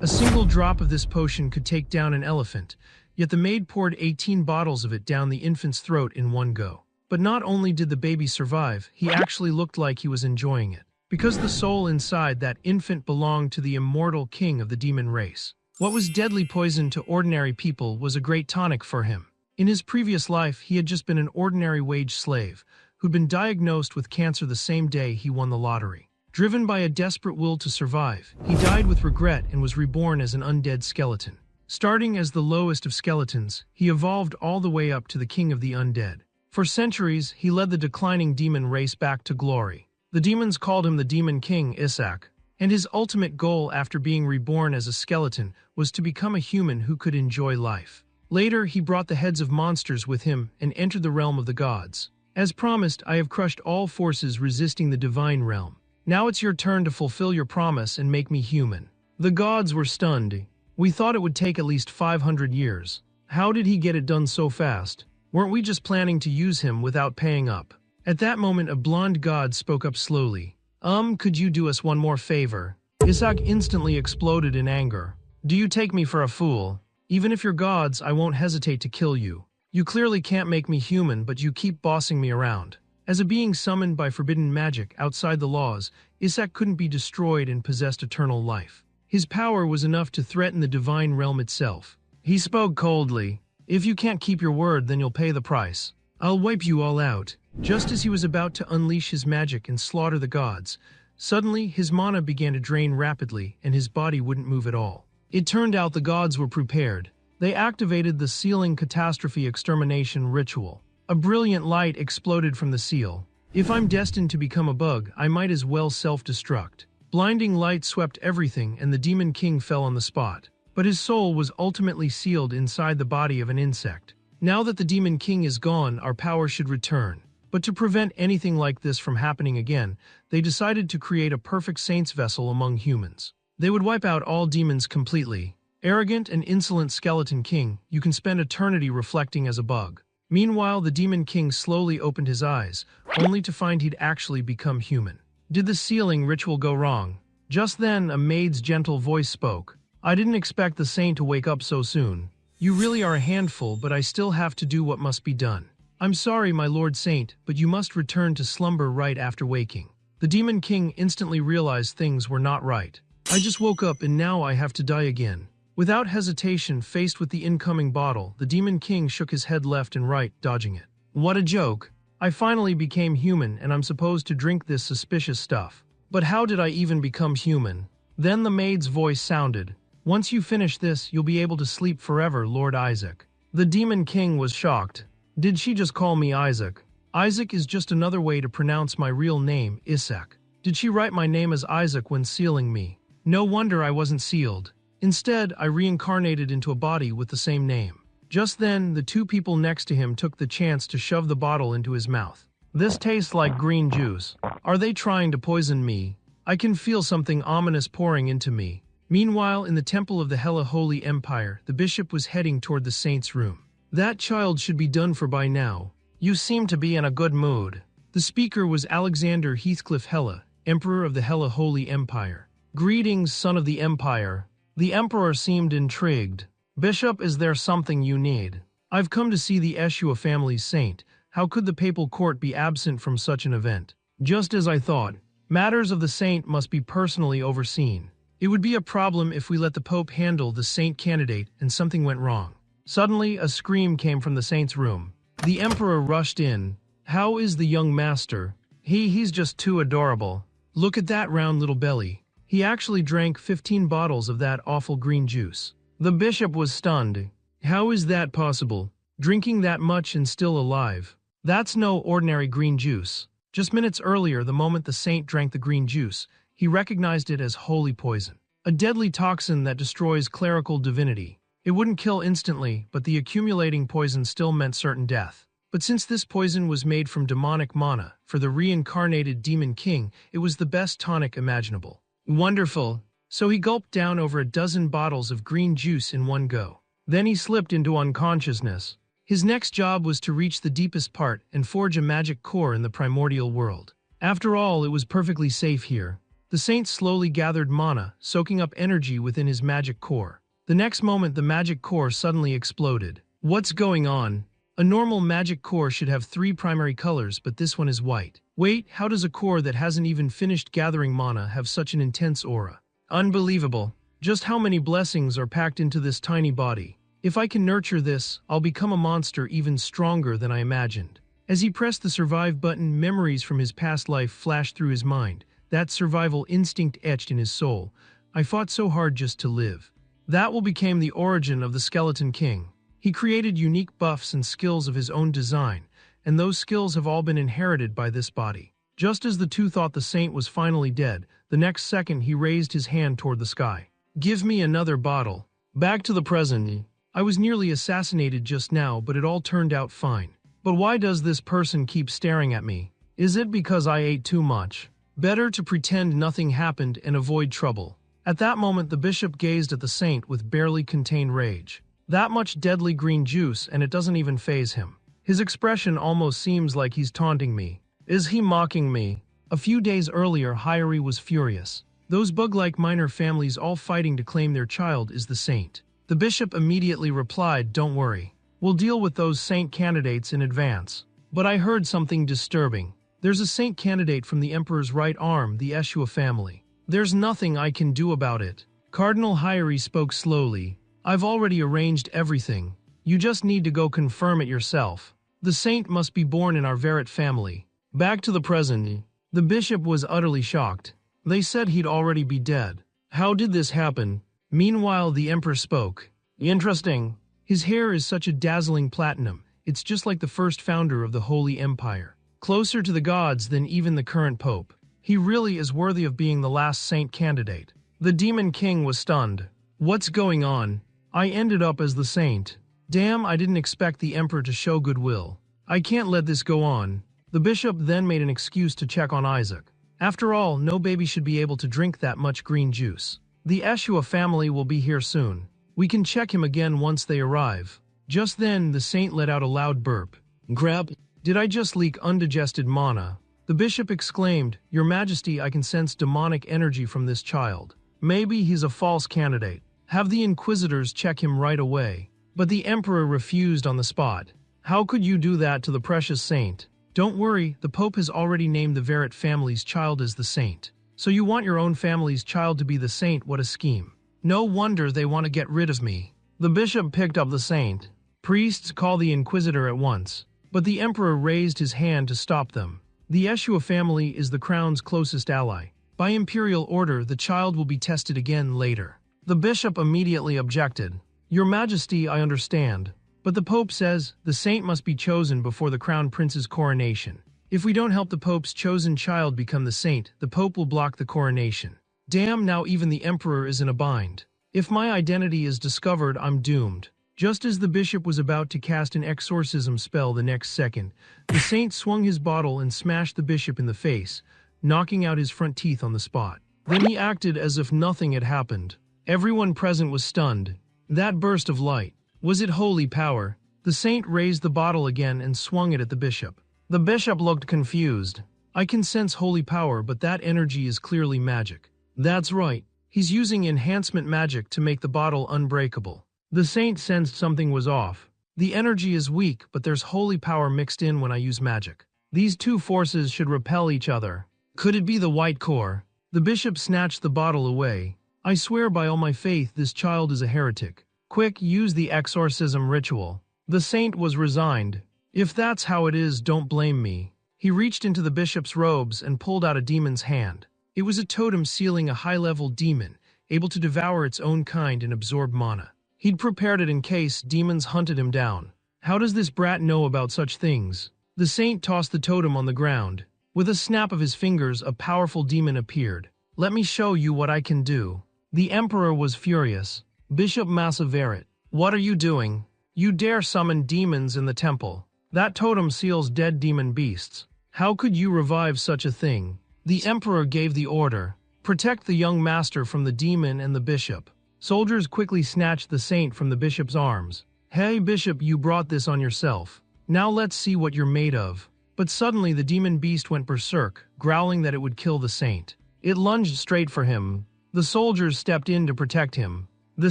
A single drop of this potion could take down an elephant, yet the maid poured 18 bottles of it down the infant's throat in one go. But not only did the baby survive, he actually looked like he was enjoying it. Because the soul inside that infant belonged to the immortal king of the demon race. What was deadly poison to ordinary people was a great tonic for him. In his previous life, he had just been an ordinary wage slave, who'd been diagnosed with cancer the same day he won the lottery. Driven by a desperate will to survive, he died with regret and was reborn as an undead skeleton. Starting as the lowest of skeletons, he evolved all the way up to the king of the undead. For centuries, he led the declining demon race back to glory. The demons called him the Demon King Isaac, and his ultimate goal after being reborn as a skeleton was to become a human who could enjoy life. Later, he brought the heads of monsters with him and entered the realm of the gods. As promised, I have crushed all forces resisting the divine realm. Now it's your turn to fulfill your promise and make me human. The gods were stunned. We thought it would take at least 500 years. How did he get it done so fast? Weren't we just planning to use him without paying up? At that moment, a blonde god spoke up slowly. Could you do us one more favor? Isaac instantly exploded in anger. Do you take me for a fool? Even if you're gods, I won't hesitate to kill you. You clearly can't make me human, but you keep bossing me around. As a being summoned by forbidden magic outside the laws, Isaac couldn't be destroyed and possessed eternal life. His power was enough to threaten the divine realm itself. He spoke coldly. If you can't keep your word, then you'll pay the price. I'll wipe you all out. Just as he was about to unleash his magic and slaughter the gods, suddenly his mana began to drain rapidly and his body wouldn't move at all. It turned out the gods were prepared. They activated the sealing catastrophe extermination ritual. A brilliant light exploded from the seal. If I'm destined to become a bug, I might as well self-destruct. Blinding light swept everything and the Demon King fell on the spot. But his soul was ultimately sealed inside the body of an insect. Now that the Demon King is gone, our power should return. But to prevent anything like this from happening again, they decided to create a perfect saint's vessel among humans. They would wipe out all demons completely. Arrogant and insolent Skeleton King, you can spend eternity reflecting as a bug. Meanwhile, the Demon King slowly opened his eyes, only to find he'd actually become human. Did the sealing ritual go wrong? Just then, a maid's gentle voice spoke. I didn't expect the saint to wake up so soon. You really are a handful, but I still have to do what must be done. I'm sorry, my Lord Saint, but you must return to slumber right after waking. The Demon King instantly realized things were not right. I just woke up and now I have to die again. Without hesitation, faced with the incoming bottle, the Demon King shook his head left and right, dodging it. What a joke. I finally became human and I'm supposed to drink this suspicious stuff. But how did I even become human? Then the maid's voice sounded. Once you finish this, you'll be able to sleep forever, Lord Isaac. The Demon King was shocked. Did she just call me Isaac? Isaac is just another way to pronounce my real name, Isaac. Did she write my name as Isaac when sealing me? No wonder I wasn't sealed. Instead, I reincarnated into a body with the same name. Just then, the two people next to him took the chance to shove the bottle into his mouth. This tastes like green juice. Are they trying to poison me? I can feel something ominous pouring into me. Meanwhile, in the temple of the Hella Holy Empire, the bishop was heading toward the saint's room. That child should be done for by now. You seem to be in a good mood. The speaker was Alexander Heathcliff Hella, Emperor of the Hella Holy Empire. Greetings, son of the Empire. The Emperor seemed intrigued. Bishop, is there something you need? I've come to see the Eshua family's saint. How could the papal court be absent from such an event? Just as I thought. Matters of the saint must be personally overseen. It would be a problem if we let the Pope handle the saint candidate and something went wrong. Suddenly, a scream came from the saint's room. The Emperor rushed in. How is the young master? He's just too adorable. Look at that round little belly. He actually drank 15 bottles of that awful green juice. The bishop was stunned. How is that possible? Drinking that much and still alive? That's no ordinary green juice. Just minutes earlier, the moment the saint drank the green juice, he recognized it as holy poison. A deadly toxin that destroys clerical divinity. It wouldn't kill instantly, but the accumulating poison still meant certain death. But since this poison was made from demonic mana, for the reincarnated Demon King, it was the best tonic imaginable. Wonderful. So he gulped down over a dozen bottles of green juice in one go. Then he slipped into unconsciousness. His next job was to reach the deepest part and forge a magic core in the primordial world. After all, it was perfectly safe here. The saint slowly gathered mana, soaking up energy within his magic core. The next moment, the magic core suddenly exploded. What's going on? A normal magic core should have 3 primary colors, but this one is white. Wait, how does a core that hasn't even finished gathering mana have such an intense aura? Unbelievable. Just how many blessings are packed into this tiny body? If I can nurture this, I'll become a monster even stronger than I imagined. As he pressed the survive button, memories from his past life flashed through his mind. That survival instinct etched in his soul. I fought so hard just to live. That will become the origin of the Skeleton King. He created unique buffs and skills of his own design, and those skills have all been inherited by this body. Just as the two thought the saint was finally dead, the next second he raised his hand toward the sky. Give me another bottle. Back to the present. I was nearly assassinated just now, but it all turned out fine. But why does this person keep staring at me? Is it because I ate too much? Better to pretend nothing happened and avoid trouble. At that moment, the bishop gazed at the saint with barely contained rage. That much deadly green juice, and it doesn't even faze him. His expression almost seems like he's taunting me. Is he mocking me? A few days earlier, Hyori was furious. Those bug-like minor families all fighting to claim their child is the saint. The bishop immediately replied, "Don't worry. We'll deal with those saint candidates in advance." But I heard something disturbing. There's a saint candidate from the emperor's right arm, the Eshua family. There's nothing I can do about it. Cardinal Hyori spoke slowly. I've already arranged everything. You just need to go confirm it yourself. The saint must be born in our Verret family. Back to the present. The bishop was utterly shocked. They said he'd already be dead. How did this happen? Meanwhile, the emperor spoke. Interesting. His hair is such a dazzling platinum. It's just like the first founder of the Holy Empire. Closer to the gods than even the current pope. He really is worthy of being the last saint candidate. The demon king was stunned. What's going on? I ended up as the saint. Damn, I didn't expect the emperor to show goodwill. I can't let this go on. The bishop then made an excuse to check on Isaac. After all, no baby should be able to drink that much green juice. The Eshua family will be here soon. We can check him again once they arrive. Just then, the saint let out a loud burp. Grab. Did I just leak undigested mana? The bishop exclaimed, Your Majesty, I can sense demonic energy from this child. Maybe he's a false candidate. Have the inquisitors check him right away. But the emperor refused on the spot. How could you do that to the precious saint? Don't worry, the pope has already named the Verret family's child as the saint. So you want your own family's child to be the saint? What a scheme. No wonder they want to get rid of me. The bishop picked up the saint. Priests, call the inquisitor at once. But the emperor raised his hand to stop them. The Eshua family is the crown's closest ally. By imperial order, the child will be tested again later. The bishop immediately objected. Your Majesty, I understand. But the Pope says the saint must be chosen before the crown prince's coronation. If we don't help the Pope's chosen child become the saint, the Pope will block the coronation. Damn, now even the emperor is in a bind. If my identity is discovered, I'm doomed. Just as the bishop was about to cast an exorcism spell the next second, the saint swung his bottle and smashed the bishop in the face, knocking out his front teeth on the spot. Then he acted as if nothing had happened. Everyone present was stunned. That burst of light. Was it holy power? The saint raised the bottle again and swung it at the bishop. The bishop looked confused. I can sense holy power, but that energy is clearly magic. That's right. He's using enhancement magic to make the bottle unbreakable. The saint sensed something was off. The energy is weak, but there's holy power mixed in when I use magic. These two forces should repel each other. Could it be the white core? The bishop snatched the bottle away. I swear by all my faith this child is a heretic. Quick, use the exorcism ritual. The saint was resigned. If that's how it is, don't blame me. He reached into the bishop's robes and pulled out a demon's hand. It was a totem sealing a high-level demon, able to devour its own kind and absorb mana. He'd prepared it in case demons hunted him down. How does this brat know about such things? The saint tossed the totem on the ground. With a snap of his fingers, a powerful demon appeared. Let me show you what I can do. The emperor was furious. Bishop Massaveret, what are you doing? You dare summon demons in the temple. That totem seals dead demon beasts. How could you revive such a thing? The emperor gave the order. Protect the young master from the demon and the bishop. Soldiers quickly snatched the saint from the bishop's arms. Hey bishop, you brought this on yourself. Now let's see what you're made of. But suddenly the demon beast went berserk, growling that it would kill the saint. It lunged straight for him. The soldiers stepped in to protect him. The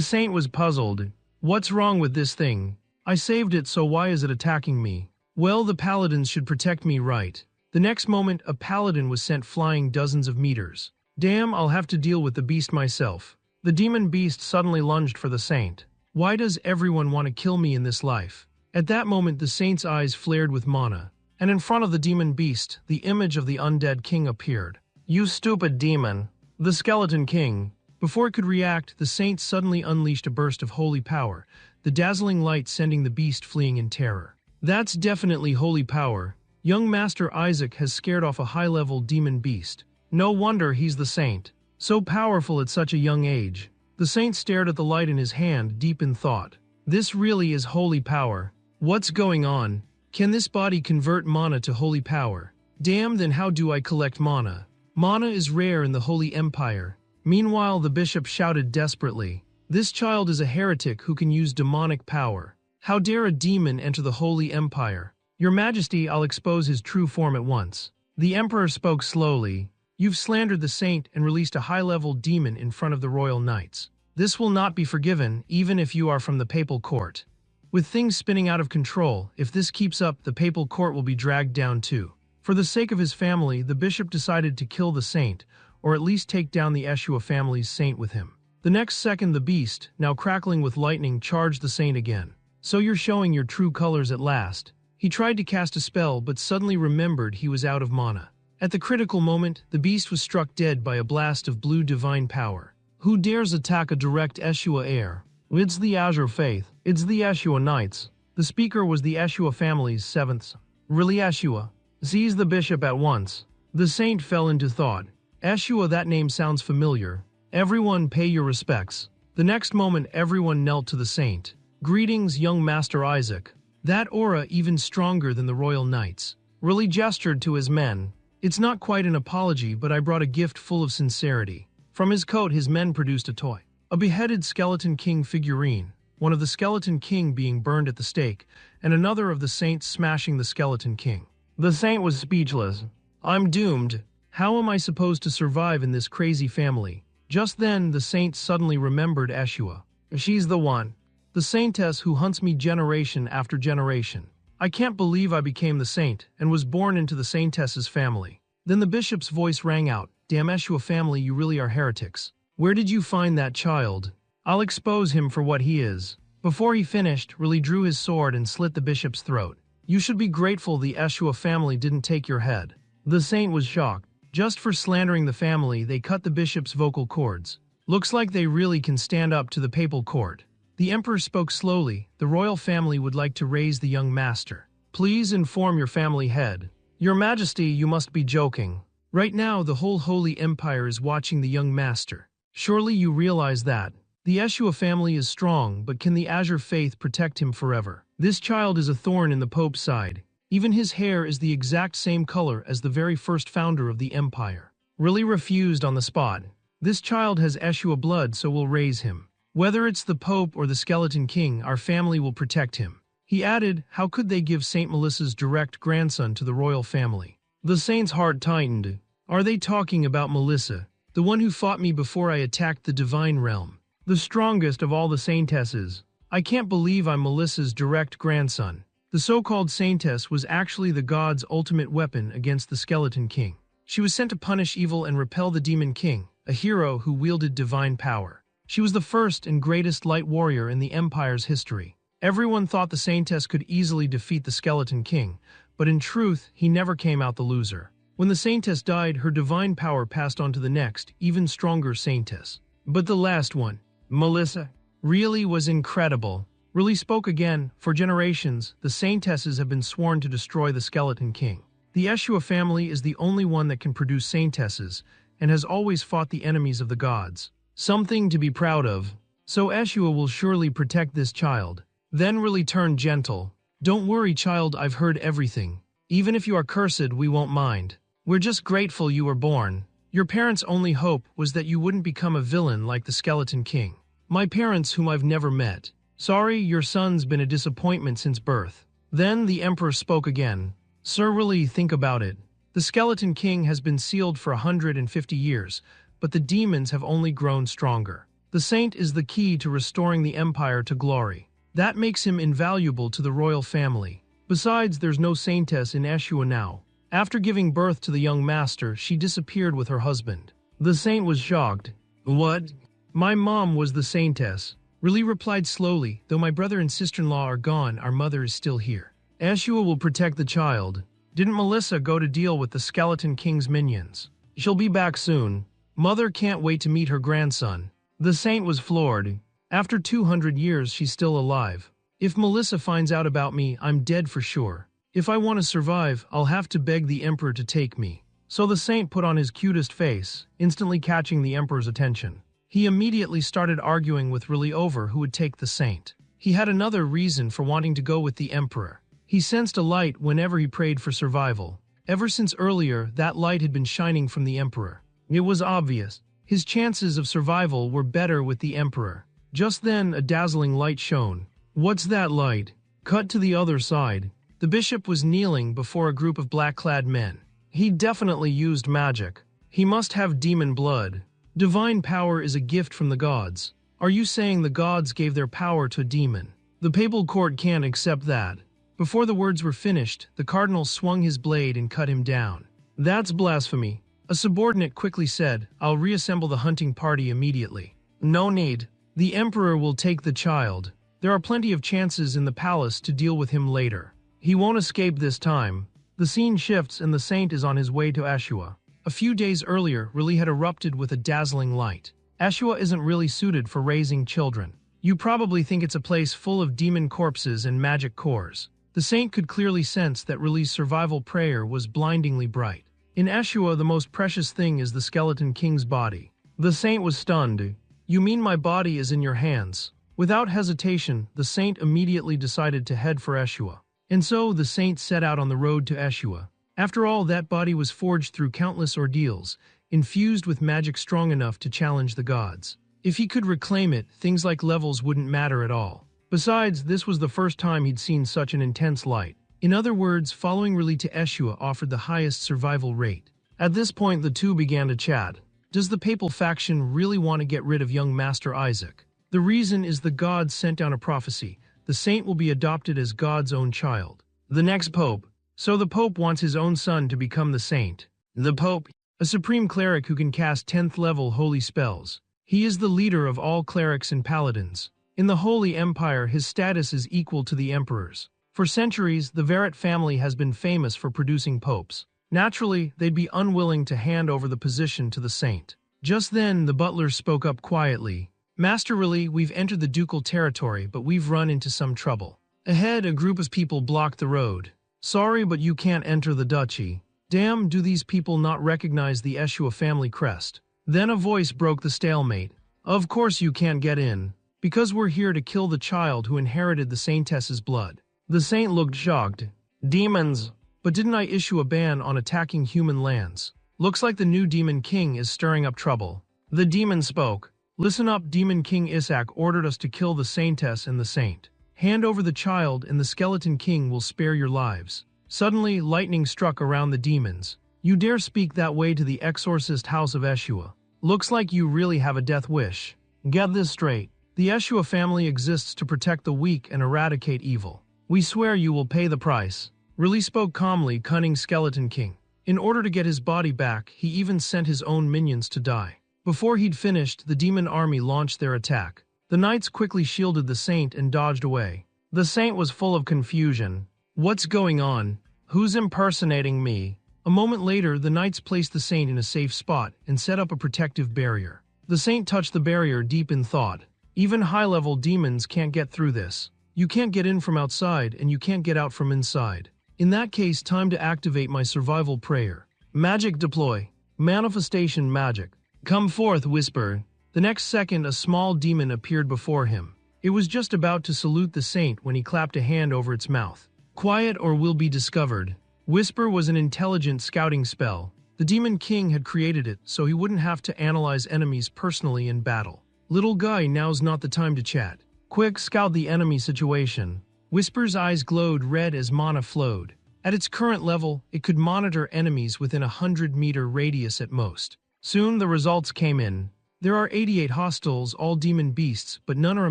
saint was puzzled. What's wrong with this thing? I saved it, so why is it attacking me? Well, the paladins should protect me, right? The next moment, a paladin was sent flying dozens of meters. Damn, I'll have to deal with the beast myself. The demon beast suddenly lunged for the saint. Why does everyone want to kill me in this life? At that moment, the saint's eyes flared with mana, and in front of the demon beast, the image of the undead king appeared. You stupid demon! The skeleton king. Before it could react, the saint suddenly unleashed a burst of holy power, the dazzling light sending the beast fleeing in terror. That's definitely holy power. Young Master Isaac has scared off a high-level demon beast. No wonder he's the saint. So powerful at such a young age. The saint stared at the light in his hand, deep in thought. This really is holy power. What's going on? Can this body convert mana to holy power? Damn, then how do I collect mana? Mana is rare in the Holy Empire. Meanwhile, the bishop shouted desperately, "This child is a heretic who can use demonic power. How dare a demon enter the Holy Empire? Your Majesty, I'll expose his true form at once." The emperor spoke slowly. You've slandered the saint and released a high-level demon in front of the royal knights. This will not be forgiven, even if you are from the papal court. With things spinning out of control, if this keeps up, the papal court will be dragged down too. For the sake of his family, the bishop decided to kill the saint, or at least take down the Eshua family's saint with him. The next second, the beast, now crackling with lightning, charged the saint again. So you're showing your true colors at last. He tried to cast a spell, but suddenly remembered he was out of mana. At the critical moment, the beast was struck dead by a blast of blue divine power. Who dares attack a direct Eshua heir? It's the Azure Faith. It's the Eshua Knights. The speaker was the Eshua family's seventh son. Really, Eshua? Seize the bishop at once. The saint fell into thought. Eshua, that name sounds familiar. Everyone pay your respects. The next moment, everyone knelt to the saint. Greetings, young Master Isaac. That aura, even stronger than the royal knights. Really gestured to his men. It's not quite an apology, but I brought a gift full of sincerity. From his coat, his men produced a toy. A beheaded skeleton king figurine, one of the skeleton king being burned at the stake, and another of the saints smashing the skeleton king. The saint was speechless. I'm doomed. How am I supposed to survive in this crazy family? Just then, the saint suddenly remembered Eshua. She's the one. The saintess who hunts me generation after generation. I can't believe I became the saint and was born into the saintess's family. Then the bishop's voice rang out. Damn Eshua family, you really are heretics. Where did you find that child? I'll expose him for what he is. Before he finished, Really drew his sword and slit the bishop's throat. You should be grateful the Eshua family didn't take your head. The saint was shocked. Just for slandering the family, they cut the bishop's vocal cords. Looks like they really can stand up to the papal court. The emperor spoke slowly. The royal family would like to raise the young master. Please inform your family head. Your Majesty, you must be joking. Right now, the whole Holy Empire is watching the young master. Surely you realize that. The Eshua family is strong, but can the Azure Faith protect him forever? This child is a thorn in the Pope's side. Even his hair is the exact same color as the very first founder of the empire. Really refused on the spot. This child has Eshua blood, so we'll raise him. Whether it's the Pope or the Skeleton King, our family will protect him. He added, how could they give Saint Melissa's direct grandson to the royal family? The saint's heart tightened. Are they talking about Melissa, the one who fought me before I attacked the divine realm? The strongest of all the saintesses. I can't believe I'm Melissa's direct grandson. The so-called saintess was actually the god's ultimate weapon against the Skeleton King. She was sent to punish evil and repel the Demon King, a hero who wielded divine power. She was the first and greatest light warrior in the Empire's history. Everyone thought the Saintess could easily defeat the Skeleton King, but in truth, he never came out the loser. When the Saintess died, her divine power passed on to the next, even stronger Saintess. But the last one, Melissa, really was incredible. Really spoke again. For generations, the Saintesses have been sworn to destroy the Skeleton King. The Eshua family is the only one that can produce Saintesses, and has always fought the enemies of the gods. Something to be proud of. So Eshua will surely protect this child. Then Really turned gentle. Don't worry, child, I've heard everything. Even if you are cursed, we won't mind. We're just grateful you were born. Your parents' only hope was that you wouldn't become a villain like the Skeleton King. My parents, whom I've never met. Sorry, your son's been a disappointment since birth. Then the Emperor spoke again. Sir, really think about it. The The Skeleton King has been sealed for 150 years, but the demons have only grown stronger. The saint is the key to restoring the empire to glory. That makes him invaluable to the royal family. Besides, there's no saintess in Eshua now. After giving birth to the young master, she disappeared with her husband. The saint was shocked. What? My mom was the saintess. Riley replied slowly, though my brother and sister-in-law are gone, our mother is still here. Eshua will protect the child. Didn't Melissa go to deal with the Skeleton King's minions? She'll be back soon. Mother can't wait to meet her grandson. The saint was floored. After 200 years, she's still alive. If Melissa finds out about me, I'm dead for sure. If I want to survive, I'll have to beg the emperor to take me. So the saint put on his cutest face, instantly catching the emperor's attention. He immediately started arguing with Riley over who would take the saint. He had another reason for wanting to go with the emperor. He sensed a light whenever he prayed for survival. Ever since earlier, that light had been shining from the emperor. It was obvious. His chances of survival were better with the emperor. Just then, a dazzling light shone. What's that light? Cut to the other side. The bishop was kneeling before a group of black-clad men. He definitely used magic. He must have demon blood. Divine power is a gift from the gods. Are you saying the gods gave their power to a demon? The papal court can't accept that. Before the words were finished, the cardinal swung his blade and cut him down. That's blasphemy. A subordinate quickly said, I'll reassemble the hunting party immediately. No need. The emperor will take the child. There are plenty of chances in the palace to deal with him later. He won't escape this time. The scene shifts and the saint is on his way to Eshua. A few days earlier, Riley had erupted with a dazzling light. Eshua isn't really suited for raising children. You probably think it's a place full of demon corpses and magic cores. The saint could clearly sense that Riley's survival prayer was blindingly bright. In Eshua, the most precious thing is the Skeleton King's body. The saint was stunned. You mean my body is in your hands? Without hesitation, the saint immediately decided to head for Eshua. And so, the saint set out on the road to Eshua. After all, that body was forged through countless ordeals, infused with magic strong enough to challenge the gods. If he could reclaim it, things like levels wouldn't matter at all. Besides, this was the first time he'd seen such an intense light. In other words, following Riley to Eshua offered the highest survival rate. At this point, the two began to chat. Does the papal faction really want to get rid of young Master Isaac? The reason is the gods sent down a prophecy. The saint will be adopted as God's own child. The next pope. So the pope wants his own son to become the saint. The pope, a supreme cleric who can cast 10th level holy spells. He is the leader of all clerics and paladins. In the Holy Empire, his status is equal to the emperor's. For centuries, the Verret family has been famous for producing popes. Naturally, they'd be unwilling to hand over the position to the saint. Just then, the butler spoke up quietly. Master Riley, we've entered the ducal territory, but we've run into some trouble. Ahead, a group of people blocked the road. Sorry, but you can't enter the duchy. Damn, do these people not recognize the Eshua family crest? Then a voice broke the stalemate. Of course you can't get in. Because we're here to kill the child who inherited the saintess's blood. The saint looked shocked. Demons! But didn't I issue a ban on attacking human lands? Looks like the new Demon King is stirring up trouble. The demon spoke. Listen up, Demon King Isaac ordered us to kill the saintess and the saint. Hand over the child and the Skeleton King will spare your lives. Suddenly, lightning struck around the demons. You dare speak that way to the exorcist house of Eshua. Looks like you really have a death wish. Get this straight. The Eshua family exists to protect the weak and eradicate evil. We swear you will pay the price. Riley spoke calmly, cunning Skeleton King. In order to get his body back, he even sent his own minions to die. Before he'd finished, the demon army launched their attack. The knights quickly shielded the saint and dodged away. The saint was full of confusion. What's going on? Who's impersonating me? A moment later, the knights placed the saint in a safe spot and set up a protective barrier. The saint touched the barrier deep in thought. Even high-level demons can't get through this. You can't get in from outside, and you can't get out from inside. In that case, time to activate my survival prayer. Magic deploy. Manifestation magic. Come forth, whisper. The next second, a small demon appeared before him. It was just about to salute the saint when he clapped a hand over its mouth. Quiet or we'll be discovered. Whisper was an intelligent scouting spell. The Demon King had created it so he wouldn't have to analyze enemies personally in battle. Little guy, now's not the time to chat. Quick, scout the enemy situation. Whisper's eyes glowed red as mana flowed. At its current level, it could monitor enemies within a 100-meter radius at most. Soon the results came in. There are 88 hostiles, all demon beasts, but none are a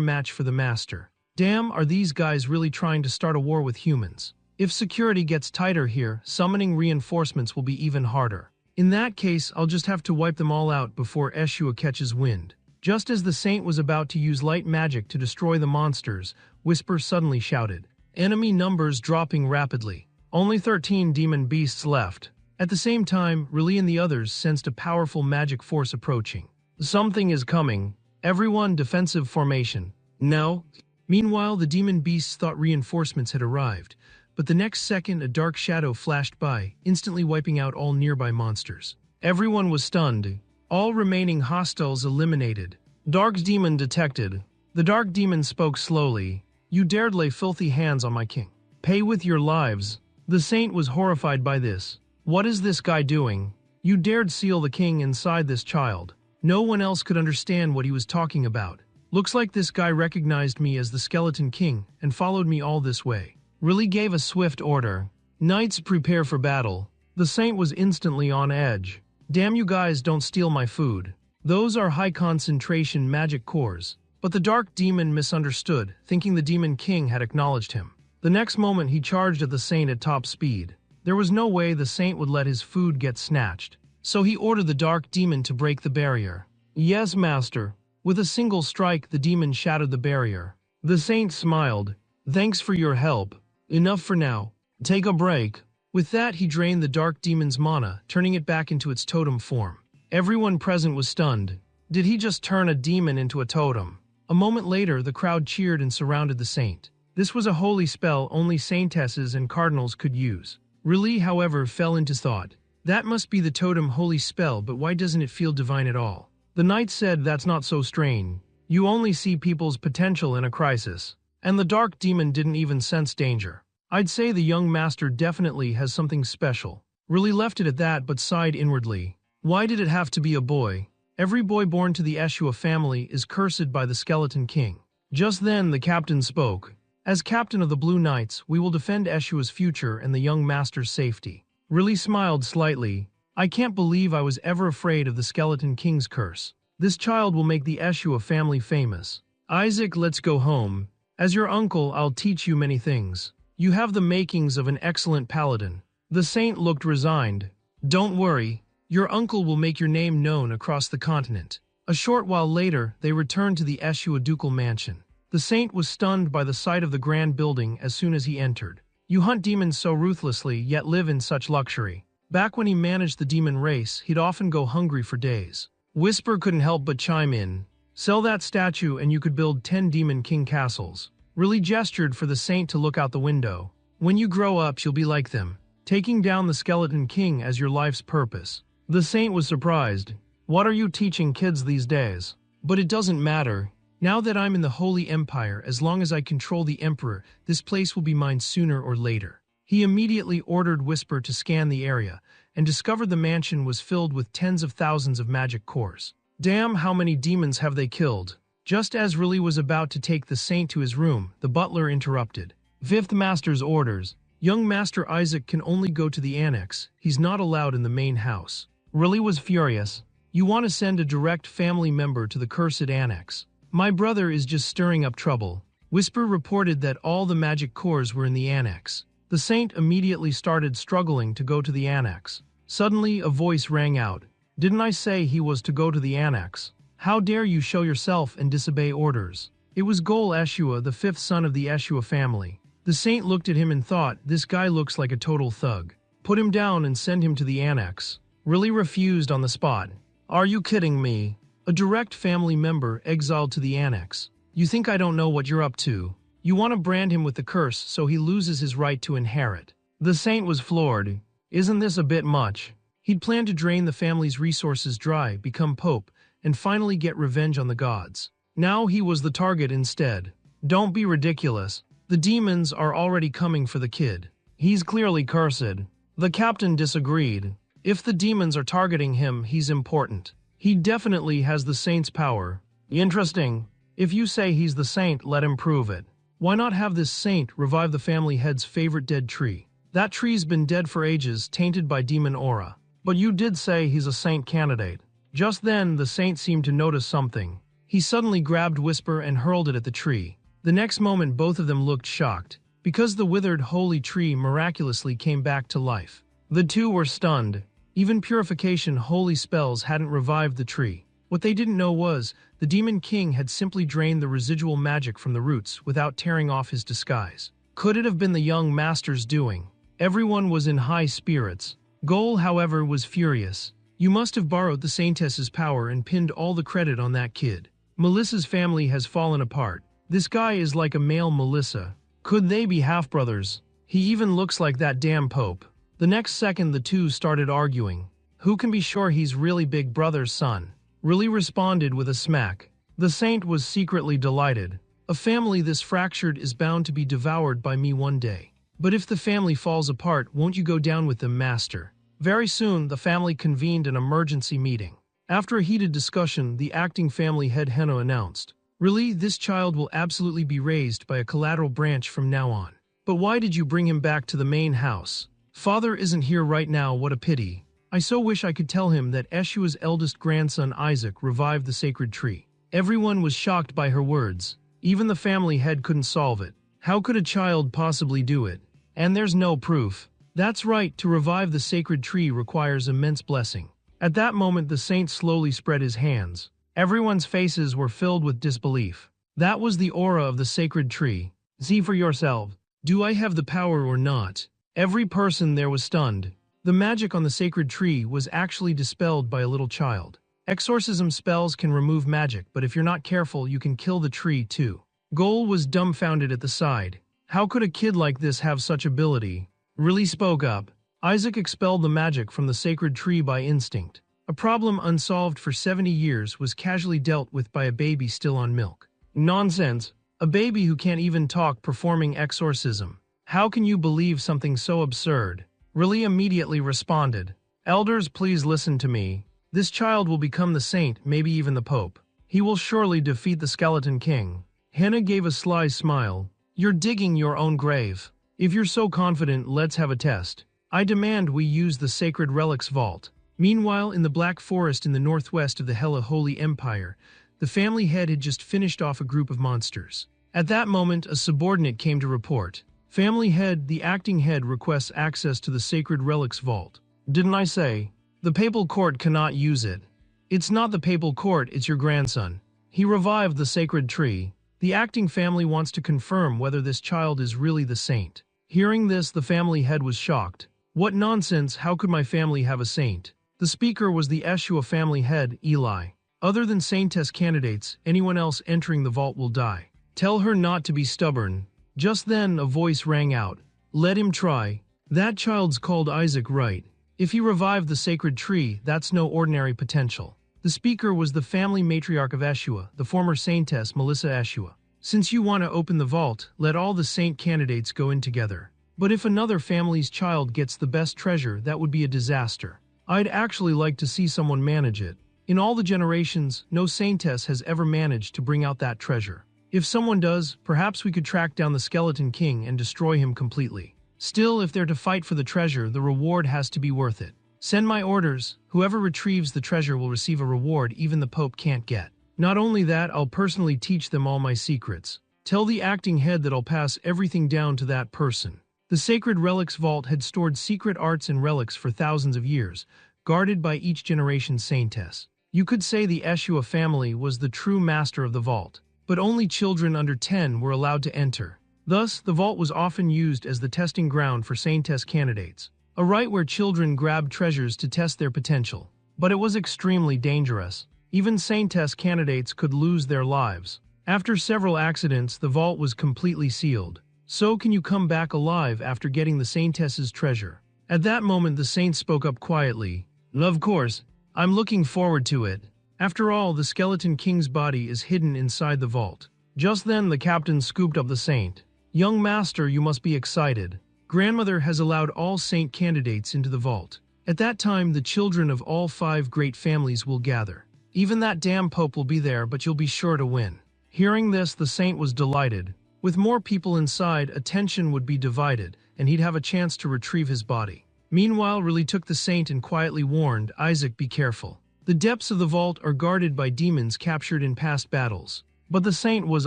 match for the master. Damn, are these guys really trying to start a war with humans? If security gets tighter here, summoning reinforcements will be even harder. In that case, I'll just have to wipe them all out before Eshua catches wind. Just as the saint was about to use light magic to destroy the monsters, Whisper suddenly shouted. Enemy numbers dropping rapidly. Only 13 demon beasts left. At the same time, Riley and the others sensed a powerful magic force approaching. Something is coming. Everyone defensive formation. No. Meanwhile, the demon beasts thought reinforcements had arrived, but the next second a dark shadow flashed by, instantly wiping out all nearby monsters. Everyone was stunned. All remaining hostiles eliminated. Dark demon detected. The dark demon spoke slowly. You dared lay filthy hands on my king. Pay with your lives. The saint was horrified by this. What is this guy doing? You dared seal the king inside this child. No one else could understand what he was talking about. Looks like this guy recognized me as the Skeleton King and followed me all this way. Riley gave a swift order. Knights, prepare for battle. The saint was instantly on edge. Damn, you guys, don't steal my food. Those are high-concentration magic cores. But the dark demon misunderstood, thinking the Demon King had acknowledged him. The next moment he charged at the saint at top speed. There was no way the saint would let his food get snatched. So he ordered the dark demon to break the barrier. Yes, master. With a single strike, the demon shattered the barrier. The saint smiled. Thanks for your help. Enough for now. Take a break. With that, he drained the dark demon's mana, turning it back into its totem form. Everyone present was stunned. Did he just turn a demon into a totem? A moment later, the crowd cheered and surrounded the saint. This was a holy spell only saintesses and cardinals could use. Riley, however, fell into thought. That must be the totem holy spell, but why doesn't it feel divine at all? The knight said that's not so strange. You only see people's potential in a crisis. And the dark demon didn't even sense danger. I'd say the young master definitely has something special. Riley left it at that but sighed inwardly. Why did it have to be a boy? Every boy born to the Eshua family is cursed by the Skeleton King. Just then the captain spoke. As captain of the Blue Knights, we will defend Eshua's future and the young master's safety. Riley smiled slightly. I can't believe I was ever afraid of the Skeleton King's curse. This child will make the Eshua family famous. Isaac, let's go home. As your uncle, I'll teach you many things. You have the makings of an excellent paladin. The saint looked resigned. Don't worry. Your uncle will make your name known across the continent. A short while later, they returned to the Eshua ducal mansion. The saint was stunned by the sight of the grand building as soon as he entered. You hunt demons so ruthlessly, yet live in such luxury. Back when he managed the demon race, he'd often go hungry for days. Whisper couldn't help but chime in. Sell that statue and you could build 10 Demon King castles. Riley gestured for the saint to look out the window. When you grow up, you'll be like them, taking down the Skeleton King as your life's purpose. The saint was surprised. What are you teaching kids these days? But it doesn't matter. Now that I'm in the Holy Empire, as long as I control the Emperor, this place will be mine sooner or later. He immediately ordered Whisper to scan the area, and discovered the mansion was filled with tens of thousands of magic cores. Damn, how many demons have they killed? Just as Riley was about to take the saint to his room, the butler interrupted. Fifth Master's orders. Young Master Isaac can only go to the annex. He's not allowed in the main house. Riley was furious. You want to send a direct family member to the cursed annex. My brother is just stirring up trouble. Whisper reported that all the magic cores were in the annex. The saint immediately started struggling to go to the annex. Suddenly, a voice rang out. Didn't I say he was to go to the annex? How dare you show yourself and disobey orders? It was Gol Eshua, the fifth son of the Eshua family. The saint looked at him and thought, this guy looks like a total thug. Put him down and send him to the annex. Riley refused on the spot. Are you kidding me? A direct family member exiled to the annex. You think I don't know what you're up to? You want to brand him with the curse so he loses his right to inherit. The saint was floored. Isn't this a bit much? He'd planned to drain the family's resources dry, become pope, and finally get revenge on the gods. Now he was the target instead. Don't be ridiculous. The demons are already coming for the kid. He's clearly cursed. The captain disagreed. If the demons are targeting him, he's important. He definitely has the saint's power. Interesting. If you say he's the saint, let him prove it. Why not have this saint revive the family head's favorite dead tree? That tree's been dead for ages, tainted by demon aura. But you did say he's a saint candidate. Just then, the saint seemed to notice something. He suddenly grabbed Whisper and hurled it at the tree. The next moment, both of them looked shocked, because the withered holy tree miraculously came back to life. The two were stunned. Even purification holy spells hadn't revived the tree. What they didn't know was, the Demon King had simply drained the residual magic from the roots without tearing off his disguise. Could it have been the young master's doing? Everyone was in high spirits. Goal, however, was furious. You must have borrowed the Saintess's power and pinned all the credit on that kid. Melissa's family has fallen apart. This guy is like a male Melissa. Could they be half-brothers? He even looks like that damn Pope. The next second the two started arguing. Who can be sure he's really Big Brother's son? Really responded with a smack. The saint was secretly delighted. A family this fractured is bound to be devoured by me one day. But if the family falls apart, won't you go down with them, master? Very soon, the family convened an emergency meeting. After a heated discussion, the acting family head Heno announced, "Really, this child will absolutely be raised by a collateral branch from now on. But why did you bring him back to the main house? Father isn't here right now, what a pity. I so wish I could tell him that Eshua's eldest grandson Isaac revived the sacred tree." Everyone was shocked by her words. Even the family head couldn't solve it. How could a child possibly do it? And there's no proof. That's right, to revive the sacred tree requires immense blessing. At that moment, the saint slowly spread his hands. Everyone's faces were filled with disbelief. That was the aura of the sacred tree. See for yourself. Do I have the power or not? Every person there was stunned. The magic on the sacred tree was actually dispelled by a little child. Exorcism spells can remove magic, but if you're not careful, you can kill the tree too. Goal was dumbfounded at the side. How could a kid like this have such ability? Really spoke up. Isaac expelled the magic from the sacred tree by instinct. A problem unsolved for 70 years was casually dealt with by a baby still on milk. Nonsense. A baby who can't even talk performing exorcism. How can you believe something so absurd? Really immediately responded. Elders, please listen to me. This child will become the saint, maybe even the Pope. He will surely defeat the Skeleton King. Hannah gave a sly smile. You're digging your own grave. If you're so confident, let's have a test. I demand we use the Sacred Relics Vault. Meanwhile, in the Black Forest in the northwest of the Hella Holy Empire, the family head had just finished off a group of monsters. At that moment, a subordinate came to report. Family head, the acting head requests access to the Sacred Relics Vault. Didn't I say? The papal court cannot use it. It's not the papal court, it's your grandson. He revived the sacred tree. The acting family wants to confirm whether this child is really the saint. Hearing this, the family head was shocked. What nonsense, how could my family have a saint? The speaker was the Eshua family head, Eli. Other than saintess candidates, anyone else entering the vault will die. Tell her not to be stubborn. Just then, a voice rang out. Let him try. That child's called Isaac, right? If he revived the sacred tree, that's no ordinary potential. The speaker was the family matriarch of Eshua, the former saintess Melissa Eshua. Since you want to open the vault, let all the saint candidates go in together. But if another family's child gets the best treasure, that would be a disaster. I'd actually like to see someone manage it. In all the generations, no saintess has ever managed to bring out that treasure. If someone does, perhaps we could track down the Skeleton King and destroy him completely. Still, if they're to fight for the treasure, the reward has to be worth it. Send my orders. Whoever retrieves the treasure will receive a reward even the Pope can't get. Not only that, I'll personally teach them all my secrets. Tell the acting head that I'll pass everything down to that person. The Sacred Relics Vault had stored secret arts and relics for thousands of years, guarded by each generation's saintess. You could say the Eshua family was the true master of the vault, but only children under 10 were allowed to enter. Thus, the vault was often used as the testing ground for saintess candidates, a rite where children grabbed treasures to test their potential. But it was extremely dangerous. Even saintess candidates could lose their lives. After several accidents, the vault was completely sealed. So can you come back alive after getting the saintess's treasure? At that moment, the saint spoke up quietly. Of course, I'm looking forward to it. After all, the Skeleton King's body is hidden inside the vault. Just then, the captain scooped up the saint. Young master, you must be excited. Grandmother has allowed all saint candidates into the vault. At that time, the children of all 5 great families will gather. Even that damn Pope will be there, but you'll be sure to win. Hearing this, the saint was delighted. With more people inside, attention would be divided, and he'd have a chance to retrieve his body. Meanwhile, Riley took the saint and quietly warned Isaac, be careful. The depths of the vault are guarded by demons captured in past battles. But the saint was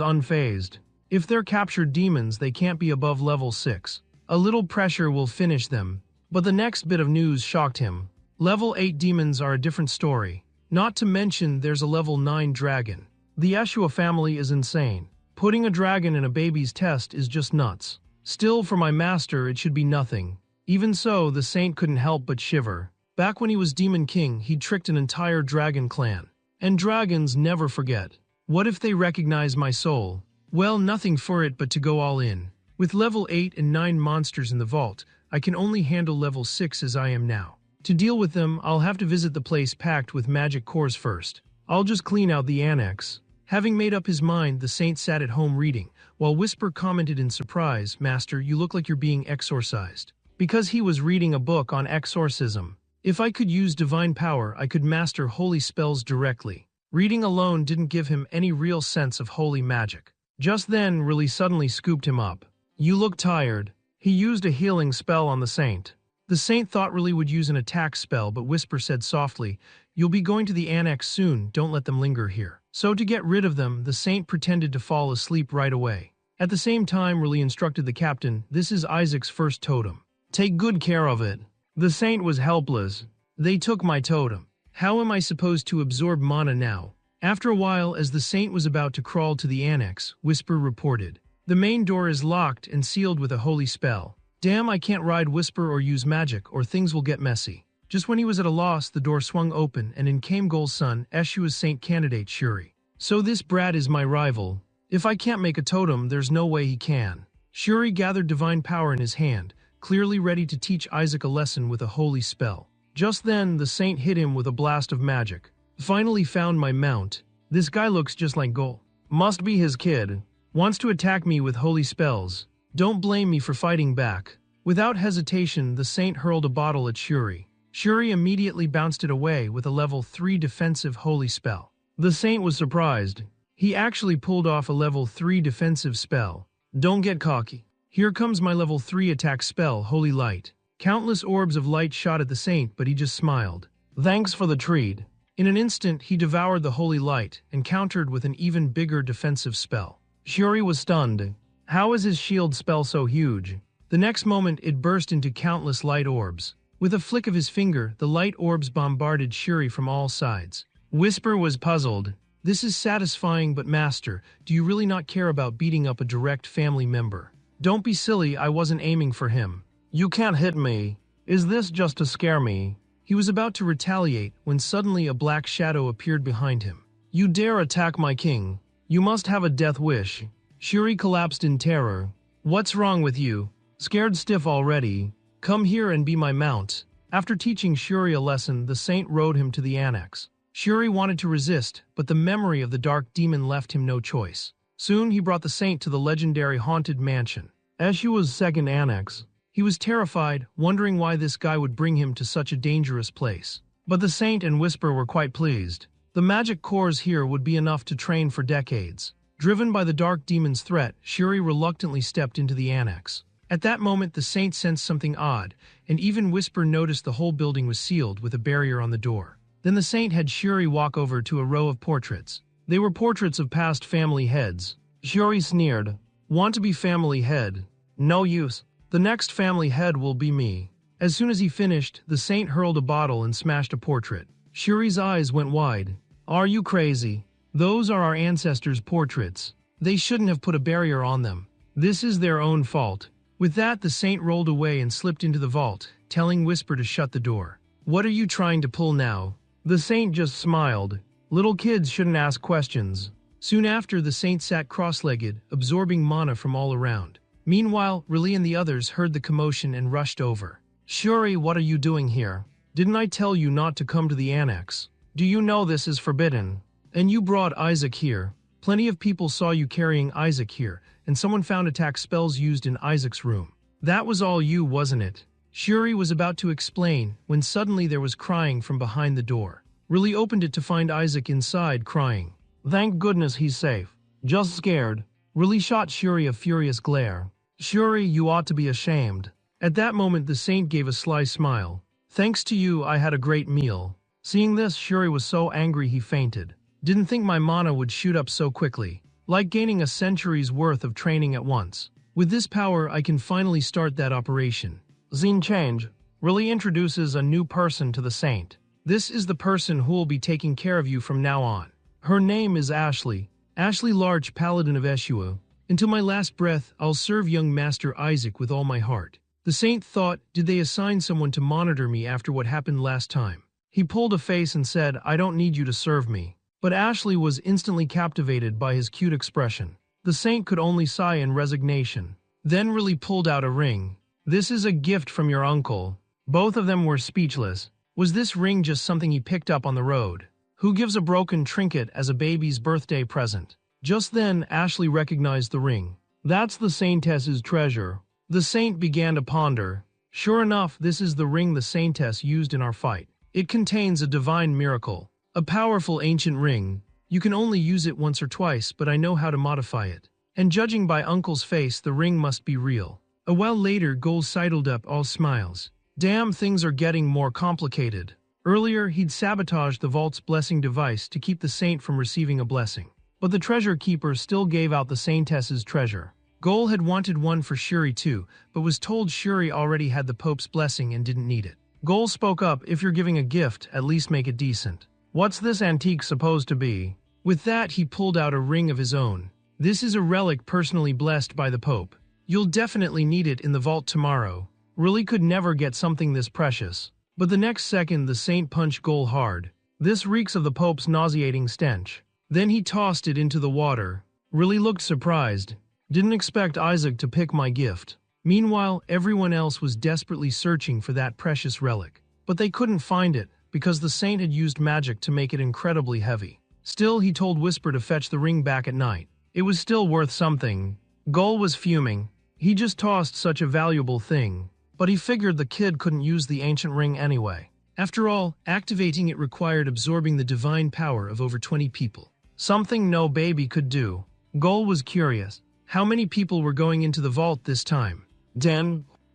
unfazed. If they're captured demons, they can't be above level 6. A little pressure will finish them. But the next bit of news shocked him. Level 8 demons are a different story. Not to mention there's a level 9 dragon. The Yeshua family is insane. Putting a dragon in a baby's test is just nuts. Still, for my master, it should be nothing. Even so, the saint couldn't help but shiver. Back when he was Demon King, he'd tricked an entire dragon clan. And dragons never forget. What if they recognize my soul? Well, nothing for it but to go all in. With level 8 and 9 monsters in the vault, I can only handle level 6 as I am now. To deal with them, I'll have to visit the place packed with magic cores first. I'll just clean out the annex. Having made up his mind, the saint sat at home reading, while Whisper commented in surprise, "Master, you look like you're being exorcised." Because he was reading a book on exorcism. If I could use divine power, I could master holy spells directly. Reading alone didn't give him any real sense of holy magic. Just then, Riley suddenly scooped him up. "You look tired." He used a healing spell on the saint. The saint thought Riley would use an attack spell, but Whisper said softly, "You'll be going to the annex soon, don't let them linger here." So to get rid of them, the saint pretended to fall asleep right away. At the same time, Riley instructed the captain, "This is Isaac's first totem. Take good care of it." The saint was helpless. "They took my totem. How am I supposed to absorb mana now?" After a while, as the saint was about to crawl to the annex, Whisper reported, "The main door is locked and sealed with a holy spell." Damn, I can't ride Whisper or use magic, or things will get messy. Just when he was at a loss, the door swung open, and in came Gol's son, Eshua's saint candidate Shuri. "So this brat is my rival. If I can't make a totem, there's no way he can." Shuri gathered divine power in his hand, clearly ready to teach Isaac a lesson with a holy spell. Just then, the saint hit him with a blast of magic. "Finally found my mount. This guy looks just like Gol. Must be his kid. Wants to attack me with holy spells. Don't blame me for fighting back." Without hesitation, the saint hurled a bottle at Shuri. Shuri immediately bounced it away with a level 3 defensive holy spell. The saint was surprised. He actually pulled off a level 3 defensive spell. "Don't get cocky. Here comes my level 3 attack spell, Holy Light." Countless orbs of light shot at the saint, but he just smiled. "Thanks for the treat." In an instant, he devoured the holy light and countered with an even bigger defensive spell. Shuri was stunned. How is his shield spell so huge? The next moment, it burst into countless light orbs. With a flick of his finger, the light orbs bombarded Shuri from all sides. Whisper was puzzled. "This is satisfying, but Master, do you really not care about beating up a direct family member?" "Don't be silly, I wasn't aiming for him." "You can't hit me. Is this just to scare me?" He was about to retaliate when suddenly a black shadow appeared behind him. "You dare attack my king? You must have a death wish." Shuri collapsed in terror. "What's wrong with you? Scared stiff already? Come here and be my mount." After teaching Shuri a lesson, the saint rode him to the annex. Shuri wanted to resist, but the memory of the dark demon left him no choice. Soon he brought the saint to the legendary haunted mansion, Eshua's second annex. He was terrified, wondering why this guy would bring him to such a dangerous place. But the saint and Whisper were quite pleased. The magic cores here would be enough to train for decades. Driven by the dark demon's threat, Shuri reluctantly stepped into the annex. At that moment, the saint sensed something odd, and even Whisper noticed the whole building was sealed with a barrier on the door. Then the saint had Shuri walk over to a row of portraits. They were portraits of past family heads. Shuri sneered. "Want to be family head? No use. The next family head will be me." As soon as he finished, the saint hurled a bottle and smashed a portrait. Shuri's eyes went wide. "Are you crazy? Those are our ancestors' portraits. They shouldn't have put a barrier on them. This is their own fault." With that, the saint rolled away and slipped into the vault, telling Whisper to shut the door. "What are you trying to pull now?" The saint just smiled. "Little kids shouldn't ask questions." Soon after, the saint sat cross-legged, absorbing mana from all around. Meanwhile, Riley and the others heard the commotion and rushed over. "Shuri, what are you doing here? Didn't I tell you not to come to the annex? Do you know this is forbidden? And you brought Isaac here. Plenty of people saw you carrying Isaac here, and someone found attack spells used in Isaac's room. That was all you, wasn't it?" Shuri was about to explain, when suddenly there was crying from behind the door. Riley opened it to find Isaac inside, crying. "Thank goodness he's safe. Just scared." Riley shot Shuri a furious glare. "Shuri, you ought to be ashamed. At that moment the saint gave a sly smile. Thanks to you I had a great meal. Seeing this, Shuri was so angry he fainted. Didn't think my mana would shoot up so quickly. Like gaining a century's worth of training at once. With this power I can finally start that operation. Scene change. Really introduces a new person to the saint. This is the person who will be taking care of you from now on. Her name is Ashley. Ashley Larch, Paladin of Eshua. Until my last breath, I'll serve young Master Isaac with all my heart. The saint thought, did they assign someone to monitor me after what happened last time? He pulled a face and said, I don't need you to serve me. But Ashley was instantly captivated by his cute expression. The saint could only sigh in resignation. Then really pulled out a ring. This is a gift from your uncle. Both of them were speechless. Was this ring just something he picked up on the road? Who gives a broken trinket as a baby's birthday present? Just then, Ashley recognized the ring. That's the saintess's treasure. The saint began to ponder. Sure enough, this is the ring the saintess used in our fight. It contains a divine miracle. A powerful ancient ring. You can only use it once or twice, but I know how to modify it. And judging by Uncle's face, the ring must be real. A while later, Gold sidled up, all smiles. Damn, things are getting more complicated. Earlier, he'd sabotaged the vault's blessing device to keep the saint from receiving a blessing. But the treasure keeper still gave out the saintess's treasure. Gold had wanted one for Shuri too, but was told Shuri already had the Pope's blessing and didn't need it. Gold spoke up, if you're giving a gift, at least make it decent. What's this antique supposed to be? With that, he pulled out a ring of his own. This is a relic personally blessed by the Pope. You'll definitely need it in the vault tomorrow. Really could never get something this precious. But the next second the saint punched Gold hard. This reeks of the Pope's nauseating stench. Then he tossed it into the water. Really looked surprised. Didn't expect Isaac to pick my gift. Meanwhile, everyone else was desperately searching for that precious relic. But they couldn't find it, because the saint had used magic to make it incredibly heavy. Still, he told Whisper to fetch the ring back at night. It was still worth something. Gull was fuming. He just tossed such a valuable thing. But he figured the kid couldn't use the ancient ring anyway. After all, activating it required absorbing the divine power of over 20 people. Something no baby could do. Gull was curious. How many people were going into the vault this time?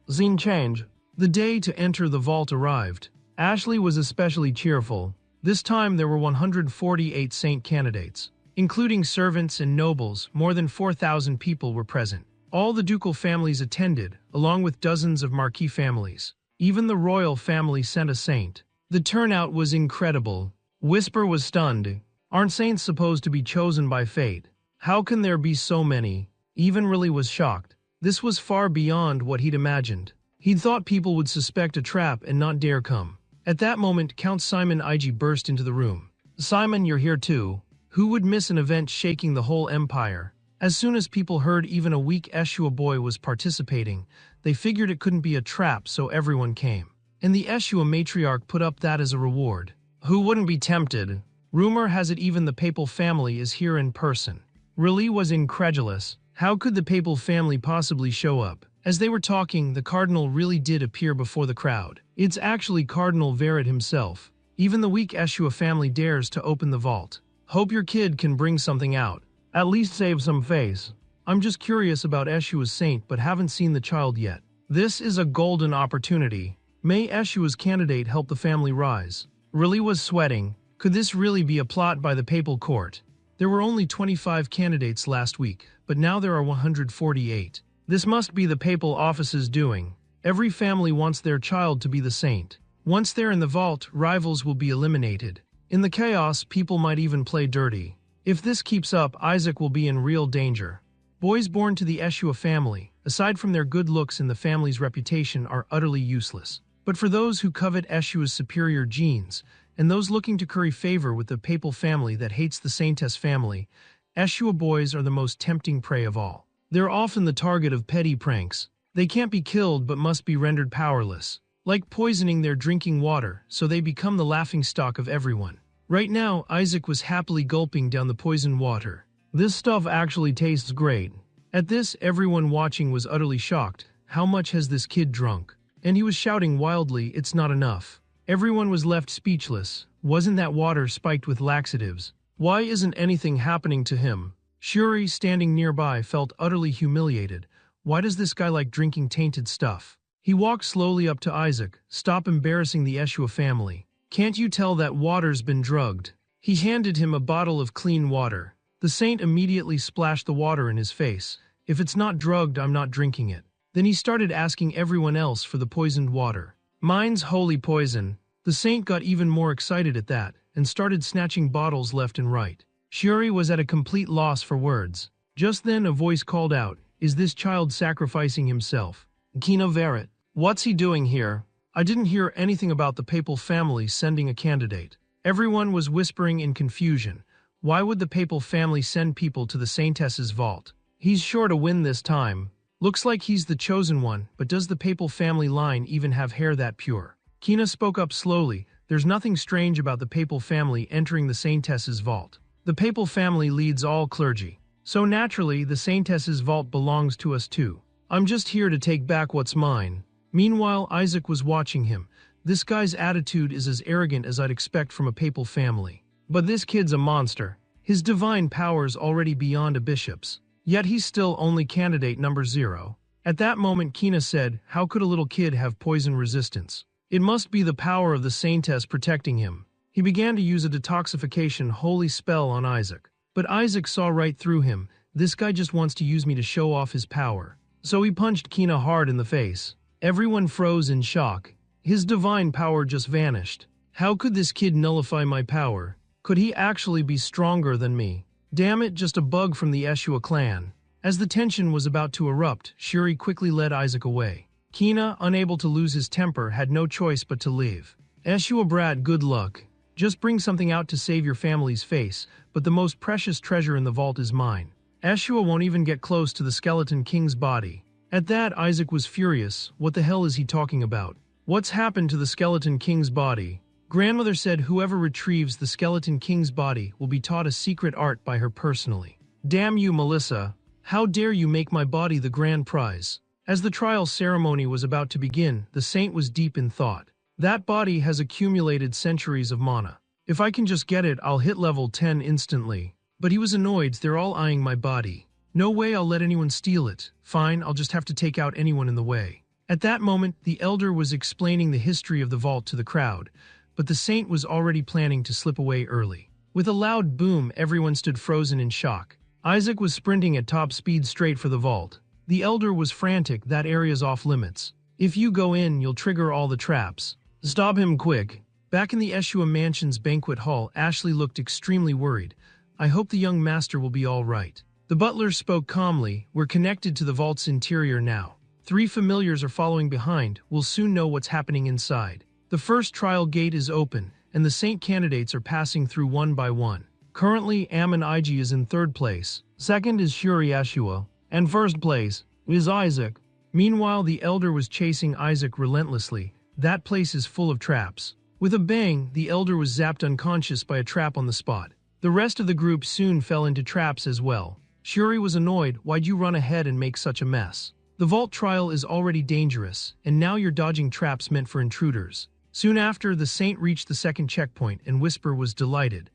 Scene change. The day to enter the vault arrived. Ashley was especially cheerful. This time there were 148 saint candidates. Including servants and nobles, more than 4,000 people were present. All the ducal families attended, along with dozens of marquis families. Even the royal family sent a saint. The turnout was incredible. Whisper was stunned. Aren't saints supposed to be chosen by fate? How can there be so many? Even really was shocked. This was far beyond what he'd imagined. He'd thought people would suspect a trap and not dare come. At that moment, Count Simon Ig burst into the room. Simon, you're here too. Who would miss an event shaking the whole empire? As soon as people heard even a weak Eshua boy was participating, they figured it couldn't be a trap, so everyone came. And the Eshua matriarch put up that as a reward. Who wouldn't be tempted? Rumor has it even the papal family is here in person. Really was incredulous. How could the papal family possibly show up? As they were talking, the cardinal really did appear before the crowd. It's actually Cardinal Verret himself. Even the weak Eshua family dares to open the vault. Hope your kid can bring something out. At least save some face. I'm just curious about Eshua's saint but haven't seen the child yet. This is a golden opportunity. May Eshua's candidate help the family rise. Really was sweating. Could this really be a plot by the papal court? There were only 25 candidates last week, but now there are 148. This must be the papal office's doing. Every family wants their child to be the saint. Once they're in the vault, rivals will be eliminated. In the chaos, people might even play dirty. If this keeps up, Isaac will be in real danger. Boys born to the Eshua family, aside from their good looks and the family's reputation, are utterly useless. But for those who covet Eshua's superior genes, and those looking to curry favor with the papal family that hates the saintess family, Eshua boys are the most tempting prey of all. They're often the target of petty pranks. They can't be killed but must be rendered powerless. Like poisoning their drinking water, so they become the laughingstock of everyone. Right now, Isaac was happily gulping down the poisoned water. This stuff actually tastes great. At this, everyone watching was utterly shocked. How much has this kid drunk? And he was shouting wildly, it's not enough. Everyone was left speechless. Wasn't that water spiked with laxatives? Why isn't anything happening to him? Shuri, standing nearby, felt utterly humiliated. Why does this guy like drinking tainted stuff? He walked slowly up to Isaac. Stop embarrassing the Eshua family. Can't you tell that water's been drugged? He handed him a bottle of clean water. The saint immediately splashed the water in his face. If it's not drugged, I'm not drinking it. Then he started asking everyone else for the poisoned water. Mine's holy poison. The saint got even more excited at that and started snatching bottles left and right. Shiori was at a complete loss for words. Just then a voice called out, "Is this child sacrificing himself?" Kina Verit. What's he doing here? I didn't hear anything about the papal family sending a candidate. Everyone was whispering in confusion. Why would the papal family send people to the saintess's vault? He's sure to win this time. Looks like he's the chosen one, but does the papal family line even have hair that pure? Kina spoke up slowly. There's nothing strange about the papal family entering the saintess's vault. The papal family leads all clergy. So naturally, the saintess's vault belongs to us too. I'm just here to take back what's mine. Meanwhile, Isaac was watching him. This guy's attitude is as arrogant as I'd expect from a papal family. But this kid's a monster. His divine power's already beyond a bishop's. Yet he's still only candidate number 0. At that moment Kina said, how could a little kid have poison resistance? It must be the power of the saintess protecting him. He began to use a detoxification holy spell on Isaac. But Isaac saw right through him. This guy just wants to use me to show off his power. So he punched Kina hard in the face. Everyone froze in shock. His divine power just vanished. How could this kid nullify my power? Could he actually be stronger than me? Damn it, just a bug from the Eshua clan. As the tension was about to erupt, Shuri quickly led Isaac away. Kina, unable to lose his temper, had no choice but to leave. Eshua brat, good luck. Just bring something out to save your family's face, but the most precious treasure in the vault is mine. Eshua won't even get close to the skeleton king's body. At that, Isaac was furious. What the hell is he talking about? What's happened to the skeleton king's body? Grandmother said whoever retrieves the skeleton king's body will be taught a secret art by her personally. Damn you, Melissa. How dare you make my body the grand prize? As the trial ceremony was about to begin, the saint was deep in thought. That body has accumulated centuries of mana. If I can just get it, I'll hit level 10 instantly. But he was annoyed. They're all eyeing my body. No way I'll let anyone steal it. Fine, I'll just have to take out anyone in the way. At that moment, the elder was explaining the history of the vault to the crowd, but the saint was already planning to slip away early. With a loud boom, everyone stood frozen in shock. Isaac was sprinting at top speed straight for the vault. The elder was frantic. That area's off limits. If you go in, you'll trigger all the traps. Stop him quick. Back in the Eshua Mansion's banquet hall, Ashley looked extremely worried. I hope the young master will be all right. The butler spoke calmly. We're connected to the vault's interior now. 3 familiars are following behind. We'll soon know what's happening inside. The first trial gate is open, and the saint candidates are passing through one by one. Currently, Ammon Ig is in 3rd place. Second is Shuri Eshua. And 1st place is Isaac. Meanwhile, the elder was chasing Isaac relentlessly. That place is full of traps. With a bang, the elder was zapped unconscious by a trap on the spot. The rest of the group soon fell into traps as well. Shuri was annoyed. Why'd you run ahead and make such a mess? The vault trial is already dangerous, and now you're dodging traps meant for intruders. Soon after, the saint reached the 2nd checkpoint, and Whisper was delighted.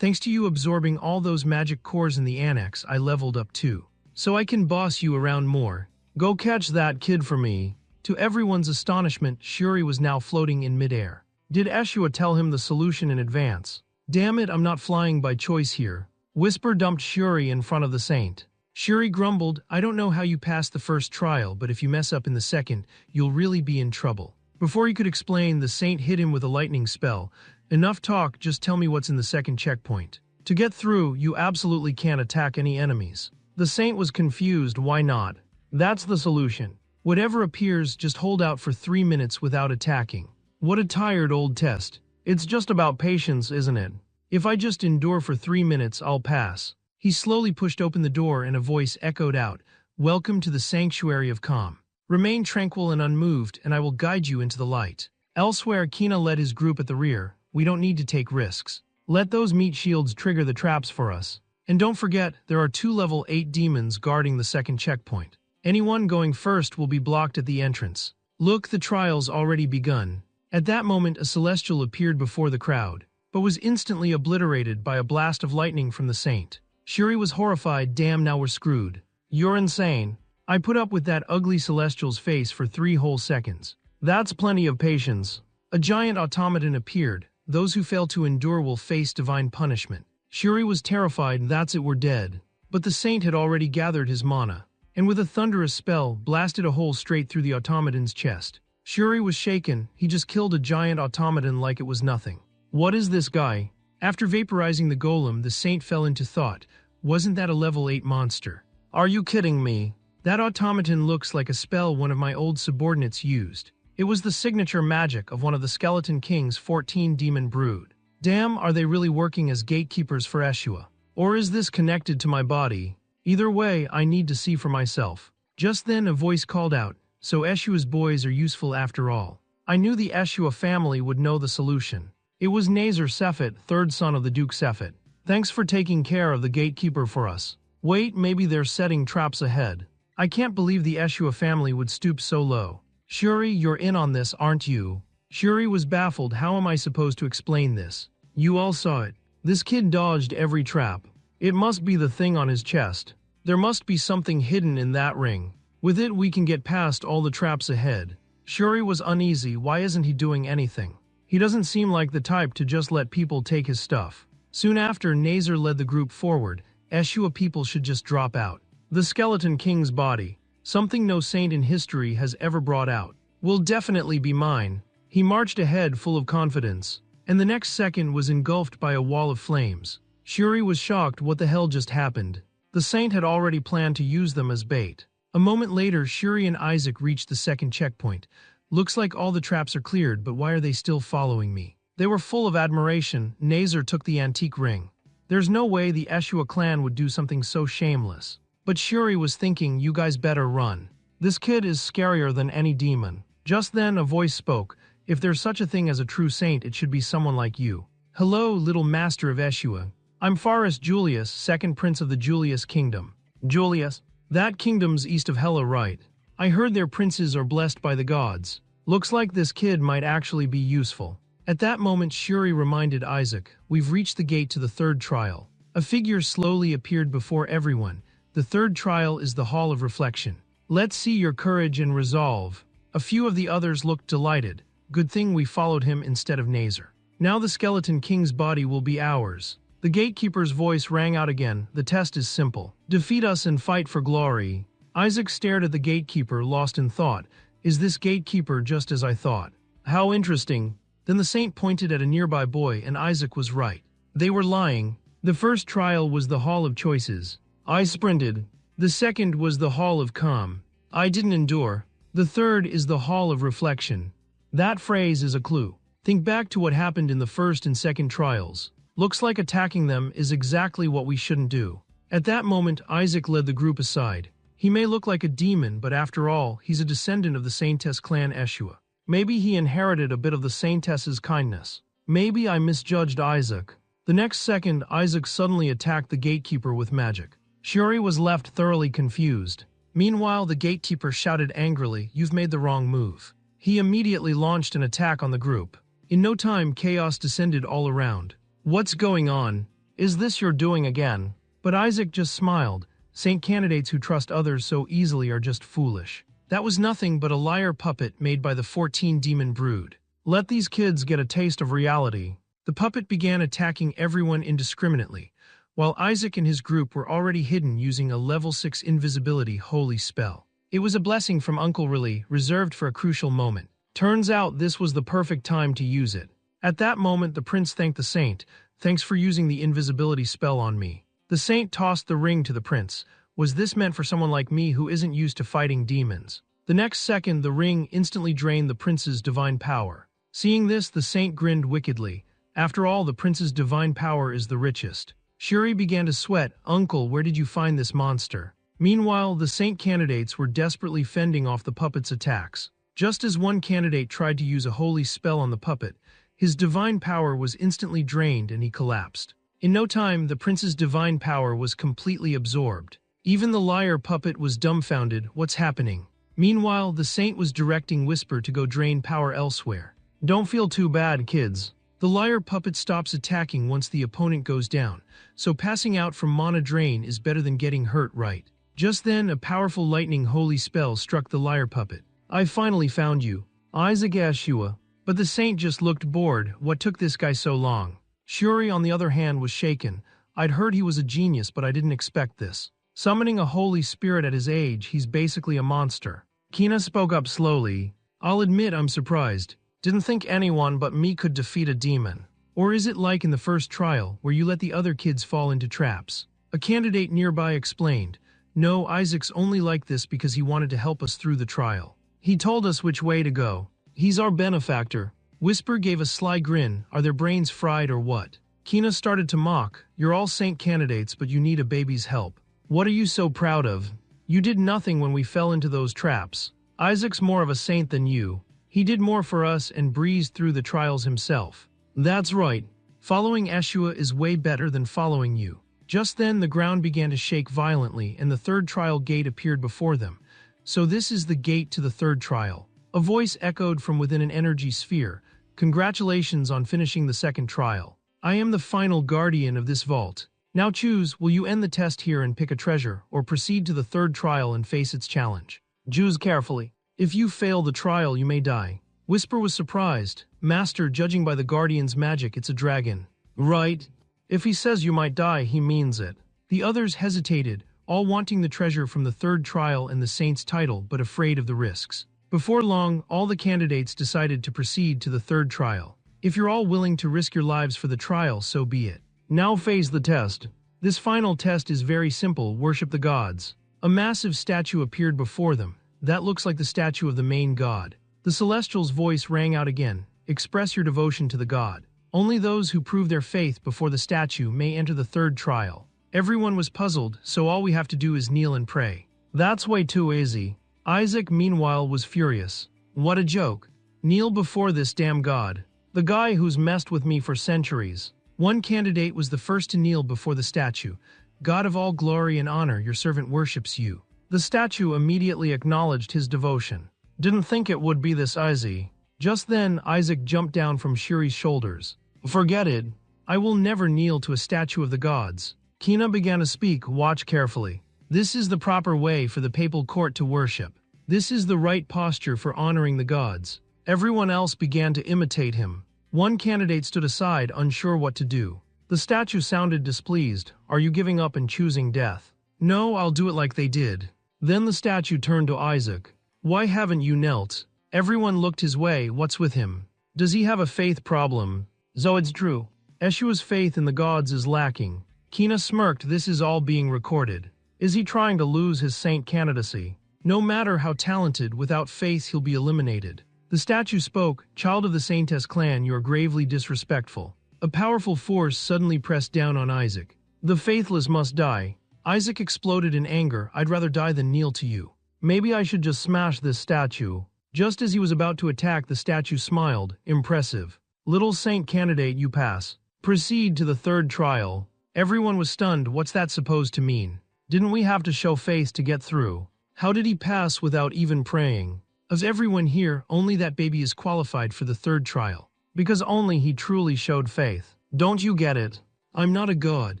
Thanks to you absorbing all those magic cores in the annex, I leveled up too. So I can boss you around more. Go catch that kid for me. To everyone's astonishment, Shuri was now floating in midair. Did Eshua tell him the solution in advance? Damn it, I'm not flying by choice here. Whisper dumped Shuri in front of the saint. Shuri grumbled, I don't know how you passed the 1st trial, but if you mess up in the 2nd, you'll really be in trouble. Before he could explain, the saint hit him with a lightning spell. Enough talk, just tell me what's in the 2nd checkpoint. To get through, you absolutely can't attack any enemies. The saint was confused. Why not? That's the solution. Whatever appears, just hold out for 3 minutes without attacking. What a tired old test. It's just about patience, isn't it? If I just endure for 3 minutes, I'll pass. He slowly pushed open the door and a voice echoed out, Welcome to the sanctuary of calm. Remain tranquil and unmoved, and I will guide you into the light. Elsewhere, Kina led his group at the rear. We don't need to take risks. Let those meat shields trigger the traps for us. And don't forget, there are 2 level 8 demons guarding the 2nd checkpoint. Anyone going first will be blocked at the entrance. Look, the trial's already begun. At that moment, a celestial appeared before the crowd, but was instantly obliterated by a blast of lightning from the saint. Shuri was horrified. Damn, now we're screwed. You're insane. I put up with that ugly celestial's face for 3 whole seconds. That's plenty of patience. A giant automaton appeared. Those who fail to endure will face divine punishment. Shuri was terrified that's it, we're dead. But the saint had already gathered his mana, and with a thunderous spell, blasted a hole straight through the automaton's chest. Shuri was shaken. He just killed a giant automaton like it was nothing. What is this guy? After vaporizing the golem, the saint fell into thought. Wasn't that a level 8 monster? Are you kidding me? That automaton looks like a spell one of my old subordinates used. It was the signature magic of one of the Skeleton King's 14 demon brood. Damn, are they really working as gatekeepers for Eshua? Or is this connected to my body? Either way, I need to see for myself. Just then a voice called out, so Eshua's boys are useful after all. I knew the Eshua family would know the solution. It was Nazar Sephet, third son of the Duke Sephet. Thanks for taking care of the gatekeeper for us. Wait, maybe they're setting traps ahead. I can't believe the Eshua family would stoop so low. Shuri, you're in on this, aren't you? Shuri was baffled. How am I supposed to explain this? You all saw it. This kid dodged every trap. It must be the thing on his chest. There must be something hidden in that ring. With it we can get past all the traps ahead. Shuri was uneasy. Why isn't he doing anything? He doesn't seem like the type to just let people take his stuff. Soon after, Nazar led the group forward. Eshua people should just drop out. The Skeleton King's body, something no saint in history has ever brought out, will definitely be mine. He marched ahead full of confidence, and the next second was engulfed by a wall of flames. Shuri was shocked. What the hell just happened? The saint had already planned to use them as bait. A moment later, Shuri and Isaac reached the second checkpoint. Looks like all the traps are cleared, but why are they still following me? They were full of admiration. Nazar took the antique ring. There's no way the Eshua clan would do something so shameless. But Shuri was thinking, you guys better run. This kid is scarier than any demon. Just then a voice spoke. If there's such a thing as a true saint, it should be someone like you. Hello, little master of Eshua. I'm Faris Julius, second prince of the Julius kingdom. Julius? That kingdom's east of Hela, right? I heard their princes are blessed by the gods. Looks like this kid might actually be useful. At that moment, Shuri reminded Isaac, we've reached the gate to the third trial. A figure slowly appeared before everyone. The third trial is the Hall of Reflection. Let's see your courage and resolve. A few of the others looked delighted. Good thing we followed him instead of Nazar. Now the Skeleton King's body will be ours. The gatekeeper's voice rang out again. The test is simple. Defeat us and fight for glory. Isaac stared at the gatekeeper, lost in thought. Is this gatekeeper just as I thought? How interesting. Then the saint pointed at a nearby boy, and Isaac was right. They were lying. The first trial was the Hall of Choices. I sprinted. The second was the Hall of Calm. I didn't endure. The third is the Hall of Reflection. That phrase is a clue. Think back to what happened in the first and second trials. Looks like attacking them is exactly what we shouldn't do. At that moment, Isaac led the group aside. He may look like a demon, but after all, he's a descendant of the Saintess clan Eshua. Maybe he inherited a bit of the Saintess's kindness. Maybe I misjudged Isaac. The next second, Isaac suddenly attacked the gatekeeper with magic. Shuri was left thoroughly confused. Meanwhile, the gatekeeper shouted angrily, you've made the wrong move. He immediately launched an attack on the group. In no time, chaos descended all around. What's going on? Is this your doing again? But Isaac just smiled. Saint candidates who trust others so easily are just foolish. That was nothing but a liar puppet made by the 14 demon brood. Let these kids get a taste of reality. The puppet began attacking everyone indiscriminately, while Isaac and his group were already hidden using a level 6 invisibility holy spell. It was a blessing from Uncle Riley, reserved for a crucial moment. Turns out this was the perfect time to use it. At that moment, the prince thanked the saint. Thanks for using the invisibility spell on me. The saint tossed the ring to the prince. Was this meant for someone like me who isn't used to fighting demons? The next second, the ring instantly drained the prince's divine power. Seeing this, the saint grinned wickedly. After all, the prince's divine power is the richest. Shuri began to sweat. Uncle, where did you find this monster? Meanwhile, the saint candidates were desperately fending off the puppet's attacks. Just as one candidate tried to use a holy spell on the puppet, his divine power was instantly drained and he collapsed. In no time, the prince's divine power was completely absorbed. Even the liar puppet was dumbfounded. What's happening? Meanwhile, the saint was directing Whisper to go drain power elsewhere. Don't feel too bad, kids. The liar puppet stops attacking once the opponent goes down, so passing out from mana drain is better than getting hurt, right? Just then, a powerful lightning holy spell struck the lyre puppet. I finally found you, Isaac Yeshua. But the saint just looked bored. What took this guy so long? Shuri, on the other hand, was shaken. I'd heard he was a genius, but I didn't expect this. Summoning a holy spirit at his age, he's basically a monster. Kina spoke up slowly. I'll admit I'm surprised. Didn't think anyone but me could defeat a demon. Or is it like in the first trial, where you let the other kids fall into traps? A candidate nearby explained. No, Isaac's only like this because he wanted to help us through the trial. He told us which way to go. He's our benefactor. Whisper gave a sly grin. Are their brains fried or what? Kina started to mock. You're all saint candidates, but you need a baby's help. What are you so proud of? You did nothing when we fell into those traps. Isaac's more of a saint than you. He did more for us and breezed through the trials himself. That's right. Following Yeshua is way better than following you. Just then the ground began to shake violently and the third trial gate appeared before them. So this is the gate to the third trial. A voice echoed from within an energy sphere. Congratulations on finishing the second trial. I am the final guardian of this vault. Now choose, will you end the test here and pick a treasure, or proceed to the third trial and face its challenge? Choose carefully. If you fail the trial, you may die. Whisper was surprised. Master, judging by the guardian's magic, it's a dragon. Right. If he says you might die, he means it. The others hesitated, all wanting the treasure from the third trial and the saint's title, but afraid of the risks. Before long, all the candidates decided to proceed to the third trial. If you're all willing to risk your lives for the trial, so be it. Now face the test. This final test is very simple. Worship the gods. A massive statue appeared before them. That looks like the statue of the main god. The celestial's voice rang out again. Express your devotion to the god. Only those who prove their faith before the statue may enter the third trial. Everyone was puzzled, so all we have to do is kneel and pray. That's way too easy. Isaac, meanwhile, was furious. What a joke. Kneel before this damn god. The guy who's messed with me for centuries. One candidate was the first to kneel before the statue. God of all glory and honor, your servant worships you. The statue immediately acknowledged his devotion. Didn't think it would be this easy. Just then, Isaac jumped down from Shuri's shoulders. Forget it. I will never kneel to a statue of the gods. Kina began to speak. Watch carefully. This is the proper way for the papal court to worship. This is the right posture for honoring the gods. Everyone else began to imitate him. One candidate stood aside, unsure what to do. The statue sounded displeased. Are you giving up and choosing death? No, I'll do it like they did. Then the statue turned to Isaac. Why haven't you knelt? Everyone looked his way. What's with him? Does he have a faith problem? So it's true. Yeshua's faith in the gods is lacking. Kina smirked. This is all being recorded. Is he trying to lose his saint candidacy? No matter how talented, without faith he'll be eliminated. The statue spoke. Child of the Saintess clan, you are gravely disrespectful. A powerful force suddenly pressed down on Isaac. The faithless must die. Isaac exploded in anger. I'd rather die than kneel to you. Maybe I should just smash this statue. Just as he was about to attack, the statue smiled. Impressive. Little saint candidate, you pass. Proceed to the third trial. Everyone was stunned. What's that supposed to mean? Didn't we have to show faith to get through? How did he pass without even praying? Of everyone here, only that baby is qualified for the third trial. Because only he truly showed faith. Don't you get it? I'm not a god.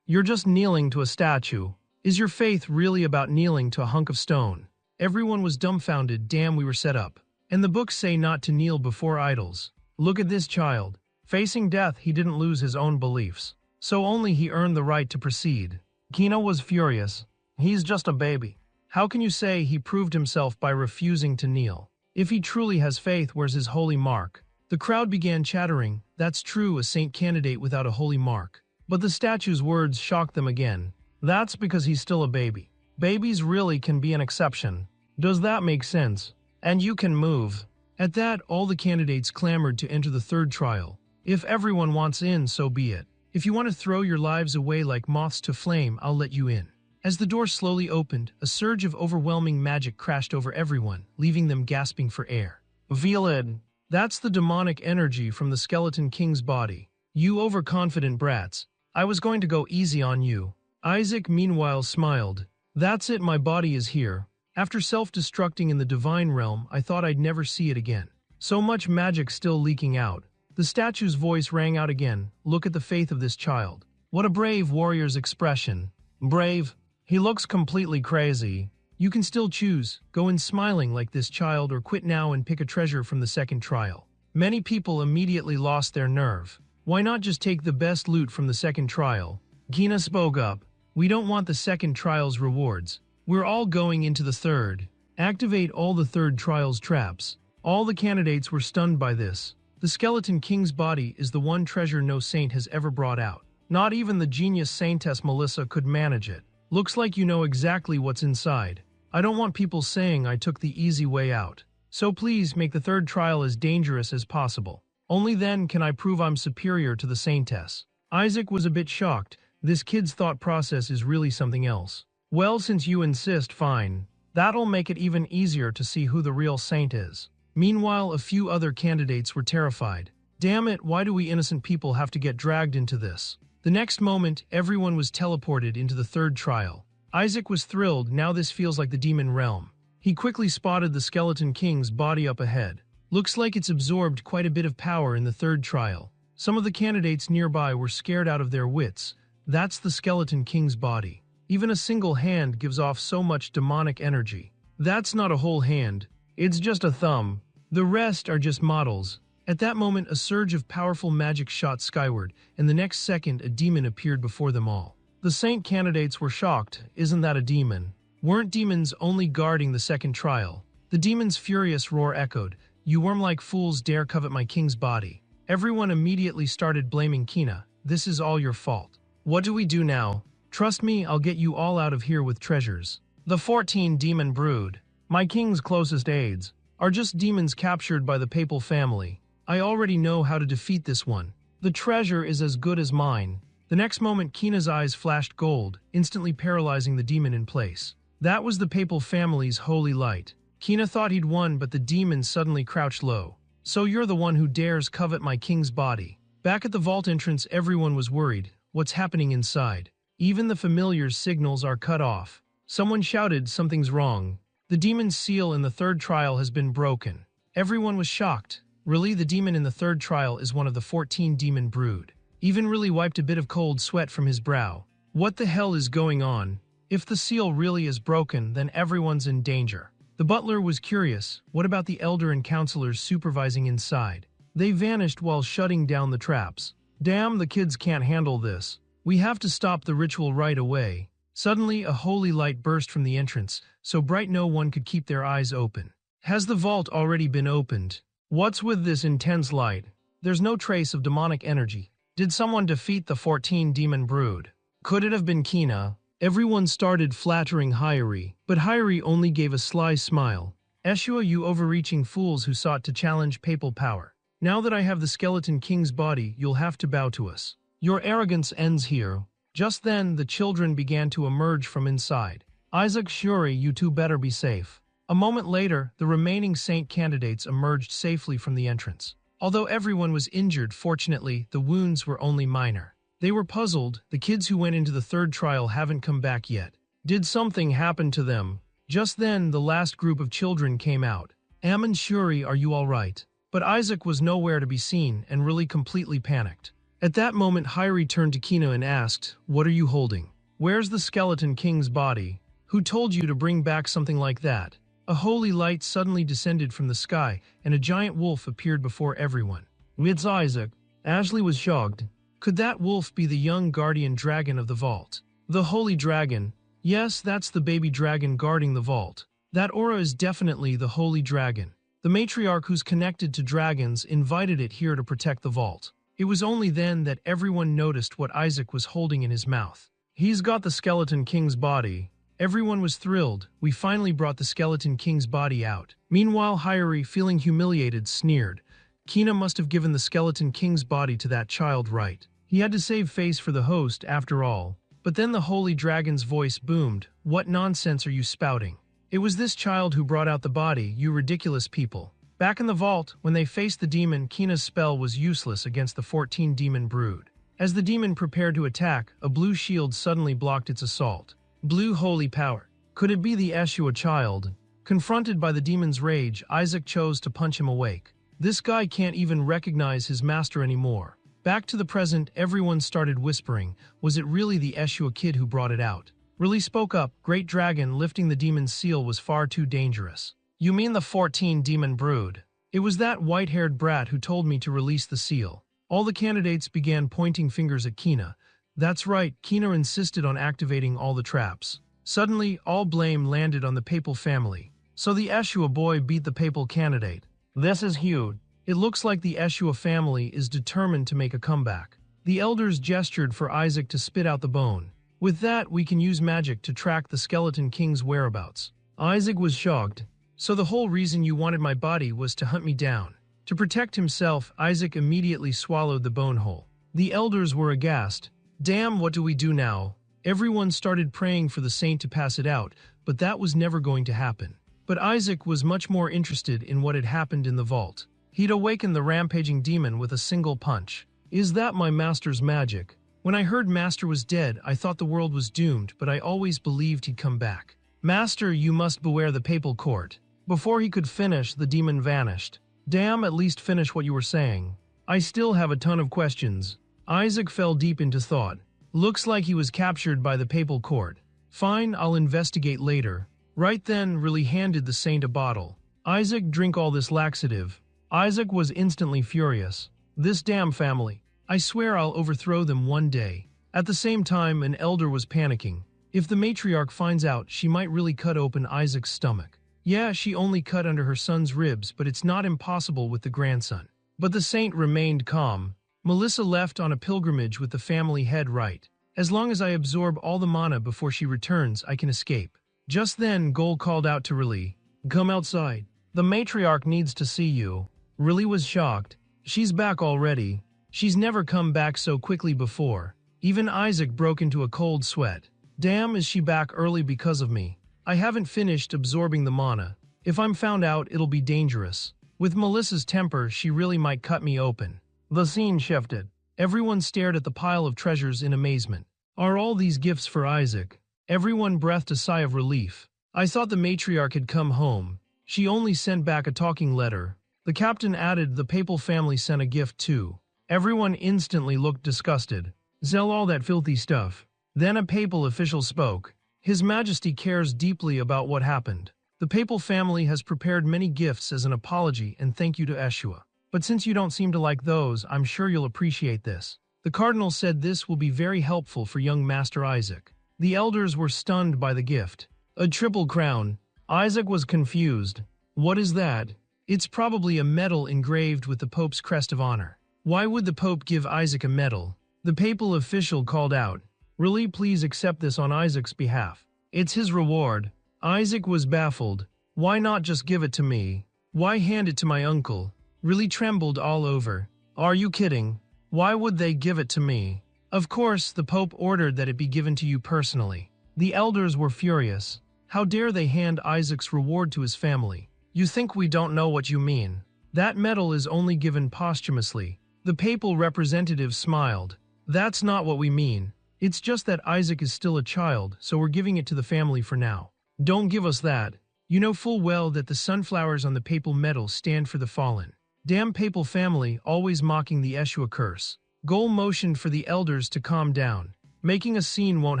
You're just kneeling to a statue. Is your faith really about kneeling to a hunk of stone? Everyone was dumbfounded. Damn, we were set up. And the books say not to kneel before idols. Look at this child. Facing death, he didn't lose his own beliefs. So only he earned the right to proceed. Kino was furious. He's just a baby. How can you say he proved himself by refusing to kneel? If he truly has faith, where's his holy mark? The crowd began chattering. That's true, a saint candidate without a holy mark. But the statue's words shocked them again. That's because he's still a baby. Babies really can be an exception. Does that make sense? And you can move. At that, all the candidates clamored to enter the third trial. If everyone wants in, so be it. If you want to throw your lives away like moths to flame, I'll let you in. As the door slowly opened, a surge of overwhelming magic crashed over everyone, leaving them gasping for air. Feel it. That's the demonic energy from the Skeleton King's body. You overconfident brats. I was going to go easy on you. Isaac, meanwhile, smiled. That's it, my body is here. After self-destructing in the divine realm, I thought I'd never see it again. So much magic still leaking out. The statue's voice rang out again. Look at the faith of this child. What a brave warrior's expression. Brave? He looks completely crazy. You can still choose, go in smiling like this child or quit now and pick a treasure from the second trial. Many people immediately lost their nerve. Why not just take the best loot from the second trial? Gina spoke up. We don't want the second trial's rewards. We're all going into the third. Activate all the third trial's traps. All the candidates were stunned by this. The Skeleton King's body is the one treasure no saint has ever brought out. Not even the genius saintess Melissa could manage it. Looks like you know exactly what's inside. I don't want people saying I took the easy way out. So please make the third trial as dangerous as possible. Only then can I prove I'm superior to the saintess. Isaac was a bit shocked. This kid's thought process is really something else. Well, since you insist, fine. That'll make it even easier to see who the real saint is. Meanwhile, a few other candidates were terrified. Damn it, why do we innocent people have to get dragged into this? The next moment, everyone was teleported into the third trial. Isaac was thrilled. Now this feels like the demon realm. He quickly spotted the Skeleton King's body up ahead. Looks like it's absorbed quite a bit of power in the third trial. Some of the candidates nearby were scared out of their wits. That's the Skeleton King's body. Even a single hand gives off so much demonic energy. That's not a whole hand. It's just a thumb. The rest are just models. At that moment, a surge of powerful magic shot skyward, and the next second, a demon appeared before them all. The saint candidates were shocked. Isn't that a demon? Weren't demons only guarding the second trial? The demon's furious roar echoed. You worm-like fools dare covet my king's body. Everyone immediately started blaming Kina. This is all your fault. What do we do now? Trust me, I'll get you all out of here with treasures. The 14 demon brood, my king's closest aides, are just demons captured by the papal family. I already know how to defeat this one. The treasure is as good as mine. The next moment, Kina's eyes flashed gold, instantly paralyzing the demon in place. That was the papal family's holy light. Kina thought he'd won, but the demon suddenly crouched low. So you're the one who dares covet my king's body. Back at the vault entrance, everyone was worried. What's happening inside? Even the familiar's signals are cut off. Someone shouted, something's wrong. The demon's seal in the third trial has been broken. Everyone was shocked. Really, the demon in the third trial is one of the 14 demon brood. Even really wiped a bit of cold sweat from his brow. What the hell is going on? If the seal really is broken, then everyone's in danger. The butler was curious. What about the elder and counselors supervising inside? They vanished while shutting down the traps. Damn, the kids can't handle this. We have to stop the ritual right away. Suddenly, a holy light burst from the entrance, so bright no one could keep their eyes open. Has the vault already been opened? What's with this intense light? There's no trace of demonic energy. Did someone defeat the 14 demon brood? Could it have been Kina? Everyone started flattering Hyori, but Hyori only gave a sly smile. Eshua, you overreaching fools who sought to challenge papal power. Now that I have the Skeleton King's body, you'll have to bow to us. Your arrogance ends here. Just then, the children began to emerge from inside. Isaac, Shuri, you two better be safe. A moment later, the remaining saint candidates emerged safely from the entrance. Although everyone was injured, fortunately, the wounds were only minor. They were puzzled. The kids who went into the third trial haven't come back yet. Did something happen to them? Just then, the last group of children came out. Am and Shuri, are you all right? But Isaac was nowhere to be seen and really completely panicked. At that moment, Hyori turned to Kina and asked, what are you holding? Where's the Skeleton King's body? Who told you to bring back something like that? A holy light suddenly descended from the sky, and a giant wolf appeared before everyone. It's Isaac. Ashley was shocked. Could that wolf be the young guardian dragon of the vault? The holy dragon. Yes, that's the baby dragon guarding the vault. That aura is definitely the holy dragon. The matriarch who's connected to dragons invited it here to protect the vault. It was only then that everyone noticed what Isaac was holding in his mouth. He's got the Skeleton King's body. Everyone was thrilled. We finally brought the Skeleton King's body out. Meanwhile, Hyori, feeling humiliated, sneered. Kina must have given the Skeleton King's body to that child, right? He had to save face for the host, after all. But then the holy dragon's voice boomed. What nonsense are you spouting? It was this child who brought out the body, you ridiculous people. Back in the vault, when they faced the demon, Kina's spell was useless against the 14 demon brood. As the demon prepared to attack, a blue shield suddenly blocked its assault. Blue holy power. Could it be the Eshua child? Confronted by the demon's rage, Isaac chose to punch him awake. This guy can't even recognize his master anymore. Back to the present, everyone started whispering, was it really the Eshua kid who brought it out? Really spoke up. Great Dragon lifting the demon's seal was far too dangerous. You mean the 14 demon brood? It was that white-haired brat who told me to release the seal. All the candidates began pointing fingers at Kina. That's right, Kina insisted on activating all the traps. Suddenly, all blame landed on the papal family. So the Eshua boy beat the papal candidate. This is huge. It looks like the Eshua family is determined to make a comeback. The elders gestured for Isaac to spit out the bone. With that, we can use magic to track the Skeleton King's whereabouts. Isaac was shocked. So the whole reason you wanted my body was to hunt me down. To protect himself, Isaac immediately swallowed the bone whole. The elders were aghast. Damn, what do we do now? Everyone started praying for the saint to pass it out, but that was never going to happen. But Isaac was much more interested in what had happened in the vault. He'd awakened the rampaging demon with a single punch. Is that my master's magic? When I heard Master was dead, I thought the world was doomed, but I always believed he'd come back. Master, you must beware the papal court. Before he could finish, the demon vanished. Damn, at least finish what you were saying. I still have a ton of questions. Isaac fell deep into thought. Looks like he was captured by the papal court. Fine, I'll investigate later. Right then, really handed the saint a bottle. Isaac, drink all this laxative. Isaac was instantly furious. This damn family. I swear I'll overthrow them one day. At the same time, an elder was panicking. If the matriarch finds out, she might really cut open Isaac's stomach. Yeah, she only cut under her son's ribs, but it's not impossible with the grandson. But the saint remained calm. Melissa left on a pilgrimage with the family head right. As long as I absorb all the mana before she returns, I can escape. Just then, Gol called out to Riley. Come outside. The matriarch needs to see you. Riley was shocked. She's back already. She's never come back so quickly before. Even Isaac broke into a cold sweat. Damn, is she back early because of me? I haven't finished absorbing the mana. If I'm found out, it'll be dangerous. With Melissa's temper, she really might cut me open. The scene shifted. Everyone stared at the pile of treasures in amazement. Are all these gifts for Isaac? Everyone breathed a sigh of relief. I thought the matriarch had come home. She only sent back a talking letter. The captain added the papal family sent a gift too. Everyone instantly looked disgusted. Sell all that filthy stuff. Then a papal official spoke. His Majesty cares deeply about what happened. The papal family has prepared many gifts as an apology and thank you to Eshua. But since you don't seem to like those, I'm sure you'll appreciate this. The cardinal said this will be very helpful for young Master Isaac. The elders were stunned by the gift. A triple crown. Isaac was confused. What is that? It's probably a medal engraved with the Pope's crest of honor. Why would the Pope give Isaac a medal? The papal official called out. Really, please accept this on Isaac's behalf. It's his reward. Isaac was baffled. Why not just give it to me? Why hand it to my uncle? Really trembled all over. Are you kidding? Why would they give it to me? Of course, the Pope ordered that it be given to you personally. The elders were furious. How dare they hand Isaac's reward to his family? You think we don't know what you mean. That medal is only given posthumously. The papal representative smiled. That's not what we mean. It's just that Isaac is still a child, so we're giving it to the family for now. Don't give us that. You know full well that the sunflowers on the papal medal stand for the fallen. Damn papal family, always mocking the Eshua curse. Gol motioned for the elders to calm down. Making a scene won't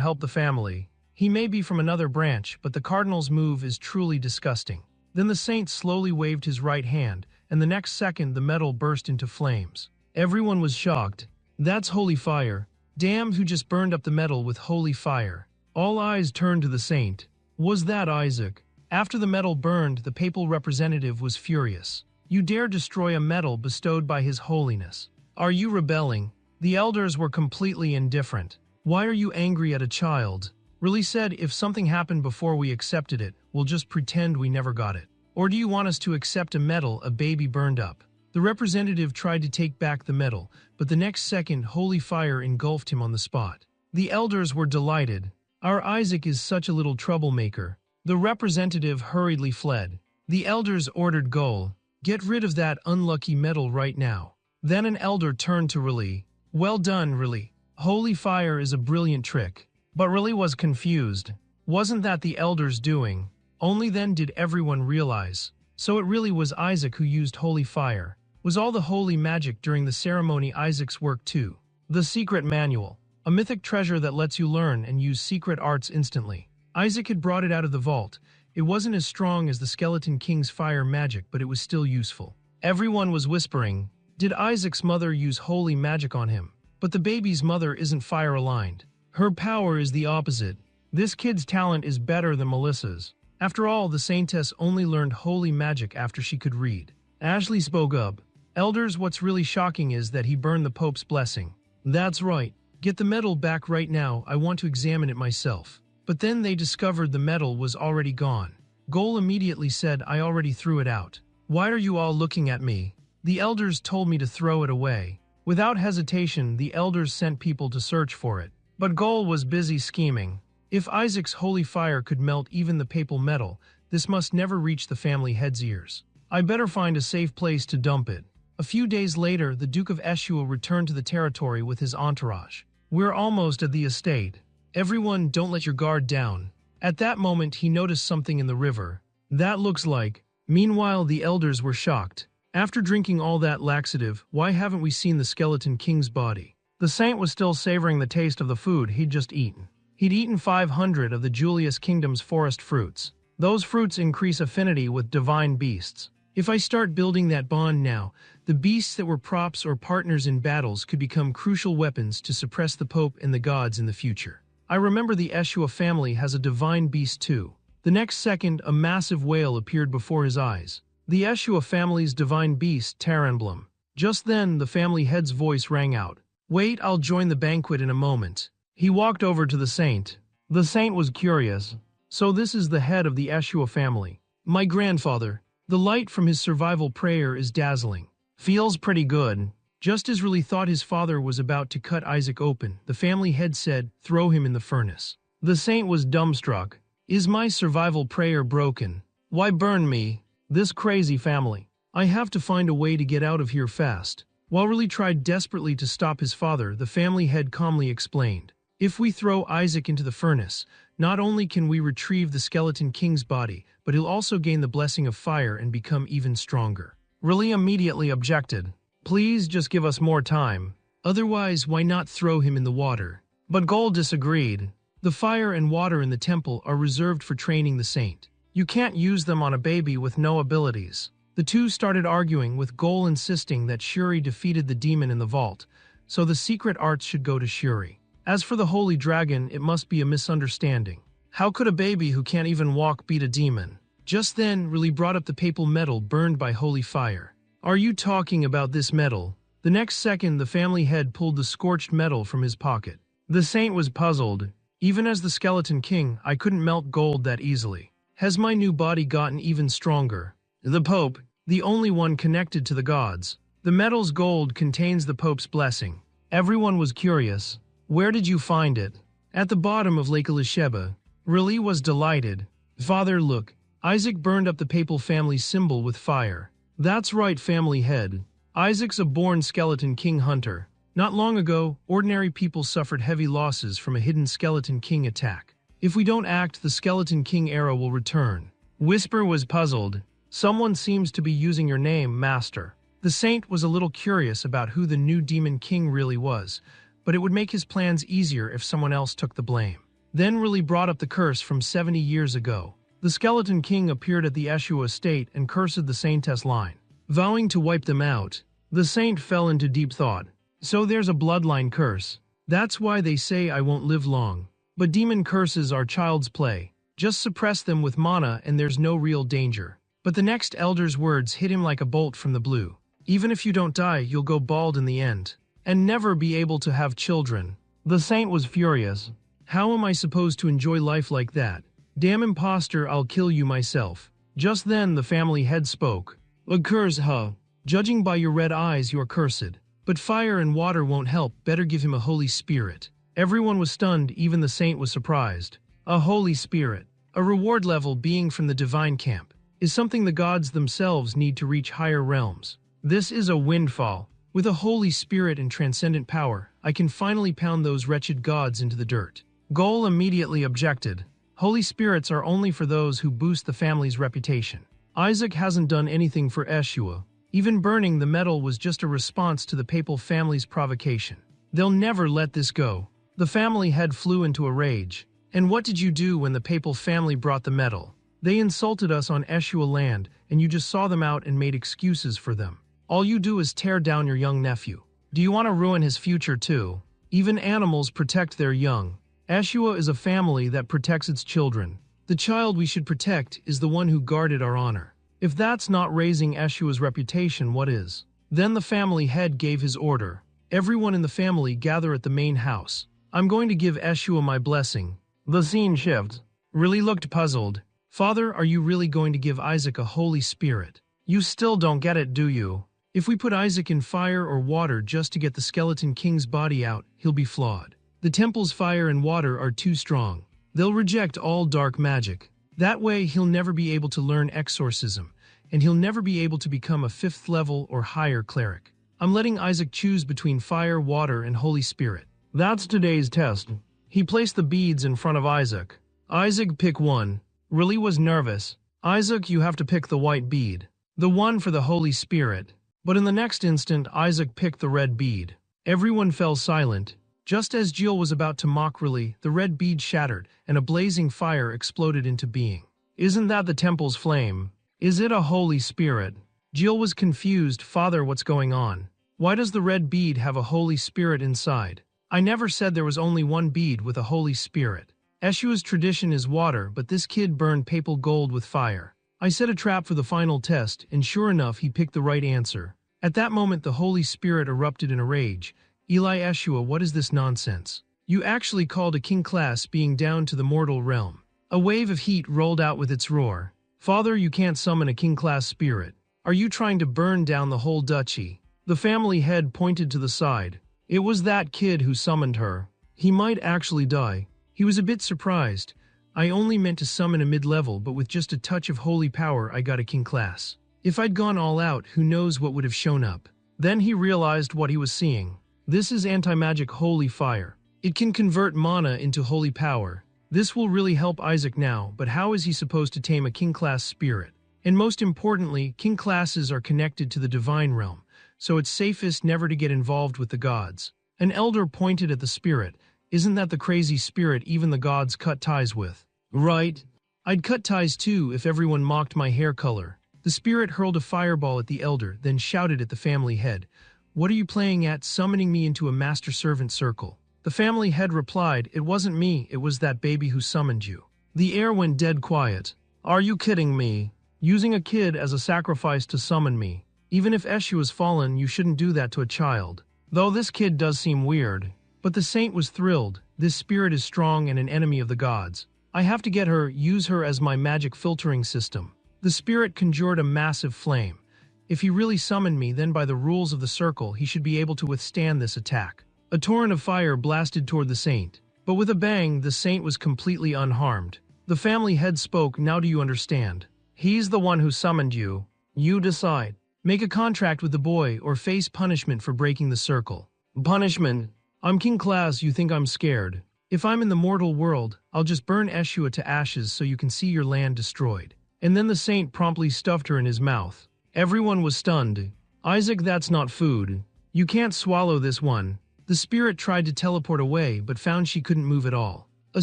help the family. He may be from another branch, but the cardinal's move is truly disgusting. Then the saint slowly waved his right hand, and the next second the medal burst into flames. Everyone was shocked. That's holy fire. Damn, who just burned up the medal with holy fire? All eyes turned to the saint. Was that Isaac? After the medal burned, the papal representative was furious. You dare destroy a medal bestowed by His Holiness. Are you rebelling? The elders were completely indifferent. Why are you angry at a child? Really said, if something happened before we accepted it, we'll just pretend we never got it. Or do you want us to accept a medal a baby burned up? The representative tried to take back the medal, but the next second holy fire engulfed him on the spot. The elders were delighted. Our Isaac is such a little troublemaker. The representative hurriedly fled. The elders ordered Gol, get rid of that unlucky medal right now. Then an elder turned to Riley. Well done, Riley. Holy fire is a brilliant trick. But Riley was confused. Wasn't that the elders doing? Only then did everyone realize. So it really was Isaac who used holy fire. Was all the holy magic during the ceremony Isaac's work too? The secret manual. a mythic treasure that lets you learn and use secret arts instantly. Isaac had brought it out of the vault. It wasn't as strong as the Skeleton King's fire magic, but it was still useful. Everyone was whispering, did Isaac's mother use holy magic on him? But the baby's mother isn't fire-aligned. Her power is the opposite. This kid's talent is better than Melissa's. After all, the Saintess only learned holy magic after she could read. Ashley spoke up. Elders, what's really shocking is that he burned the Pope's blessing. That's right. Get the medal back right now, I want to examine it myself. But then they discovered the medal was already gone. Goal immediately said, I already threw it out. Why are you all looking at me? The elders told me to throw it away. Without hesitation, the elders sent people to search for it. But Goal was busy scheming. If Isaac's holy fire could melt even the papal medal, this must never reach the family head's ears. I better find a safe place to dump it. A few days later, the Duke of Eshua returned to the territory with his entourage. We're almost at the estate. Everyone, don't let your guard down. At that moment, he noticed something in the river. That looks like. Meanwhile, the elders were shocked. After drinking all that laxative, why haven't we seen the Skeleton King's body? The saint was still savoring the taste of the food he'd just eaten. He'd eaten 500 of the Julius Kingdom's forest fruits. Those fruits increase affinity with divine beasts. If I start building that bond now, the beasts that were props or partners in battles could become crucial weapons to suppress the Pope and the gods in the future. I remember the Eshua family has a divine beast too. The next second, a massive whale appeared before his eyes. The Eshua family's divine beast, Taranblum. Just then, the family head's voice rang out. Wait, I'll join the banquet in a moment. He walked over to the saint. The saint was curious. So this is the head of the Eshua family. My grandfather. The light from his survival prayer is dazzling. Feels pretty good. Just as Riley thought his father was about to cut Isaac open, the family head said, throw him in the furnace. The saint was dumbstruck. Is my survival prayer broken? Why burn me? This crazy family. I have to find a way to get out of here fast. While Riley tried desperately to stop his father, the family head calmly explained. If we throw Isaac into the furnace, not only can we retrieve the Skeleton King's body, but he'll also gain the blessing of fire and become even stronger. Riley immediately objected. Please just give us more time. Otherwise, why not throw him in the water? But Gold disagreed. The fire and water in the temple are reserved for training the saint. You can't use them on a baby with no abilities. The two started arguing, with Goal insisting that Shuri defeated the demon in the vault, so the secret arts should go to Shuri. As for the Holy Dragon, it must be a misunderstanding. How could a baby who can't even walk beat a demon? Just then, Riley brought up the papal medal burned by holy fire. Are you talking about this medal? The next second, the family head pulled the scorched metal from his pocket. The saint was puzzled. Even as the Skeleton King, I couldn't melt gold that easily. Has my new body gotten even stronger? The Pope, the only one connected to the gods. The metal's gold contains the Pope's blessing. Everyone was curious. Where did you find it? At the bottom of Lake Elisheba. Riley was delighted. Father, look. Isaac burned up the papal family symbol with fire. That's right, family head. Isaac's a born Skeleton King hunter. Not long ago, ordinary people suffered heavy losses from a hidden Skeleton King attack. If we don't act, the Skeleton King era will return. Whisper was puzzled. Someone seems to be using your name, Master. The saint was a little curious about who the new Demon King really was, but it would make his plans easier if someone else took the blame. Then Riley brought up the curse from 70 years ago. The Skeleton King appeared at the Eshua estate and cursed the Saintess line. Vowing to wipe them out, the saint fell into deep thought. So there's a bloodline curse. That's why they say I won't live long. But demon curses are child's play. Just suppress them with mana and there's no real danger. But the next elder's words hit him like a bolt from the blue. Even if you don't die, you'll go bald in the end. And never be able to have children. The saint was furious. How am I supposed to enjoy life like that? Damn imposter, I'll kill you myself. Just then the family head spoke. A curse, huh? Judging by your red eyes, you're cursed. But fire and water won't help, better give him a holy spirit. Everyone was stunned, even the saint was surprised. A holy spirit, a reward level being from the divine camp, is something the gods themselves need to reach higher realms. This is a windfall. With a holy spirit and transcendent power, I can finally pound those wretched gods into the dirt. Goal immediately objected. Holy spirits are only for those who boost the family's reputation. Isaac hasn't done anything for Eshua. Even burning the medal was just a response to the papal family's provocation. They'll never let this go. The family head flew into a rage. And what did you do when the papal family brought the medal? They insulted us on Eshua land, and you just saw them out and made excuses for them. All you do is tear down your young nephew. Do you want to ruin his future too? Even animals protect their young. Eshua is a family that protects its children. The child we should protect is the one who guarded our honor. If that's not raising Eshua's reputation, what is? Then the family head gave his order. Everyone in the family gather at the main house. I'm going to give Eshua my blessing. The scene shifts. Really looked puzzled. Father, are you really going to give Isaac a Holy Spirit? You still don't get it, do you? If we put Isaac in fire or water just to get the skeleton king's body out, he'll be flawed. The temple's fire and water are too strong. They'll reject all dark magic. That way, he'll never be able to learn exorcism, and he'll never be able to become a 5th level or higher cleric. I'm letting Isaac choose between fire, water, and Holy Spirit. That's today's test. He placed the beads in front of Isaac. Isaac, pick one. Really was nervous. Isaac, you have to pick the white bead. The one for the Holy Spirit. But in the next instant, Isaac picked the red bead. Everyone fell silent. Just as Jill was about to mock Riley, the red bead shattered, and a blazing fire exploded into being. Isn't that the temple's flame? Is it a Holy Spirit? Jill was confused. Father, what's going on? Why does the red bead have a Holy Spirit inside? I never said there was only one bead with a Holy Spirit. Eshua's tradition is water, but this kid burned papal gold with fire. I set a trap for the final test, and sure enough, he picked the right answer. At that moment, the Holy Spirit erupted in a rage. Eli, Eshua, what is this nonsense? You actually called a king class being down to the mortal realm. A wave of heat rolled out with its roar. Father, you can't summon a king class spirit. Are you trying to burn down the whole duchy? The family head pointed to the side. It was that kid who summoned her. He might actually die. He was a bit surprised. I only meant to summon a mid-level, but with just a touch of holy power I got a king class. If I'd gone all out, who knows what would have shown up. Then he realized what he was seeing. This is anti-magic holy fire. It can convert mana into holy power. This will really help Isaac now, but how is he supposed to tame a king class spirit? And most importantly, king classes are connected to the divine realm, so it's safest never to get involved with the gods. An elder pointed at the spirit. Isn't that the crazy spirit even the gods cut ties with? Right. I'd cut ties too if everyone mocked my hair color. The spirit hurled a fireball at the elder, then shouted at the family head. What are you playing at, summoning me into a master-servant circle? The family head replied, it wasn't me, it was that baby who summoned you. The air went dead quiet. Are you kidding me? Using a kid as a sacrifice to summon me. Even if Eshu has fallen, you shouldn't do that to a child. Though this kid does seem weird. But the saint was thrilled. This spirit is strong and an enemy of the gods. I have to get her, use her as my magic filtering system. The spirit conjured a massive flame. If he really summoned me, then by the rules of the circle, he should be able to withstand this attack. A torrent of fire blasted toward the saint. But with a bang, the saint was completely unharmed. The family head spoke, now do you understand? He's the one who summoned you. You decide. Make a contract with the boy or face punishment for breaking the circle. Punishment? I'm king class, you think I'm scared. If I'm in the mortal world, I'll just burn Eshua to ashes so you can see your land destroyed. And then the saint promptly stuffed her in his mouth. Everyone was stunned. Isaac, that's not food. You can't swallow this one. The spirit tried to teleport away but found she couldn't move at all. A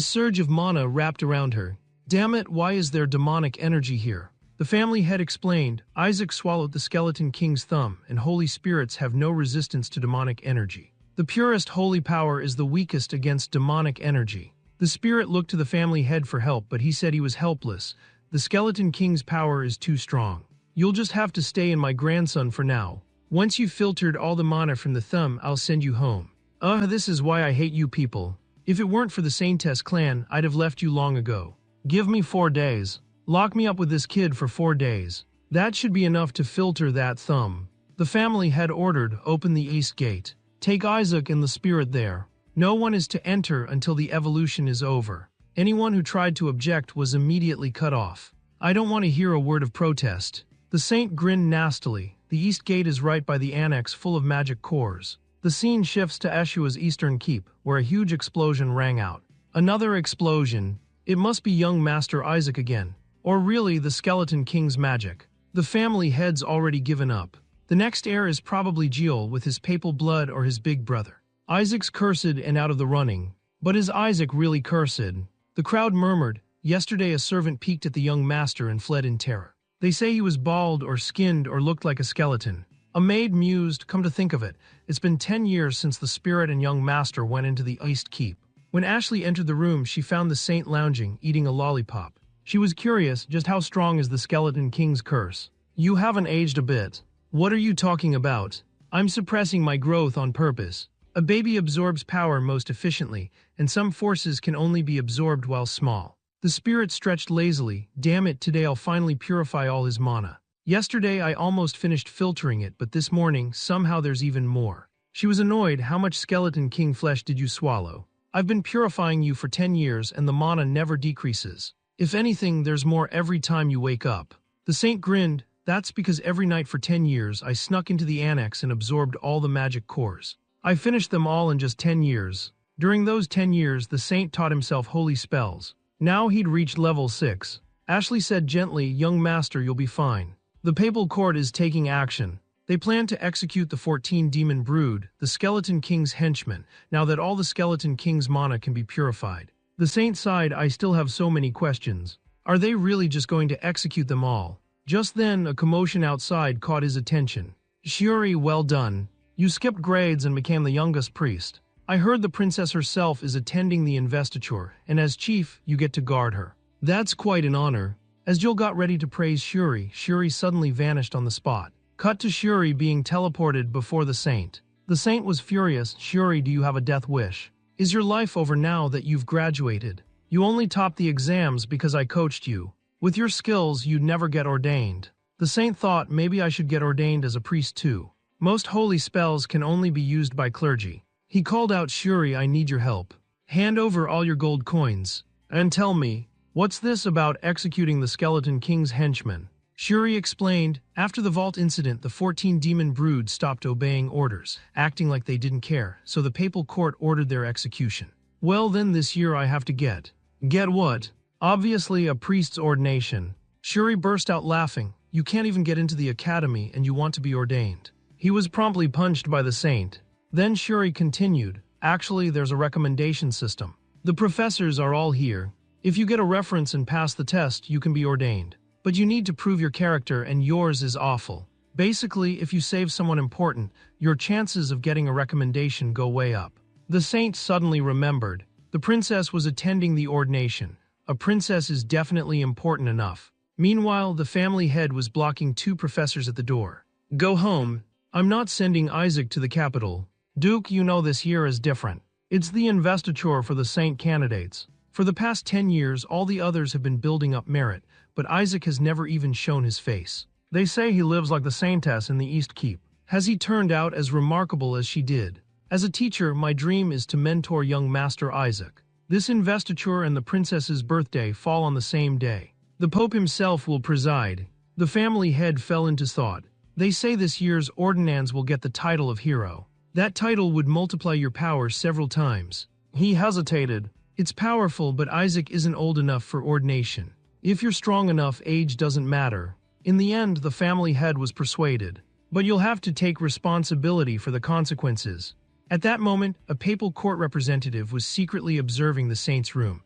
surge of mana wrapped around her. Damn it, why is there demonic energy here? The family head explained, Isaac swallowed the skeleton king's thumb and holy spirits have no resistance to demonic energy. The purest holy power is the weakest against demonic energy. The spirit looked to the family head for help, but he said he was helpless. The skeleton king's power is too strong. You'll just have to stay in my grandson for now. Once you've filtered all the mana from the thumb, I'll send you home. This is why I hate you people. If it weren't for the Saintess clan, I'd have left you long ago. Give me 4 days. Lock me up with this kid for 4 days. That should be enough to filter that thumb. The family head ordered, open the east gate. Take Isaac and the spirit there. No one is to enter until the evolution is over. Anyone who tried to object was immediately cut off. I don't want to hear a word of protest. The saint grinned nastily. The east gate is right by the annex full of magic cores. The scene shifts to Eshua's eastern keep, where a huge explosion rang out. Another explosion. It must be young Master Isaac again. Or really the Skeleton King's magic. The family head's already given up. The next heir is probably Jiol with his papal blood or his big brother. Isaac's cursed and out of the running. But is Isaac really cursed? The crowd murmured. Yesterday a servant peeked at the young master and fled in terror. They say he was bald or skinned or looked like a skeleton. A maid mused, come to think of it, it's been 10 years since the spirit and young master went into the iced keep. When Ashley entered the room, she found the saint lounging, eating a lollipop. She was curious, just how strong is the Skeleton King's curse? You haven't aged a bit. What are you talking about? I'm suppressing my growth on purpose. A baby absorbs power most efficiently, and some forces can only be absorbed while small. The spirit stretched lazily. Damn it, today I'll finally purify all his mana. Yesterday I almost finished filtering it, but this morning, somehow there's even more. She was annoyed. How much Skeleton King flesh did you swallow? I've been purifying you for 10 years and the mana never decreases. If anything, there's more every time you wake up. The saint grinned. That's because every night for 10 years I snuck into the annex and absorbed all the magic cores. I finished them all in just 10 years. During those 10 years, the saint taught himself holy spells. Now he'd reached level 6. Ashley said gently, young master, you'll be fine. The papal court is taking action. They plan to execute the 14 demon brood, the Skeleton King's henchmen, now that all the Skeleton King's mana can be purified. The saint sighed, I still have so many questions. Are they really just going to execute them all? Just then, a commotion outside caught his attention. Shiori, well done. You skipped grades and became the youngest priest. I heard the princess herself is attending the investiture, and as chief, you get to guard her. That's quite an honor. As Jill got ready to praise Shuri suddenly vanished on the spot. Cut to Shuri being teleported before the saint. The saint was furious. Shuri, do you have a death wish? Is your life over now that you've graduated? You only topped the exams because I coached you. With your skills, you'd never get ordained. The saint thought maybe I should get ordained as a priest too. Most holy spells can only be used by clergy. He called out, Shuri, I need your help. Hand over all your gold coins. And tell me, what's this about executing the Skeleton King's henchmen? Shuri explained, after the vault incident, the 14 demon brood stopped obeying orders, acting like they didn't care, so the papal court ordered their execution. Well then this year I have to get. Get what? Obviously a priest's ordination. Shuri burst out laughing. You can't even get into the academy and you want to be ordained. He was promptly punched by the saint. Then Shuri continued, actually there's a recommendation system. The professors are all here. If you get a reference and pass the test, you can be ordained. But you need to prove your character and yours is awful. Basically, if you save someone important, your chances of getting a recommendation go way up. The saint suddenly remembered. The princess was attending the ordination. A princess is definitely important enough. Meanwhile, the family head was blocking 2 professors at the door. Go home. I'm not sending Isaac to the capital. Duke, you know this year is different. It's the investiture for the saint candidates. For the past 10 years, all the others have been building up merit, but Isaac has never even shown his face. They say he lives like the saintess in the East Keep. Has he turned out as remarkable as she did? As a teacher, my dream is to mentor young Master Isaac. This investiture and the princess's birthday fall on the same day. The Pope himself will preside. The family head fell into thought. They say this year's ordinands will get the title of hero. That title would multiply your power several times. He hesitated. It's powerful, but Isaac isn't old enough for ordination. If you're strong enough, age doesn't matter. In the end, the family head was persuaded. But you'll have to take responsibility for the consequences. At that moment, a papal court representative was secretly observing the saint's room.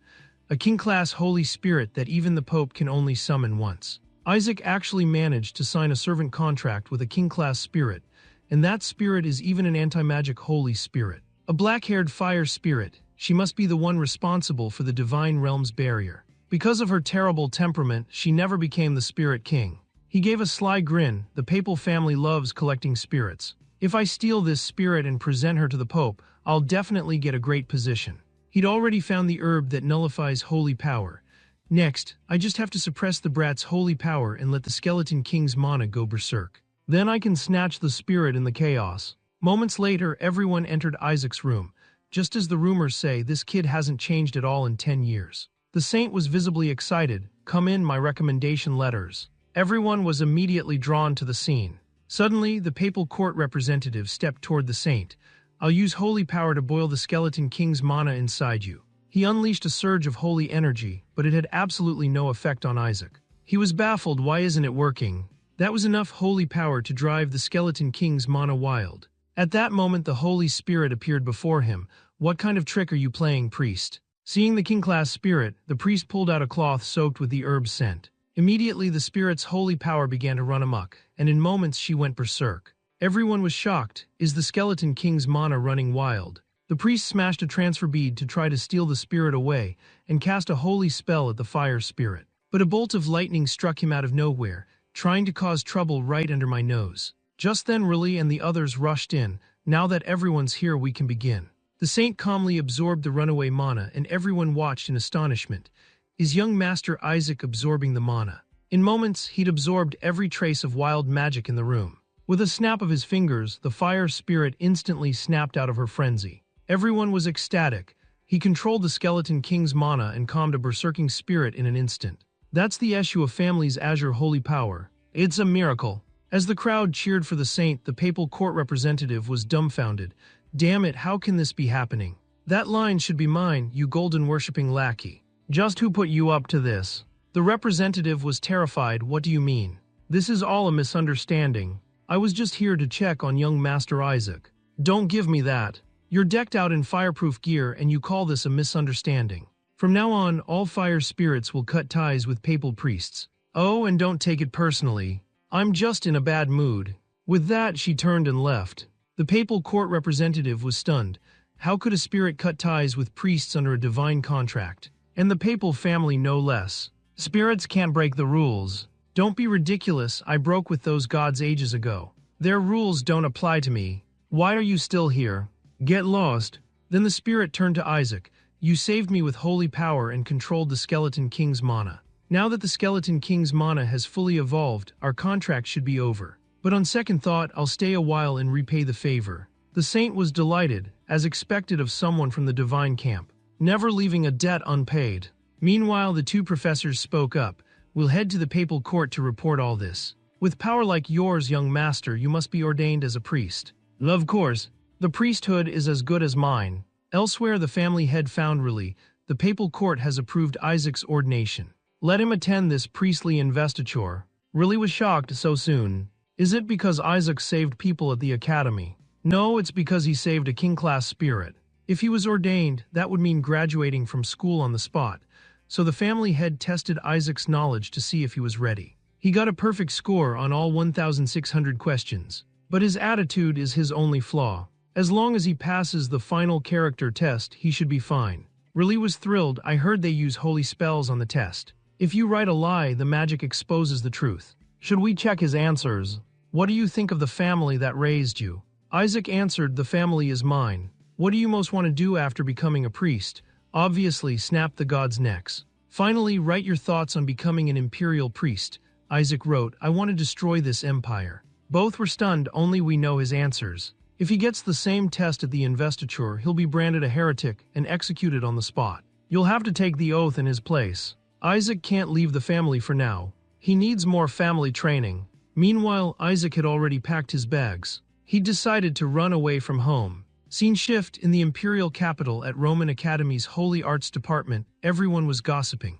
A king-class Holy Spirit that even the Pope can only summon once. Isaac actually managed to sign a servant contract with a king-class spirit, and that spirit is even an anti-magic Holy Spirit. A black-haired fire spirit, she must be the one responsible for the divine realm's barrier. Because of her terrible temperament, she never became the spirit king. He gave a sly grin. The papal family loves collecting spirits. If I steal this spirit and present her to the Pope, I'll definitely get a great position. He'd already found the herb that nullifies holy power. Next, I just have to suppress the brat's holy power and let the Skeleton King's mana go berserk. Then I can snatch the spirit in the chaos. Moments later, everyone entered Isaac's room. Just as the rumors say, this kid hasn't changed at all in 10 years. The saint was visibly excited. Come in, my recommendation letters. Everyone was immediately drawn to the scene. Suddenly, the papal court representative stepped toward the saint. I'll use holy power to boil the Skeleton King's mana inside you. He unleashed a surge of holy energy, but it had absolutely no effect on Isaac. He was baffled. Why isn't it working? That was enough holy power to drive the Skeleton King's mana wild. At that moment, the Holy Spirit appeared before him, What kind of trick are you playing, priest? Seeing the king-class spirit, the priest pulled out a cloth soaked with the herb's scent. Immediately the spirit's holy power began to run amok, and in moments she went berserk. Everyone was shocked. Is the skeleton king's mana running wild? The priest smashed a transfer bead to try to steal the spirit away, and cast a holy spell at the fire spirit. But a bolt of lightning struck him out of nowhere, trying to cause trouble right under my nose. Just then Riley and the others rushed in. Now that everyone's here, we can begin. The saint calmly absorbed the runaway mana, and everyone watched in astonishment. His young master Isaac absorbing the mana. In moments, he'd absorbed every trace of wild magic in the room. With a snap of his fingers, the fire spirit instantly snapped out of her frenzy. Everyone was ecstatic. He controlled the skeleton king's mana and calmed a berserking spirit in an instant. That's the issue of family's azure holy power. It's a miracle. As the crowd cheered for the saint, the papal court representative was dumbfounded. Damn it, how can this be happening? That line should be mine, you golden-worshipping lackey. Just who put you up to this? The representative was terrified. What do you mean? This is all a misunderstanding. I was just here to check on young Master Isaac. Don't give me that. You're decked out in fireproof gear and you call this a misunderstanding. From now on, all fire spirits will cut ties with papal priests. Oh, and don't take it personally. I'm just in a bad mood. With that, she turned and left. The papal court representative was stunned. How could a spirit cut ties with priests under a divine contract? And the papal family no less. Spirits can't break the rules. Don't be ridiculous, I broke with those gods ages ago. Their rules don't apply to me. Why are you still here? Get lost. Then the spirit turned to Isaac. You saved me with holy power and controlled the skeleton king's mana. Now that the skeleton king's mana has fully evolved, our contract should be over. But on second thought, I'll stay a while and repay the favor. The saint was delighted, as expected of someone from the divine camp, never leaving a debt unpaid. Meanwhile, the two professors spoke up. We'll head to the papal court to report all this. With power like yours, young master, you must be ordained as a priest. Of course, the priesthood is as good as mine. Elsewhere, the family head found Riley. The papal court has approved Isaac's ordination. Let him attend this priestly investiture. Riley was shocked so soon. Is it because Isaac saved people at the academy? No, it's because he saved a king-class spirit. If he was ordained, that would mean graduating from school on the spot. So the family head tested Isaac's knowledge to see if he was ready. He got a perfect score on all 1,600 questions. But his attitude is his only flaw. As long as he passes the final character test, he should be fine. Riley was thrilled. I heard they use holy spells on the test. If you write a lie, the magic exposes the truth. Should we check his answers? What do you think of the family that raised you? Isaac answered, the family is mine. What do you most want to do after becoming a priest? Obviously, snap the gods' necks. Finally, write your thoughts on becoming an imperial priest. Isaac wrote, I want to destroy this empire. Both were stunned, only we know his answers. If he gets the same test at the investiture, he'll be branded a heretic and executed on the spot. You'll have to take the oath in his place. Isaac can't leave the family for now. He needs more family training. Meanwhile, Isaac had already packed his bags. He decided to run away from home. Scene shift in the imperial capital at Roman Academy's Holy Arts Department. Everyone was gossiping.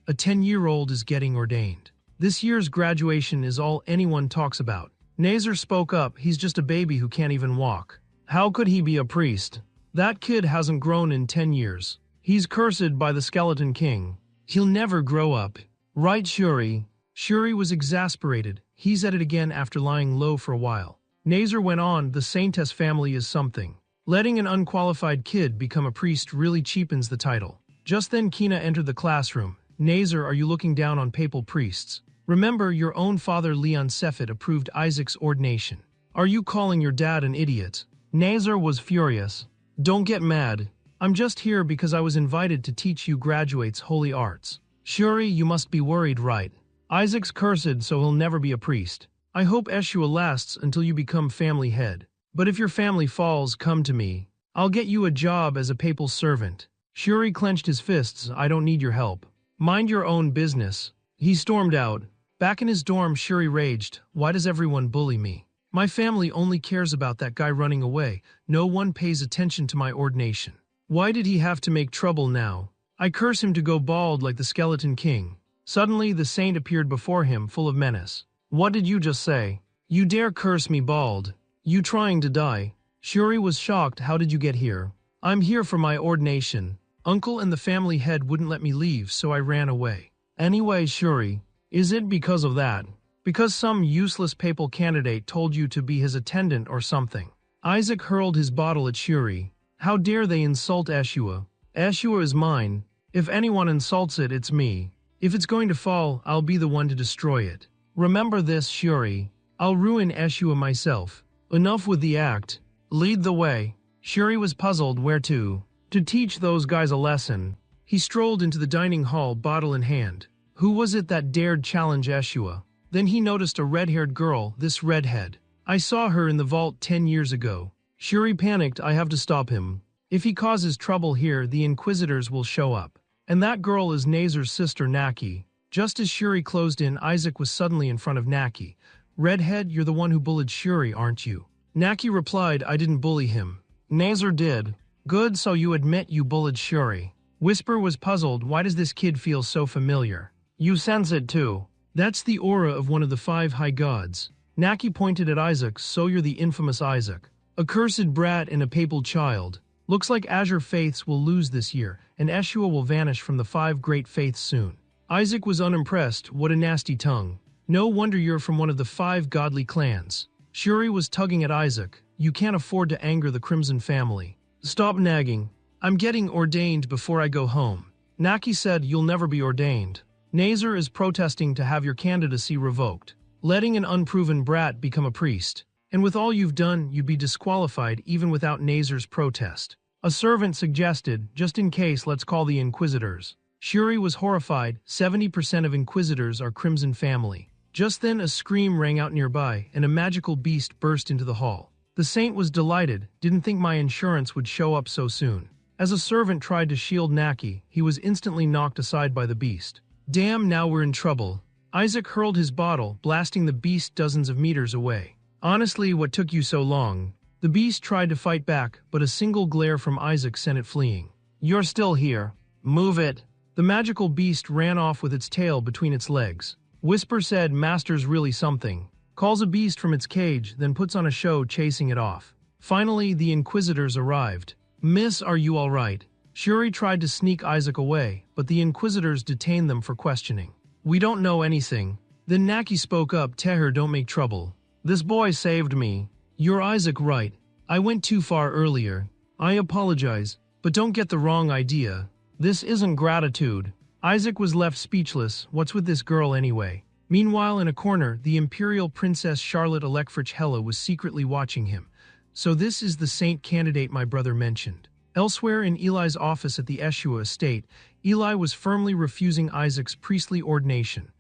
A 10-year-old is getting ordained. This year's graduation is all anyone talks about. Nazar spoke up. He's just a baby who can't even walk. How could he be a priest? That kid hasn't grown in 10 years. He's cursed by the skeleton king. He'll never grow up. Right, Shuri? Shuri was exasperated. He's at it again after lying low for a while. Nazar went on, the Saintess family is something. Letting an unqualified kid become a priest really cheapens the title. Just then Kina entered the classroom. Nazar, are you looking down on papal priests? Remember, your own father Leon Sefit approved Isaac's ordination. Are you calling your dad an idiot? Nazar was furious. Don't get mad. I'm just here because I was invited to teach you graduates holy arts. Shuri, you must be worried, right? Isaac's cursed, so he'll never be a priest. I hope Eshua lasts until you become family head. But if your family falls, come to me. I'll get you a job as a papal servant. Shuri clenched his fists. I don't need your help. Mind your own business. He stormed out. Back in his dorm, Shuri raged. Why does everyone bully me? My family only cares about that guy running away. No one pays attention to my ordination. Why did he have to make trouble now? I curse him to go bald like the skeleton king. Suddenly, the saint appeared before him, full of menace. What did you just say? You dare curse me bald? You trying to die? Shuri was shocked. How did you get here? I'm here for my ordination. Uncle and the family head wouldn't let me leave, so I ran away. Anyway, Shuri, is it because of that? Because some useless papal candidate told you to be his attendant or something? Isaac hurled his bottle at Shuri. How dare they insult Eshua? Eshua is mine. If anyone insults it, it's me. If it's going to fall, I'll be the one to destroy it. Remember this, Shuri. I'll ruin Eshua myself. Enough with the act. Lead the way. Shuri was puzzled where to teach those guys a lesson. He strolled into the dining hall, bottle in hand. Who was it that dared challenge Eshua? Then he noticed a red-haired girl, this redhead. I saw her in the vault 10 years ago. Shuri panicked. I have to stop him. If he causes trouble here, the Inquisitors will show up. And that girl is Nazar's sister, Naki. Just as Shuri closed in, Isaac was suddenly in front of Naki. Redhead, you're the one who bullied Shuri, aren't you? Naki replied, I didn't bully him. Nazar did. Good, so you admit you bullied Shuri. Whisper was puzzled. Why does this kid feel so familiar? You sense it too. That's the aura of one of the 5 high gods. Naki pointed at Isaac. So you're the infamous Isaac. A cursed brat and a papal child. Looks like Azure faiths will lose this year, and Eshua will vanish from the 5 great faiths soon. Isaac was unimpressed. What a nasty tongue. No wonder you're from one of the 5 godly clans. Shuri was tugging at Isaac. You can't afford to anger the Crimson family. Stop nagging. I'm getting ordained before I go home. Naki said you'll never be ordained. Nazar is protesting to have your candidacy revoked, letting an unproven brat become a priest. And with all you've done, you'd be disqualified even without Nazar's protest. A servant suggested, just in case, let's call the Inquisitors. Shuri was horrified. 70% of Inquisitors are Crimson family. Just then a scream rang out nearby, and a magical beast burst into the hall. The saint was delighted, didn't think my insurance would show up so soon. As a servant tried to shield Naki, he was instantly knocked aside by the beast. Damn, now we're in trouble. Isaac hurled his bottle, blasting the beast dozens of meters away. Honestly, what took you so long? The beast tried to fight back, but a single glare from Isaac sent it fleeing. You're still here. Move it. The magical beast ran off with its tail between its legs. Whisper said, Master's really something. Calls a beast from its cage, then puts on a show chasing it off. Finally, the Inquisitors arrived. Miss, are you all right? Shuri tried to sneak Isaac away, but the Inquisitors detained them for questioning. We don't know anything. Then Naki spoke up, Teher, don't make trouble. This boy saved me. You're Isaac, right? I went too far earlier. I apologize, but don't get the wrong idea. This isn't gratitude. Isaac was left speechless. What's with this girl anyway? Meanwhile, in a corner, the Imperial Princess Charlotte Electrich Hella was secretly watching him. So this is the saint candidate my brother mentioned. Elsewhere in Eli's office at the Eshua estate, Eli was firmly refusing Isaac's priestly ordination.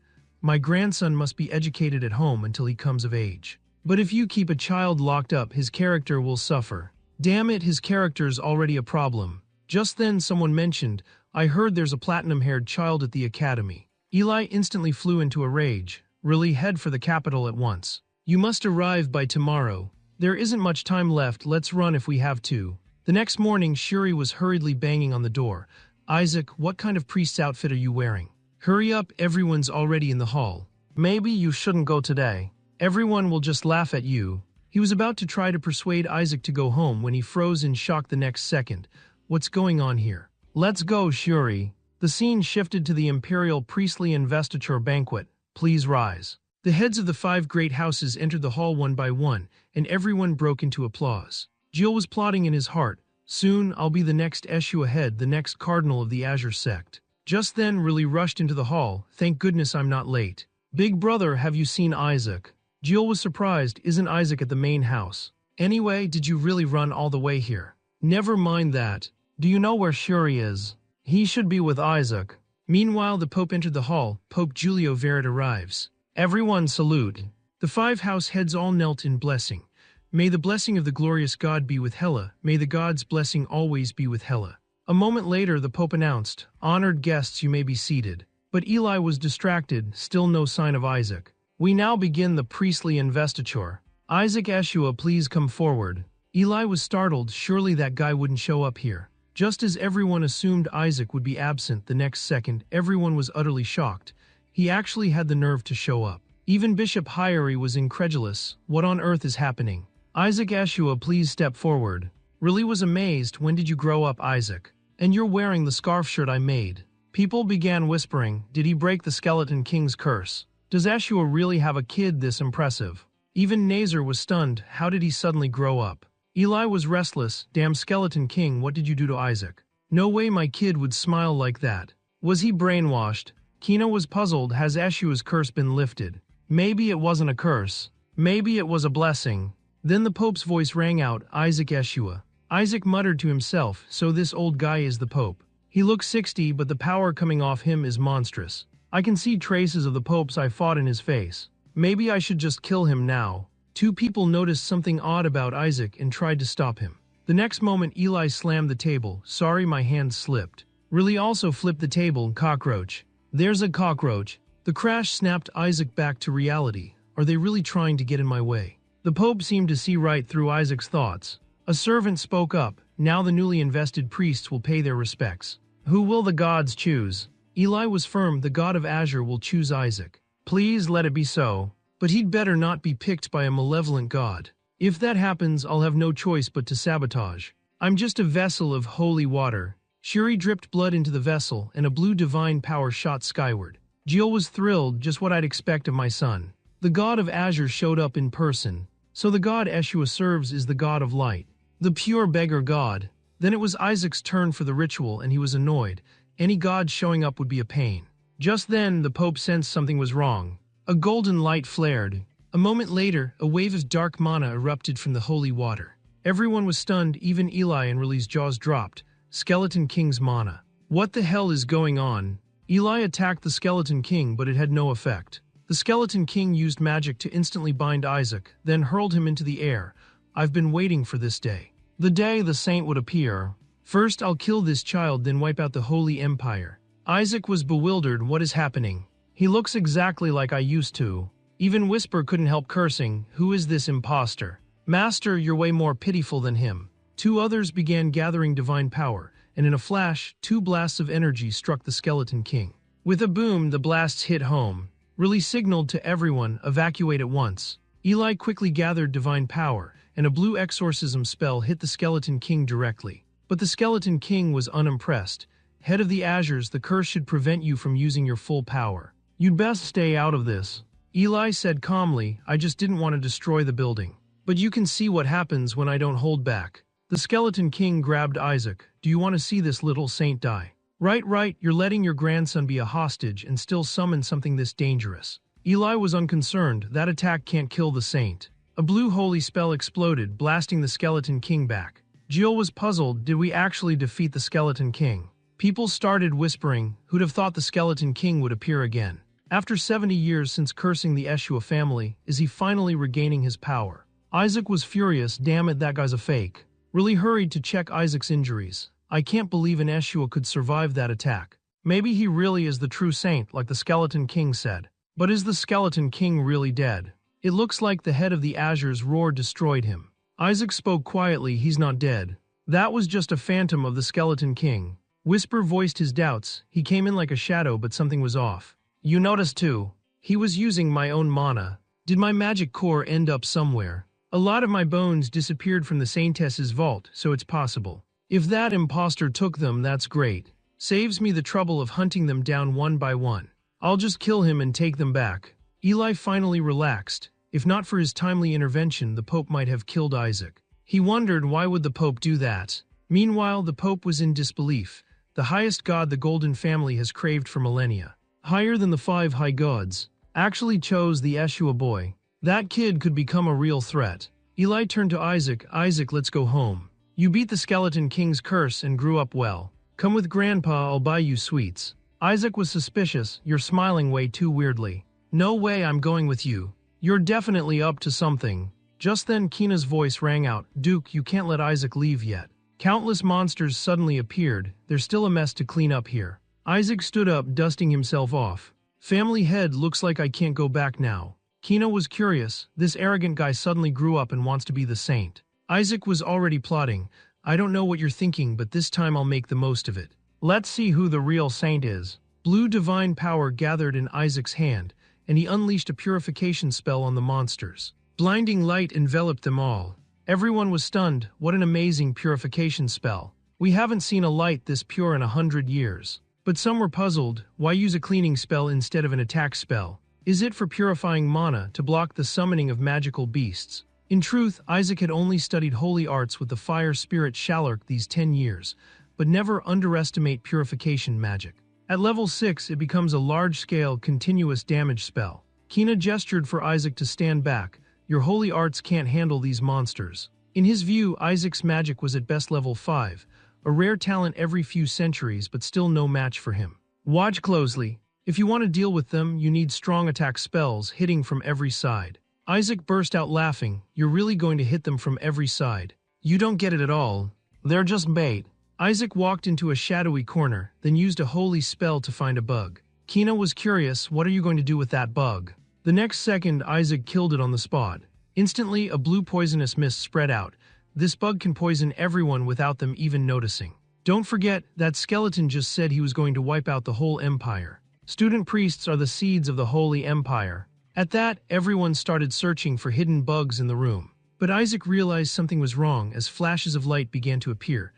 My grandson must be educated at home until he comes of age. But if you keep a child locked up, his character will suffer. Damn it, his character's already a problem. Just then someone mentioned, I heard there's a platinum-haired child at the academy. Eli instantly flew into a rage. Really, head for the capital at once. You must arrive by tomorrow. There isn't much time left, let's run if we have to. The next morning, Shuri was hurriedly banging on the door. Isaac, what kind of priest's outfit are you wearing? Hurry up, everyone's already in the hall. Maybe you shouldn't go today. Everyone will just laugh at you. He was about to try to persuade Isaac to go home when he froze in shock the next second. What's going on here? Let's go, Shuri. The scene shifted to the Imperial Priestly Investiture Banquet. Please rise. The heads of the 5 great houses entered the hall one by one, and everyone broke into applause. Jill was plotting in his heart. Soon, I'll be the next Eshua head, the next cardinal of the Azure sect. Just then, Riley rushed into the hall. Thank goodness I'm not late. Big brother, have you seen Isaac? Jill was surprised. Isn't Isaac at the main house? Anyway, did you really run all the way here? Never mind that. Do you know where Shuri is? He should be with Isaac. Meanwhile, the Pope entered the hall. Pope Giulio Verit arrives. Everyone salute. The 5 house heads all knelt in blessing. May the blessing of the glorious God be with Hela. May the God's blessing always be with Hela. A moment later, the Pope announced, Honored guests, you may be seated. But Eli was distracted, still no sign of Isaac. We now begin the priestly investiture. Isaac Eshua, please come forward. Eli was startled. Surely that guy wouldn't show up here. Just as everyone assumed Isaac would be absent the next second, everyone was utterly shocked. He actually had the nerve to show up. Even Bishop Hyeri was incredulous. What on earth is happening? Isaac Eshua, please step forward. Really was amazed. When did you grow up, Isaac? And you're wearing the scarf shirt I made. People began whispering, did he break the Skeleton King's curse? Does Yeshua really have a kid this impressive? Even Nazar was stunned. How did he suddenly grow up? Eli was restless. Damn Skeleton King, what did you do to Isaac? No way my kid would smile like that. Was he brainwashed? Kina was puzzled. Has Yeshua's curse been lifted? Maybe it wasn't a curse. Maybe it was a blessing. Then the Pope's voice rang out, Isaac Yeshua. Isaac muttered to himself, so this old guy is the Pope. He looks 60, but the power coming off him is monstrous. I can see traces of the Pope's I fought in his face. Maybe I should just kill him now. Two people noticed something odd about Isaac and tried to stop him. The next moment Eli slammed the table. Sorry, my hand slipped. Really also flipped the table. Cockroach. There's a cockroach. The crash snapped Isaac back to reality. Are they really trying to get in my way? The Pope seemed to see right through Isaac's thoughts. A servant spoke up. Now the newly invested priests will pay their respects. Who will the gods choose? Eli was firm. The god of Azure will choose Isaac. Please let it be so. But he'd better not be picked by a malevolent god. If that happens, I'll have no choice but to sabotage. I'm just a vessel of holy water. Shuri dripped blood into the vessel, and a blue divine power shot skyward. Jill was thrilled, just what I'd expect of my son. The god of Azure showed up in person. So the god Yeshua serves is the god of light. The pure beggar god. Then it was Isaac's turn for the ritual, and he was annoyed. Any god showing up would be a pain. Just then, the Pope sensed something was wrong. A golden light flared. A moment later, a wave of dark mana erupted from the holy water. Everyone was stunned, even Eli and Riley's jaws dropped. Skeleton King's mana. What the hell is going on? Eli attacked the Skeleton King, but it had no effect. The Skeleton King used magic to instantly bind Isaac, then hurled him into the air. I've been waiting for this day. The day the saint would appear. First I'll kill this child, then wipe out the Holy Empire. Isaac was bewildered. What is happening? He looks exactly like I used to. Even Whisper couldn't help cursing. Who is this imposter? Master, you're way more pitiful than him. Two others began gathering divine power, and in a flash, two blasts of energy struck the Skeleton King. With a boom, the blasts hit home. Riley signaled to everyone, evacuate at once. Eli quickly gathered divine power, and a blue exorcism spell hit the Skeleton King directly. But the Skeleton King was unimpressed. Head of the Azures, the curse should prevent you from using your full power. You'd best stay out of this. Eli said calmly, I just didn't want to destroy the building. But you can see what happens when I don't hold back. The Skeleton King grabbed Isaac. Do you want to see this little saint die? Right, you're letting your grandson be a hostage and still summon something this dangerous. Eli was unconcerned. That attack can't kill the saint. A blue holy spell exploded, blasting the Skeleton King back. Jill was puzzled. Did we actually defeat the Skeleton King? People started whispering. Who'd have thought the Skeleton King would appear again? After 70 years since cursing the Yeshua family, is he finally regaining his power? Isaac was furious. Damn it, that guy's a fake. Really hurried to check Isaac's injuries. I can't believe an Yeshua could survive that attack. Maybe he really is the true saint, like the Skeleton King said. But is the Skeleton King really dead? It looks like the head of the Azures roar destroyed him. Isaac spoke quietly. He's not dead. That was just a phantom of the Skeleton King. Whisper voiced his doubts. He came in like a shadow, but something was off. You noticed too. He was using my own mana. Did my magic core end up somewhere? A lot of my bones disappeared from the Saintess's vault, so it's possible. If that imposter took them, that's great. Saves me the trouble of hunting them down one by one. I'll just kill him and take them back. Eli finally relaxed. If not for his timely intervention, the Pope might have killed Isaac. He wondered, why would the Pope do that? Meanwhile, the Pope was in disbelief. The highest god the Golden family has craved for millennia, higher than the 5 high gods, actually chose the Yeshua boy. That kid could become a real threat. Eli turned to Isaac. Isaac, let's go home. You beat the Skeleton King's curse and grew up well. Come with Grandpa, I'll buy you sweets. Isaac was suspicious. You're smiling way too weirdly. No way, I'm going with you. You're definitely up to something. Just then Kina's voice rang out. Duke, you can't let Isaac leave yet. Countless monsters suddenly appeared. There's still a mess to clean up here. Isaac stood up, dusting himself off. Family head, looks like I can't go back now. Kina was curious. This arrogant guy suddenly grew up and wants to be the saint. Isaac was already plotting. I don't know what you're thinking, but this time I'll make the most of it. Let's see who the real saint is. Blue divine power gathered in Isaac's hand, and he unleashed a purification spell on the monsters. Blinding light enveloped them all. Everyone was stunned. What an amazing purification spell. We haven't seen a light this pure in 100 years. But some were puzzled. Why use a cleaning spell instead of an attack spell? Is it for purifying mana to block the summoning of magical beasts? In truth, Isaac had only studied holy arts with the fire spirit Shalurk these 10 years, but never underestimate purification magic. At level 6, it becomes a large-scale, continuous damage spell. Kina gestured for Isaac to stand back. Your holy arts can't handle these monsters. In his view, Isaac's magic was at best level 5, a rare talent every few centuries, but still no match for him. Watch closely. If you want to deal with them, you need strong attack spells hitting from every side. Isaac burst out laughing. You're really going to hit them from every side? You don't get it at all. They're just bait. Isaac walked into a shadowy corner, then used a holy spell to find a bug. Kina was curious. What are you going to do with that bug? The next second, Isaac killed it on the spot. Instantly, a blue poisonous mist spread out. This bug can poison everyone without them even noticing. Don't forget, that skeleton just said he was going to wipe out the whole empire. Student priests are the seeds of the Holy Empire. At that, everyone started searching for hidden bugs in the room. But Isaac realized something was wrong as flashes of light began to appear.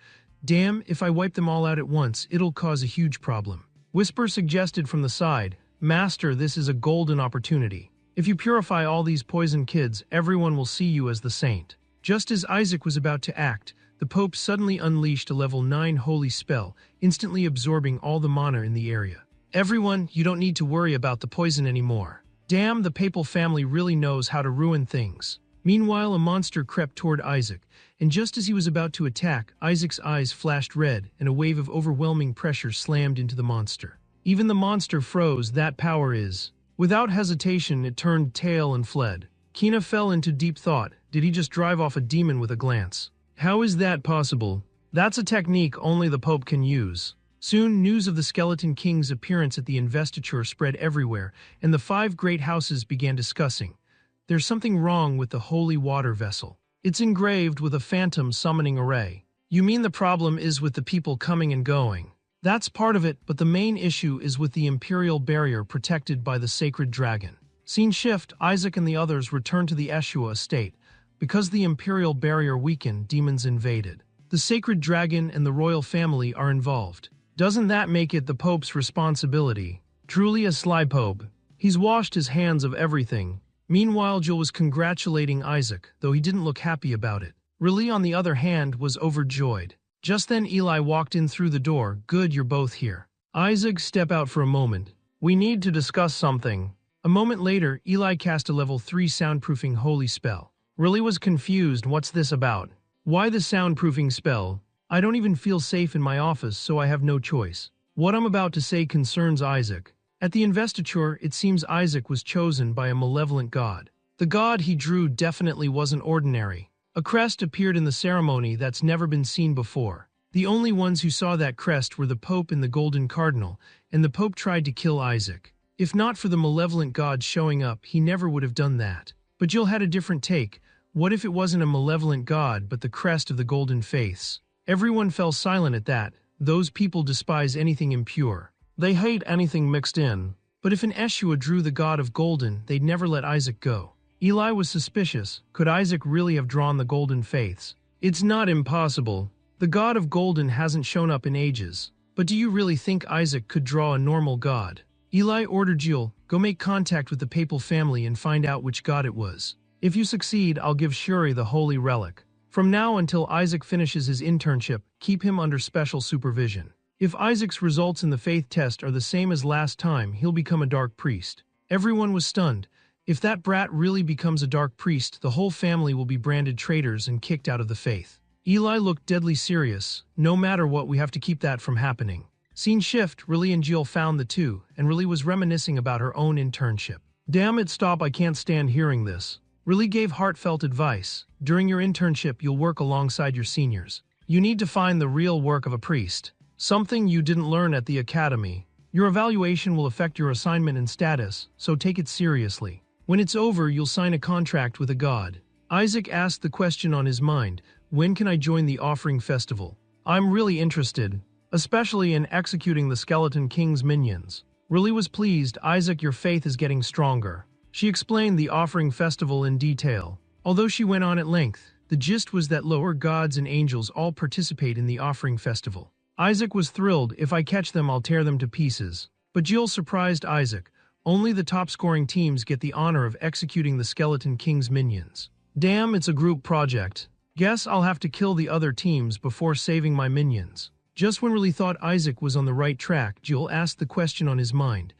Damn, if I wipe them all out at once, it'll cause a huge problem. Whisper suggested from the side, Master, this is a golden opportunity. If you purify all these poison kids, everyone will see you as the saint. Just as Isaac was about to act, the Pope suddenly unleashed a level 9 holy spell, instantly absorbing all the mana in the area. Everyone, you don't need to worry about the poison anymore. Damn, the papal family really knows how to ruin things. Meanwhile, a monster crept toward Isaac, and just as he was about to attack, Isaac's eyes flashed red, and a wave of overwhelming pressure slammed into the monster. Even the monster froze. That power is. Without hesitation, it turned tail and fled. Kina fell into deep thought. Did he just drive off a demon with a glance? How is that possible? That's a technique only the Pope can use. Soon, news of the Skeleton King's appearance at the investiture spread everywhere, and the 5 great houses began discussing. There's something wrong with the holy water vessel. It's engraved with a phantom summoning array. You mean the problem is with the people coming and going? That's part of it, but the main issue is with the imperial barrier protected by the sacred dragon. Scene shift, Isaac and the others returned to the Eshua estate. Because the imperial barrier weakened, demons invaded. The sacred dragon and the royal family are involved. Doesn't that make it the Pope's responsibility? Truly a sly Pope. He's washed his hands of everything. Meanwhile, Jill was congratulating Isaac, though he didn't look happy about it. Riley, on the other hand, was overjoyed. Just then Eli walked in through the door. Good, you're both here. Isaac, step out for a moment. We need to discuss something. A moment later, Eli cast a level 3 soundproofing holy spell. Riley was confused. What's this about? Why the soundproofing spell? I don't even feel safe in my office, so I have no choice. What I'm about to say concerns Isaac. At the investiture, it seems Isaac was chosen by a malevolent god. The god he drew definitely wasn't ordinary. A crest appeared in the ceremony that's never been seen before. The only ones who saw that crest were the Pope and the Golden Cardinal, and the Pope tried to kill Isaac. If not for the malevolent god showing up, he never would have done that. But Jill had a different take. What if it wasn't a malevolent god but the crest of the Golden Faiths? Everyone fell silent at that. Those people despise anything impure. They hate anything mixed in. But if an Eshua drew the god of Golden, they'd never let Isaac go. Eli was suspicious. Could Isaac really have drawn the Golden Faiths? It's not impossible. The god of Golden hasn't shown up in ages. But do you really think Isaac could draw a normal god? Eli ordered Jill, go make contact with the papal family and find out which god it was. If you succeed, I'll give Shuri the holy relic. From now until Isaac finishes his internship, keep him under special supervision. If Isaac's results in the faith test are the same as last time, he'll become a dark priest. Everyone was stunned. If that brat really becomes a dark priest, the whole family will be branded traitors and kicked out of the faith. Eli looked deadly serious. No matter what, we have to keep that from happening. Scene shift, Riley and Jill found the two, and Riley was reminiscing about her own internship. Damn it, stop, I can't stand hearing this. Riley gave heartfelt advice. During your internship, you'll work alongside your seniors. You need to find the real work of a priest. Something you didn't learn at the academy. Your evaluation will affect your assignment and status, so take it seriously. When it's over, you'll sign a contract with a god. Isaac asked the question on his mind, when can I join the offering festival? I'm really interested, especially in executing the Skeleton King's minions. Riley was pleased. Isaac, your faith is getting stronger. She explained the offering festival in detail. Although she went on at length, The gist was that lower gods and angels all participate in the offering festival. Isaac was thrilled. If I catch them, I'll tear them to pieces. But Jill surprised Isaac. Only the top-scoring teams get the honor of executing the Skeleton King's minions. Damn, it's a group project. Guess I'll have to kill the other teams before saving my minions. Just when really thought Isaac was on the right track, Jill asked the question on his mind.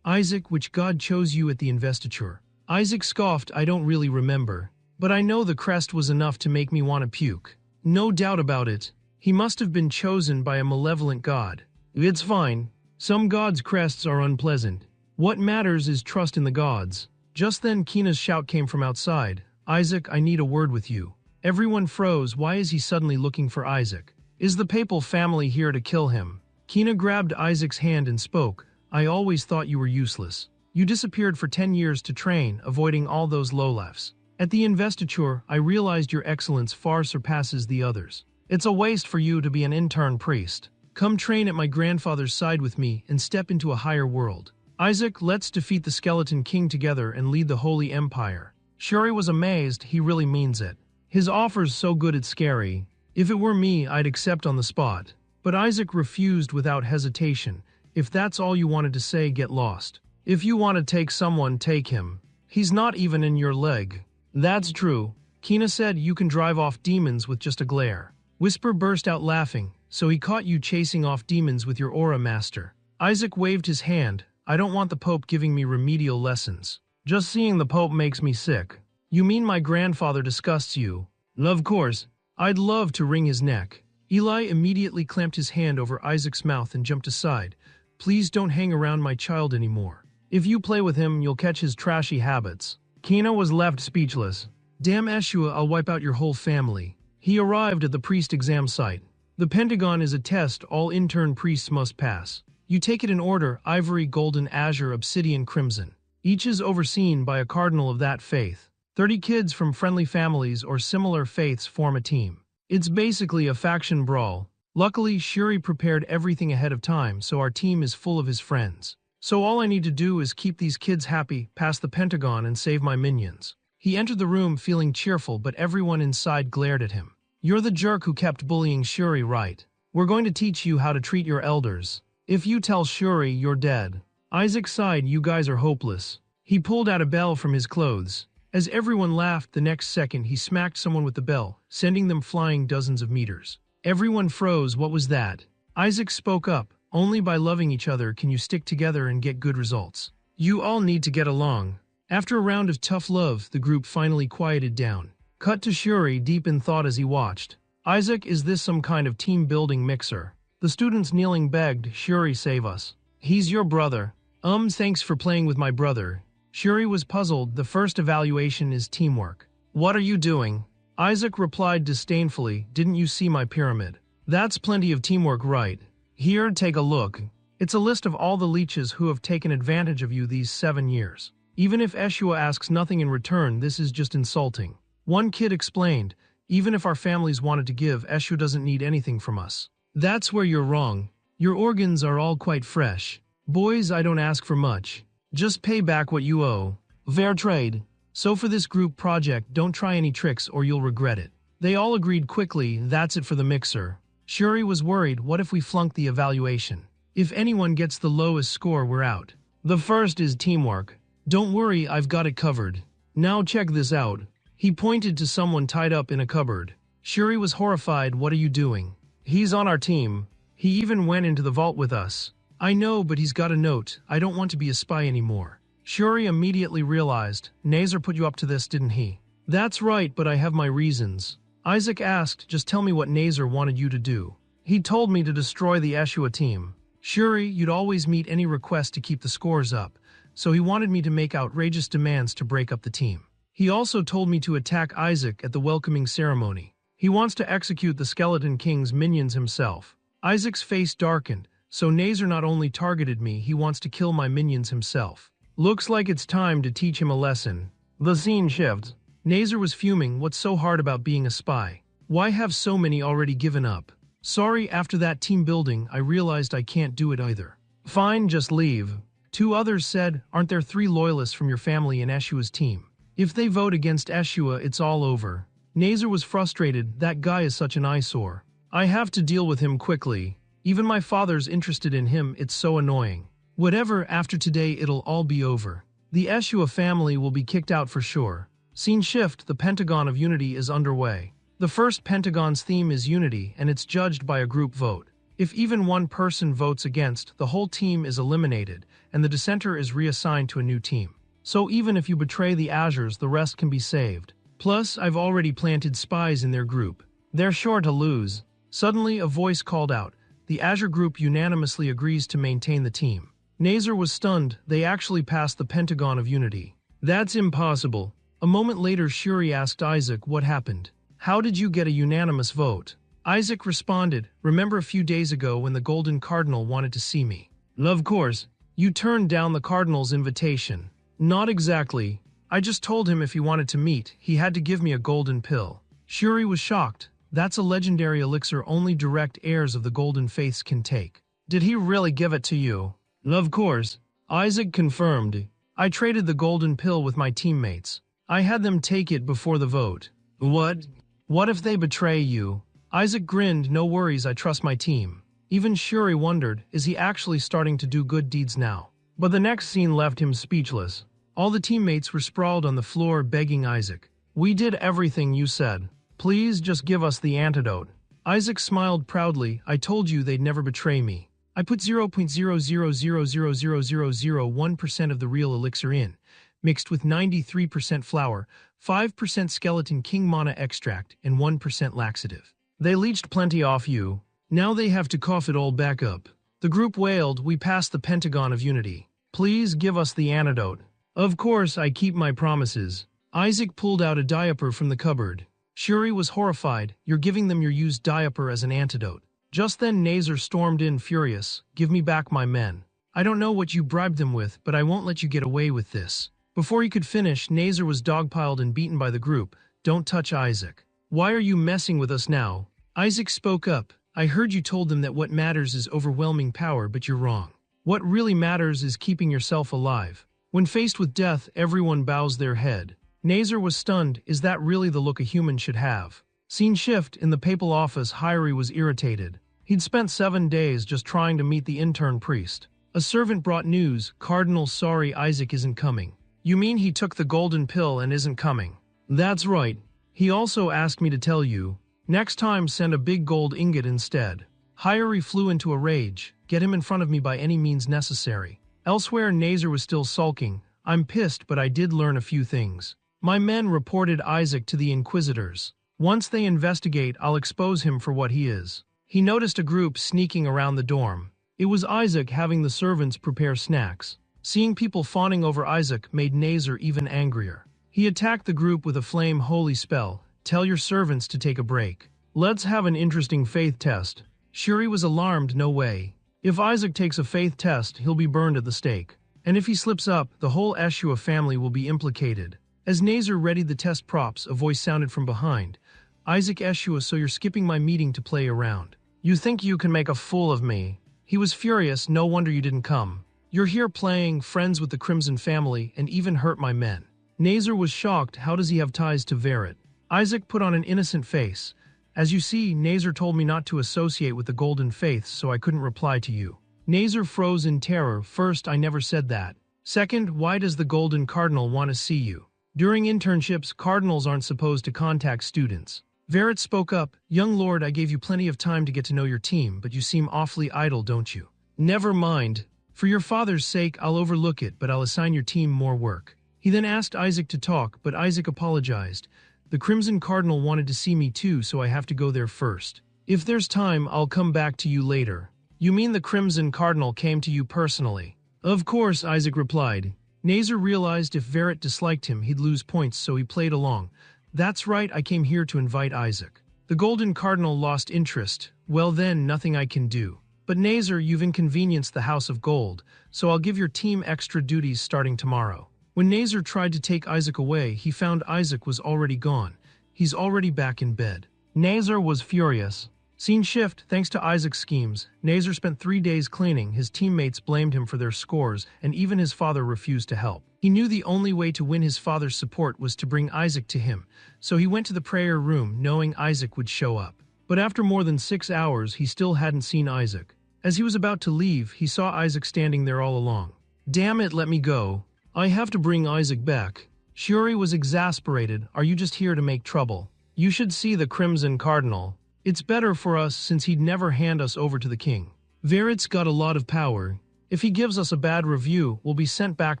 Isaac, which god chose you at the investiture? Isaac scoffed. I don't really remember. But I know the crest was enough to make me want to puke. No doubt about it. He must have been chosen by a malevolent god. It's fine. Some gods' crests are unpleasant. What matters is trust in the gods. Just then Kina's shout came from outside. Isaac, I need a word with you. Everyone froze. Why is he suddenly looking for Isaac? Is the papal family here to kill him? Kina grabbed Isaac's hand and spoke. I always thought you were useless. You disappeared for 10 years to train, avoiding all those lowlifes. At the investiture, I realized your excellence far surpasses the others. It's a waste for you to be an intern priest. Come train at my grandfather's side with me and step into a higher world. Isaac, let's defeat the Skeleton King together and lead the Holy Empire. Shuri was amazed. He really means it. His offer's so good it's scary. If it were me, I'd accept on the spot. But Isaac refused without hesitation. If that's all you wanted to say, get lost. If you want to take someone, take him. He's not even in your leg. That's true. Kina said you can drive off demons with just a glare. Whisper burst out laughing. So he caught you chasing off demons with your aura master. Isaac waved his hand. I don't want the Pope giving me remedial lessons. Just seeing the Pope makes me sick. You mean my grandfather disgusts you? Of course. I'd love to wring his neck. Eli immediately clamped his hand over Isaac's mouth and jumped aside. Please don't hang around my child anymore. If you play with him, you'll catch his trashy habits. Kina was left speechless. Damn Eshua, I'll wipe out your whole family. He arrived at the priest exam site. The Pentagon is a test all intern priests must pass. You take it in order: ivory, golden, azure, obsidian, crimson. Each is overseen by a cardinal of that faith. 30 kids from friendly families or similar faiths form a team. It's basically a faction brawl. Luckily, Shuri prepared everything ahead of time, so our team is full of his friends. So all I need to do is keep these kids happy, pass the Pentagon, and save my minions. He entered the room feeling cheerful, but everyone inside glared at him. You're the jerk who kept bullying Shuri, right? We're going to teach you how to treat your elders. If you tell Shuri, you're dead. Isaac sighed. You guys are hopeless. He pulled out a bell from his clothes. As everyone laughed, the next second he smacked someone with the bell, sending them flying dozens of meters. Everyone froze. What was that? Isaac spoke up. Only by loving each other can you stick together and get good results. You all need to get along. After a round of tough love, the group finally quieted down. Cut to Shuri, deep in thought as he watched. Isaac, is this some kind of team-building mixer? The students kneeling begged, Shuri, save us. He's your brother. Thanks for playing with my brother. Shuri was puzzled. The first evaluation is teamwork. What are you doing? Isaac replied disdainfully, didn't you see my pyramid? That's plenty of teamwork, right? Here, take a look. It's a list of all the leeches who have taken advantage of you these 7 years. Even if Eshua asks nothing in return, this is just insulting. One kid explained, even if our families wanted to give, Eshua doesn't need anything from us. That's where you're wrong. Your organs are all quite fresh. Boys, I don't ask for much. Just pay back what you owe. Fair trade. So for this group project, don't try any tricks or you'll regret it. They all agreed quickly. That's it for the mixer. Shuri was worried. What if we flunk the evaluation? If anyone gets the lowest score, we're out. The first is teamwork. Don't worry, I've got it covered. Now check this out. He pointed to someone tied up in a cupboard. Shuri was horrified. What are you doing? He's on our team. He even went into the vault with us. I know, but he's got a note. I don't want to be a spy anymore. Shuri immediately realized. Nazar put you up to this, didn't he? That's right, but I have my reasons. Isaac asked, just tell me what Nazar wanted you to do. He told me to destroy the Eshua team. Shuri, you'd always meet any request to keep the scores up, so he wanted me to make outrageous demands to break up the team. He also told me to attack Isaac at the welcoming ceremony. He wants to execute the Skeleton King's minions himself. Isaac's face darkened, so Nazar not only targeted me, he wants to kill my minions himself. Looks like it's time to teach him a lesson. The scene shifts. Nazar was fuming. What's so hard about being a spy? Why have so many already given up? Sorry, after that team building, I realized I can't do it either. Fine, just leave. 2 others said, aren't there 3 loyalists from your family in Eshua's team? If they vote against Eshua, it's all over. Nazar was frustrated. That guy is such an eyesore. I have to deal with him quickly. Even my father's interested in him, it's so annoying. Whatever, after today it'll all be over. The Eshua family will be kicked out for sure. Scene shift, the Pentagon of Unity is underway. The first Pentagon's theme is unity, and it's judged by a group vote. If even one person votes against, the whole team is eliminated, and the dissenter is reassigned to a new team. So even if you betray the Azures, the rest can be saved. Plus, I've already planted spies in their group. They're sure to lose. Suddenly, a voice called out. The Azure group unanimously agrees to maintain the team. Nazar was stunned. They actually passed the Pentagon of Unity. That's impossible. A moment later, Shuri asked Isaac what happened. How did you get a unanimous vote? Isaac responded, remember a few days ago when the Golden Cardinal wanted to see me? Of course. You turned down the Cardinal's invitation. Not exactly. I just told him if he wanted to meet, he had to give me a golden pill. Shuri was shocked. That's a legendary elixir only direct heirs of the Golden Faiths can take. Did he really give it to you? Of course. Isaac confirmed. I traded the golden pill with my teammates. I had them take it before the vote. What? What if they betray you? Isaac grinned, no worries, I trust my team. Even Shuri wondered, is he actually starting to do good deeds now? But the next scene left him speechless. All the teammates were sprawled on the floor begging Isaac. We did everything you said. Please just give us the antidote. Isaac smiled proudly, I told you they'd never betray me. I put 0.000000001% of the real elixir in, mixed with 93% flour, 5% skeleton king mana extract, and 1% laxative. They leached plenty off you. Now they have to cough it all back up. The group wailed, we passed the Pentagon of Unity. Please give us the antidote. Of course, I keep my promises. Isaac pulled out a diaper from the cupboard. Shuri was horrified, you're giving them your used diaper as an antidote. Just then Nazar stormed in furious, give me back my men. I don't know what you bribed them with, but I won't let you get away with this. Before he could finish, Nazar was dogpiled and beaten by the group. Don't touch Isaac. Why are you messing with us now? Isaac spoke up. I heard you told them that what matters is overwhelming power, but you're wrong. What really matters is keeping yourself alive. When faced with death, everyone bows their head. Nazar was stunned. Is that really the look a human should have? Scene shift, in the papal office, Hyrie was irritated. He'd spent 7 days just trying to meet the intern priest. A servant brought news, Cardinal, sorry, Isaac isn't coming. You mean he took the golden pill and isn't coming? That's right. He also asked me to tell you. Next time send a big gold ingot instead. Hyrie flew into a rage. Get him in front of me by any means necessary. Elsewhere, Nazar was still sulking. I'm pissed, but I did learn a few things. My men reported Isaac to the Inquisitors. Once they investigate, I'll expose him for what he is. He noticed a group sneaking around the dorm. It was Isaac having the servants prepare snacks. Seeing people fawning over Isaac made Nazar even angrier. He attacked the group with a flame holy spell. Tell your servants to take a break. Let's have an interesting faith test. Shuri was alarmed, no way. If Isaac takes a faith test, he'll be burned at the stake. And if he slips up, the whole Eshua family will be implicated. As Nazar readied the test props, a voice sounded from behind. Isaac Eshua, so you're skipping my meeting to play around. You think you can make a fool of me? He was furious, no wonder you didn't come. You're here playing, friends with the Crimson family, and even hurt my men. Nazar was shocked, how does he have ties to Verret? Isaac put on an innocent face. As you see, Nazar told me not to associate with the Golden Faiths, so I couldn't reply to you. Nazar froze in terror. First, I never said that. Second, why does the Golden Cardinal want to see you? During internships, cardinals aren't supposed to contact students. Verret spoke up, young lord, I gave you plenty of time to get to know your team, but you seem awfully idle, don't you? Never mind. For your father's sake, I'll overlook it, but I'll assign your team more work. He then asked Isaac to talk, but Isaac apologized. The Crimson Cardinal wanted to see me too, so I have to go there first. If there's time, I'll come back to you later. You mean the Crimson Cardinal came to you personally? Of course, Isaac replied. Nazar realized if Verret disliked him, he'd lose points, so he played along. That's right, I came here to invite Isaac. The Golden Cardinal lost interest. Well then, nothing I can do. But Nazar, you've inconvenienced the House of Gold, so I'll give your team extra duties starting tomorrow. When Nazar tried to take Isaac away, he found Isaac was already gone. He's already back in bed. Nazar was furious. Scene shift, thanks to Isaac's schemes, Nazar spent 3 days cleaning, his teammates blamed him for their scores, and even his father refused to help. He knew the only way to win his father's support was to bring Isaac to him, so he went to the prayer room knowing Isaac would show up. But after more than 6 hours, he still hadn't seen Isaac. As he was about to leave, he saw Isaac standing there all along. "Damn it, let me go. I have to bring Isaac back." Shuri was exasperated. "Are you just here to make trouble? You should see the Crimson Cardinal. It's better for us since he'd never hand us over to the king. Verit's got a lot of power. If he gives us a bad review, we'll be sent back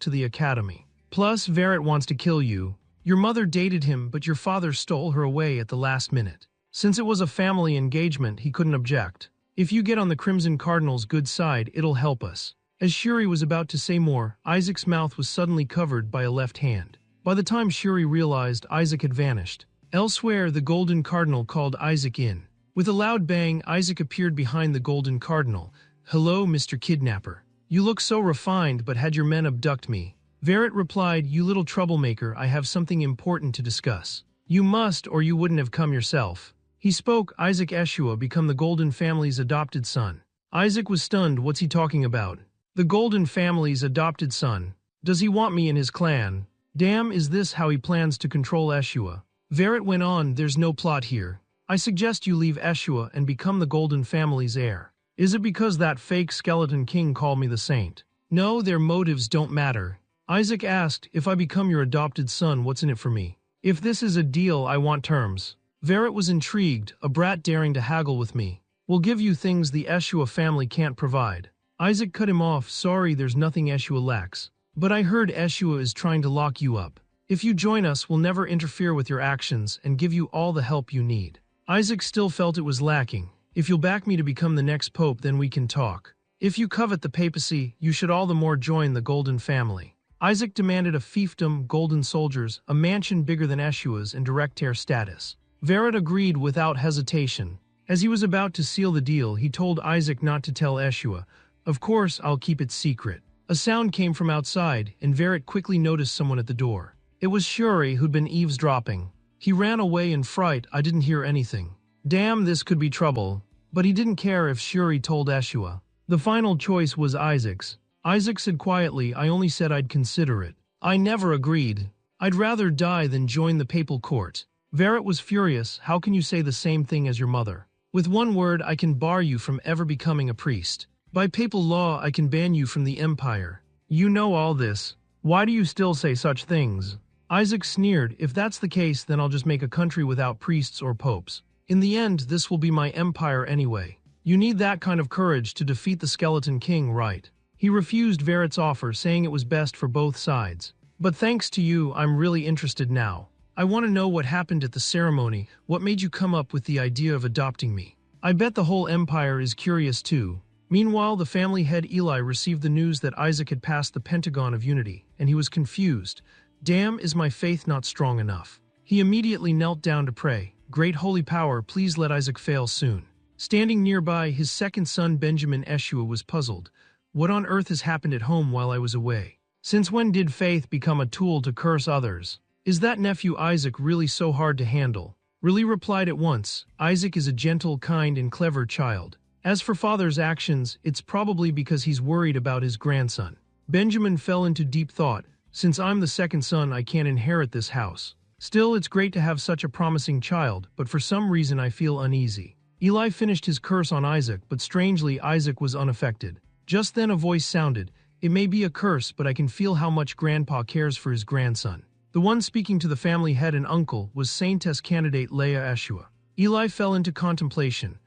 to the academy. Plus, Verit wants to kill you. Your mother dated him, but your father stole her away at the last minute. Since it was a family engagement, he couldn't object. If you get on the Crimson Cardinal's good side, it'll help us." As Shuri was about to say more, Isaac's mouth was suddenly covered by a left hand. By the time Shuri realized, Isaac had vanished. Elsewhere, the Golden Cardinal called Isaac in. With a loud bang, Isaac appeared behind the Golden Cardinal. "Hello, Mr. Kidnapper. You look so refined, but had your men abduct me?" Verit replied, "You little troublemaker, I have something important to discuss. You must, or you wouldn't have come yourself." He spoke. Isaac Eshua become the Golden family's adopted son. Isaac was stunned. What's he talking about? The Golden family's adopted son? Does he want me in his clan? Damn, is this how he plans to control Eshua? Verit went on, "There's no plot here. I suggest you leave Eshua and become the Golden family's heir. Is it because that fake skeleton king called me the saint?" "No, their motives don't matter." Isaac asked, "If I become your adopted son, what's in it for me? If this is a deal, I want terms." Verit was intrigued. "A brat daring to haggle with me. We'll give you things the Eshua family can't provide." Isaac cut him off. "Sorry, there's nothing Eshua lacks. But I heard Eshua is trying to lock you up. If you join us, we'll never interfere with your actions and give you all the help you need." Isaac still felt it was lacking. "If you'll back me to become the next pope, then we can talk. If you covet the papacy, you should all the more join the Golden family." Isaac demanded a fiefdom, golden soldiers, a mansion bigger than Eshua's, and direct heir status. Verit agreed without hesitation. As he was about to seal the deal, he told Isaac not to tell Eshua. "Of course, I'll keep it secret." A sound came from outside, and Verit quickly noticed someone at the door. It was Shuri, who'd been eavesdropping. He ran away in fright. "I didn't hear anything." Damn, this could be trouble. But he didn't care if Shuri told Eshua. The final choice was Isaac's. Isaac said quietly, "I only said I'd consider it. I never agreed. I'd rather die than join the papal court." Verit was furious. "How can you say the same thing as your mother? With one word, I can bar you from ever becoming a priest. By papal law, I can ban you from the empire. You know all this. Why do you still say such things?" Isaac sneered. "If that's the case, then I'll just make a country without priests or popes. In the end, this will be my empire anyway. You need that kind of courage to defeat the Skeleton King, right?" He refused Verit's offer, saying it was best for both sides. "But thanks to you, I'm really interested now. I want to know what happened at the ceremony. What made you come up with the idea of adopting me? I bet the whole empire is curious too." Meanwhile, the family head Eli received the news that Isaac had passed the Pentagon of Unity, and he was confused. "Damn, is my faith not strong enough?" He immediately knelt down to pray. "Great holy power, please let Isaac fail soon." Standing nearby, his second son Benjamin Eshua was puzzled. "What on earth has happened at home while I was away? Since when did faith become a tool to curse others? Is that nephew Isaac really so hard to handle?" Really replied at once, "Isaac is a gentle, kind, and clever child. As for father's actions, it's probably because he's worried about his grandson." Benjamin fell into deep thought. "Since I'm the second son, I can't inherit this house. Still, it's great to have such a promising child, but for some reason I feel uneasy." Eli finished his curse on Isaac, but strangely, Isaac was unaffected. Just then a voice sounded. "It may be a curse, but I can feel how much Grandpa cares for his grandson." The one speaking to the family head and uncle was Saintess candidate Leah Eshua. Eli fell into contemplation.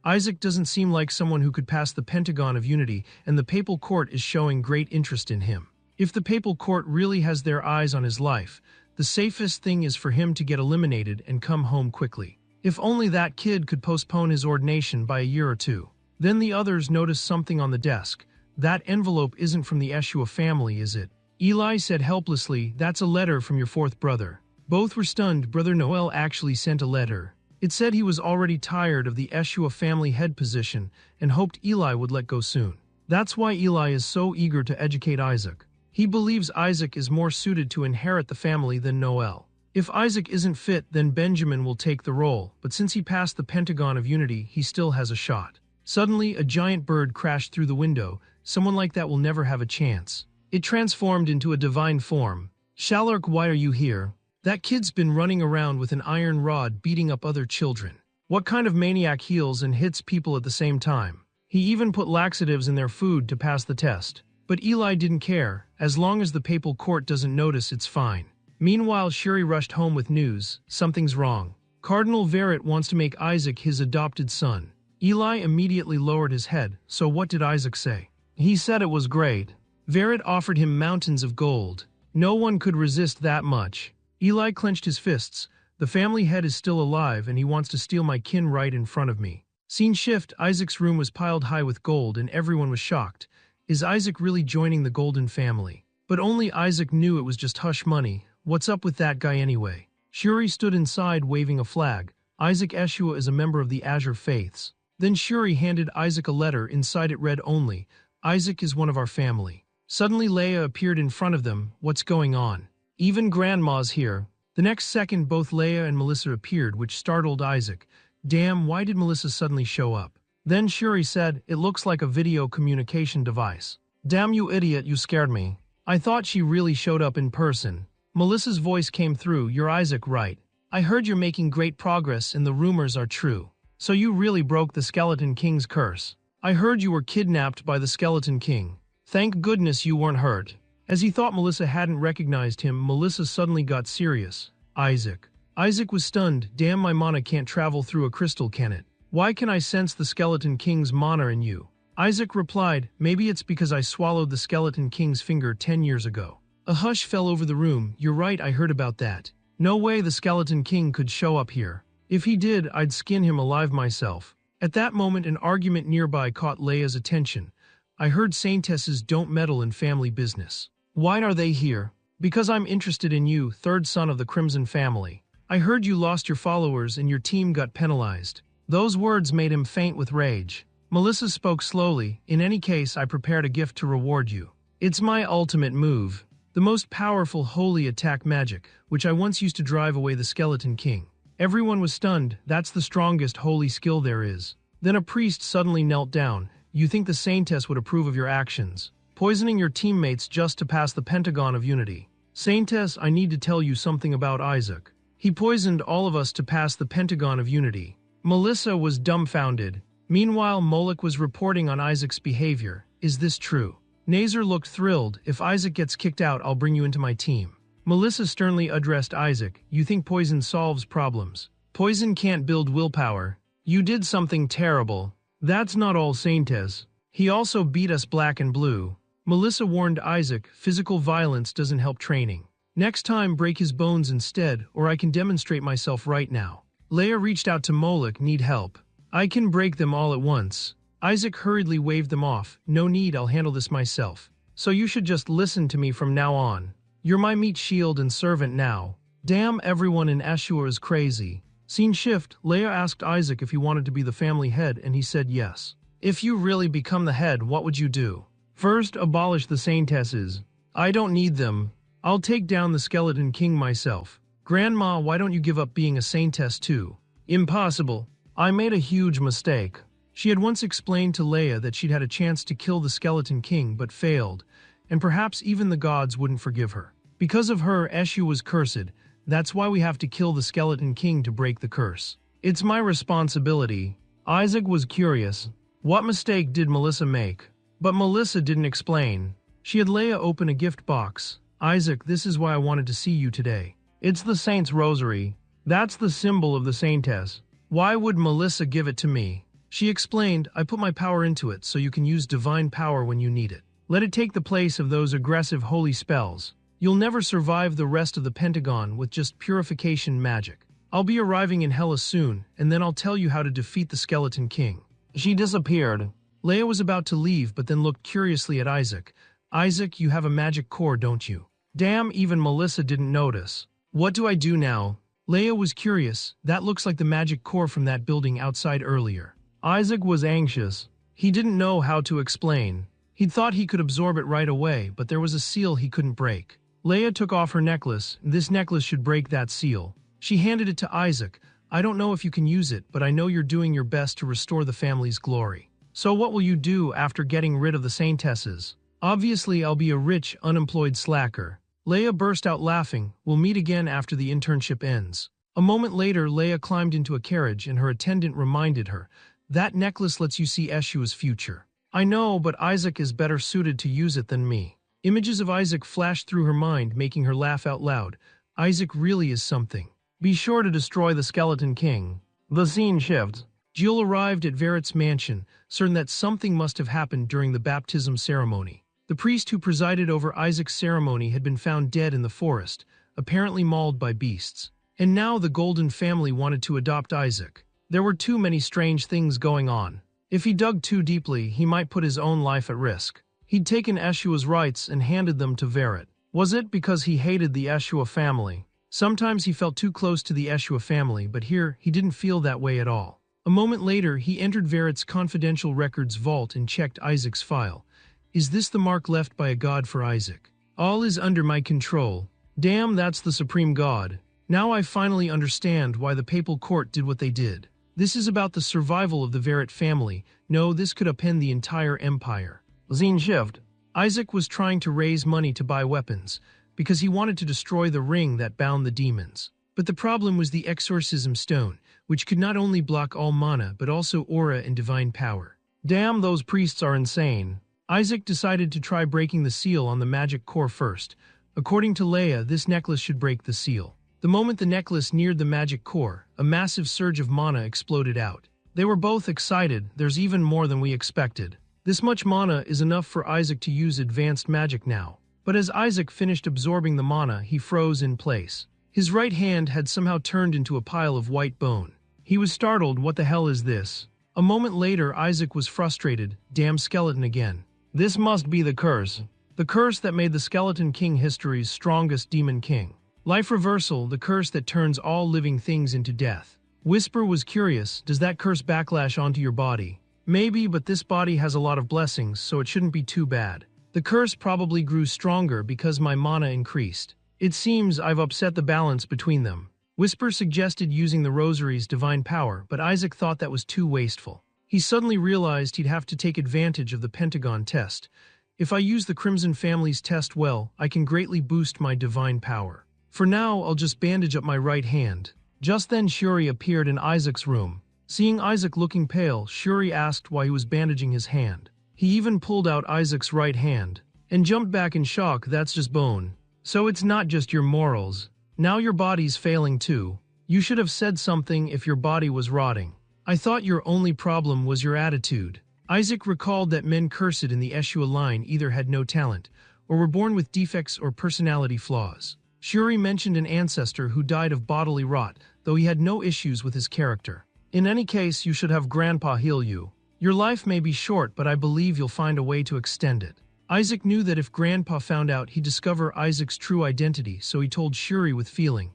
Isaac doesn't seem like someone who could pass the Pentagon of Unity, and the papal court is showing great interest in him. If the papal court really has their eyes on his life, the safest thing is for him to get eliminated and come home quickly. If only that kid could postpone his ordination by a year or two. Then the others noticed something on the desk. "That envelope isn't from the Eshua family, is it?" Eli said helplessly, "That's a letter from your fourth brother." Both were stunned. Brother Noel actually sent a letter. It said he was already tired of the Eshua family head position and hoped Eli would let go soon. That's why Eli is so eager to educate Isaac. He believes Isaac is more suited to inherit the family than Noel. If Isaac isn't fit, then Benjamin will take the role, but since he passed the Pentagon of Unity, he still has a shot. Suddenly, a giant bird crashed through the window. "Someone like that will never have a chance." It transformed into a divine form. Shallark, why are you here? That kid's been running around with an iron rod beating up other children. What kind of maniac heals and hits people at the same time? He even put laxatives in their food to pass the test. But Eli didn't care. As long as the papal court doesn't notice, it's fine. Meanwhile, Shuri rushed home with news. Something's wrong. Cardinal Verret wants to make Isaac his adopted son. Eli immediately lowered his head. So what did Isaac say? He said it was great. Verret offered him mountains of gold. No one could resist that much. Eli clenched his fists. The family head is still alive and he wants to steal my kin right in front of me. Scene shift. Isaac's room was piled high with gold and everyone was shocked. Is Isaac really joining the Golden family? But only Isaac knew it was just hush money. What's up with that guy anyway? Shuri stood inside waving a flag. Isaac Eshua is a member of the Azure Faiths. Then Shuri handed Isaac a letter. Inside it read only, Isaac is one of our family. Suddenly Leia appeared in front of them. What's going on? Even Grandma's here. The next second both Leia and Melissa appeared, which startled Isaac. Damn, why did Melissa suddenly show up? Then Shuri said, it looks like a video communication device. Damn you idiot, you scared me. I thought she really showed up in person. Melissa's voice came through, you're Isaac, right? I heard you're making great progress and the rumors are true. So you really broke the Skeleton King's curse. I heard you were kidnapped by the Skeleton King. Thank goodness you weren't hurt. As he thought Melissa hadn't recognized him, Melissa suddenly got serious. Isaac. Isaac was stunned. Damn, my mana can't travel through a crystal, can it? Why can I sense the Skeleton King's mana in you? Isaac replied, maybe it's because I swallowed the Skeleton King's finger 10 years ago. A hush fell over the room. You're right, I heard about that. No way the Skeleton King could show up here. If he did, I'd skin him alive myself. At that moment, an argument nearby caught Leia's attention. I heard Saintesses don't meddle in family business. Why are they here? Because I'm interested in you, third son of the Crimson family. I heard you lost your followers and your team got penalized. Those words made him faint with rage. Melissa spoke slowly. In any case, I prepared a gift to reward you. It's my ultimate move. The most powerful holy attack magic, which I once used to drive away the Skeleton King. Everyone was stunned. That's the strongest holy skill there is. Then a priest suddenly knelt down. You think the Saintess would approve of your actions? Poisoning your teammates just to pass the Pentagon of Unity. Saintess, I need to tell you something about Isaac. He poisoned all of us to pass the Pentagon of Unity. Melissa was dumbfounded. Meanwhile, Moloch was reporting on Isaac's behavior. Is this true? Nazar looked thrilled. If Isaac gets kicked out, I'll bring you into my team. Melissa sternly addressed Isaac. You think poison solves problems? Poison can't build willpower. You did something terrible. That's not all, Saintess. He also beat us black and blue. Melissa warned Isaac, physical violence doesn't help training. Next time, break his bones instead, or I can demonstrate myself right now. Leia reached out to Moloch. Need help? I can break them all at once. Isaac hurriedly waved them off. No need, I'll handle this myself. So you should just listen to me from now on. You're my meat shield and servant now. Damn, everyone in Ashur is crazy. Scene shift. Leia asked Isaac if he wanted to be the family head and he said yes. If you really become the head, what would you do? First, abolish the Saintesses. I don't need them. I'll take down the Skeleton King myself. Grandma, why don't you give up being a Saintess too? Impossible. I made a huge mistake. She had once explained to Leia that she'd had a chance to kill the Skeleton King but failed, and perhaps even the gods wouldn't forgive her. Because of her, Eshu was cursed. That's why we have to kill the Skeleton King to break the curse. It's my responsibility. Isaac was curious. What mistake did Melissa make? But Melissa didn't explain. She had Leia open a gift box. Isaac, this is why I wanted to see you today. It's the Saint's Rosary. That's the symbol of the Saintess. Why would Melissa give it to me? She explained, I put my power into it so you can use divine power when you need it. Let it take the place of those aggressive holy spells. You'll never survive the rest of the Pentagon with just purification magic. I'll be arriving in Hellas soon, and then I'll tell you how to defeat the Skeleton King. She disappeared. Leia was about to leave but then looked curiously at Isaac. Isaac, you have a magic core, don't you? Damn, even Melissa didn't notice. What do I do now? Leia was curious. That looks like the magic core from that building outside earlier. Isaac was anxious. He didn't know how to explain. He'd thought he could absorb it right away, but there was a seal he couldn't break. Leia took off her necklace. This necklace should break that seal. She handed it to Isaac. I don't know if you can use it, but I know you're doing your best to restore the family's glory. So what will you do after getting rid of the Saintesses? Obviously, I'll be a rich, unemployed slacker. Leia burst out laughing. We'll meet again after the internship ends. A moment later, Leia climbed into a carriage and her attendant reminded her, that necklace lets you see Eshua's future. I know, but Isaac is better suited to use it than me. Images of Isaac flashed through her mind, making her laugh out loud. Isaac really is something. Be sure to destroy the Skeleton King. The scene shifts. Jill arrived at Verrett's mansion, certain that something must have happened during the baptism ceremony. The priest who presided over Isaac's ceremony had been found dead in the forest, apparently mauled by beasts. And now the Golden family wanted to adopt Isaac. There were too many strange things going on. If he dug too deeply, he might put his own life at risk. He'd taken Eshua's rights and handed them to Verrett. Was it because he hated the Eshua family? Sometimes he felt too close to the Eshua family, but here he didn't feel that way at all. A moment later, he entered Verrett's confidential records vault and checked Isaac's file. Is this the mark left by a god for Isaac? All is under my control. Damn, that's the supreme god. Now I finally understand why the papal court did what they did. This is about the survival of the Verrett family. No, this could upend the entire empire. Scene shift. Isaac was trying to raise money to buy weapons, because he wanted to destroy the ring that bound the demons. But the problem was the exorcism stone, which could not only block all mana but also aura and divine power. Damn, those priests are insane. Isaac decided to try breaking the seal on the magic core first. According to Leia, this necklace should break the seal. The moment the necklace neared the magic core, a massive surge of mana exploded out. They were both excited. There's even more than we expected. This much mana is enough for Isaac to use advanced magic now. But as Isaac finished absorbing the mana, he froze in place. His right hand had somehow turned into a pile of white bone. He was startled. What the hell is this? A moment later, Isaac was frustrated. Damn skeleton again. This must be the curse. The curse that made the Skeleton King history's strongest demon king. Life reversal, the curse that turns all living things into death. Whisper was curious. Does that curse backlash onto your body? Maybe, but this body has a lot of blessings, so it shouldn't be too bad. The curse probably grew stronger because my mana increased. It seems I've upset the balance between them. Whisper suggested using the rosary's divine power, but Isaac thought that was too wasteful. He suddenly realized he'd have to take advantage of the Pentagon test. If I use the Crimson family's test well, I can greatly boost my divine power. For now, I'll just bandage up my right hand. Just then Shuri appeared in Isaac's room. Seeing Isaac looking pale, Shuri asked why he was bandaging his hand. He even pulled out Isaac's right hand and jumped back in shock. That's just bone. So it's not just your morals. Now your body's failing too. You should have said something if your body was rotting. I thought your only problem was your attitude. Isaac recalled that men cursed in the Eshua line either had no talent, or were born with defects or personality flaws. Shuri mentioned an ancestor who died of bodily rot, though he had no issues with his character. In any case, you should have Grandpa heal you. Your life may be short, but I believe you'll find a way to extend it. Isaac knew that if Grandpa found out, he'd discover Isaac's true identity, so he told Shuri with feeling,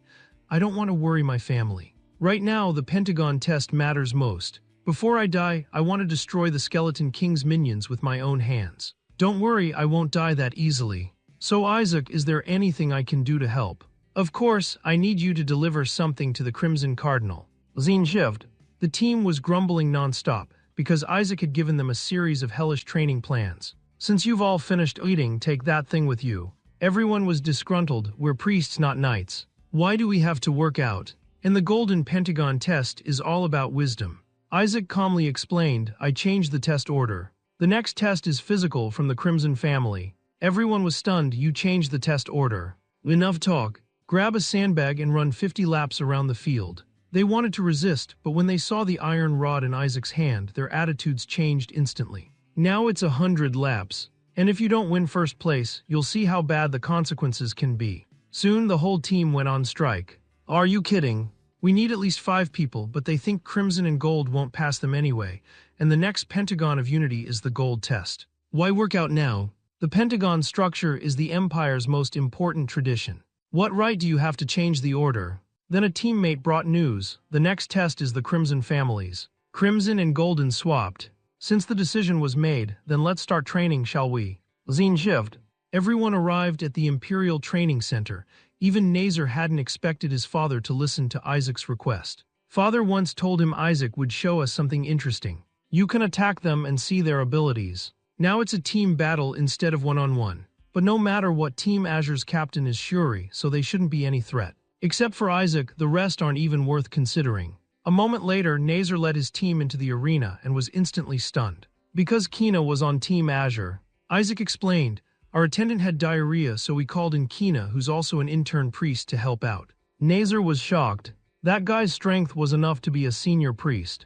I don't want to worry my family. Right now, the Pentagon test matters most. Before I die, I want to destroy the Skeleton King's minions with my own hands. Don't worry, I won't die that easily. So Isaac, is there anything I can do to help? Of course, I need you to deliver something to the Crimson Cardinal. Scene shift. The team was grumbling non-stop, because Isaac had given them a series of hellish training plans. Since you've all finished eating, take that thing with you. Everyone was disgruntled. We're priests, not knights. Why do we have to work out? And the Golden Pentagon test is all about wisdom. Isaac calmly explained, I changed the test order. The next test is physical from the Crimson family. Everyone was stunned. You changed the test order. Enough talk. Grab a sandbag and run 50 laps around the field. They wanted to resist, but when they saw the iron rod in Isaac's hand, their attitudes changed instantly. Now it's 100 laps. And if you don't win first place, you'll see how bad the consequences can be. Soon the whole team went on strike. Are you kidding? We need at least 5 people, but they think Crimson and Gold won't pass them anyway, and the next Pentagon of Unity is the Gold test. Why work out now? The Pentagon structure is the Empire's most important tradition. What right do you have to change the order? Then a teammate brought news. The next test is the Crimson families. Crimson and Golden swapped. Since the decision was made, then let's start training, shall we? Scene shift. Everyone arrived at the Imperial Training Center. Even Nazar hadn't expected his father to listen to Isaac's request. Father once told him Isaac would show us something interesting. You can attack them and see their abilities. Now it's a team battle instead of one-on-one. But no matter what, Team Azure's captain is Shuri, so they shouldn't be any threat. Except for Isaac, the rest aren't even worth considering. A moment later, Nazar led his team into the arena and was instantly stunned. Because Kina was on Team Azure, Isaac explained, our attendant had diarrhea, so we called in Kina, who's also an intern priest, to help out. Nazar was shocked. That guy's strength was enough to be a senior priest.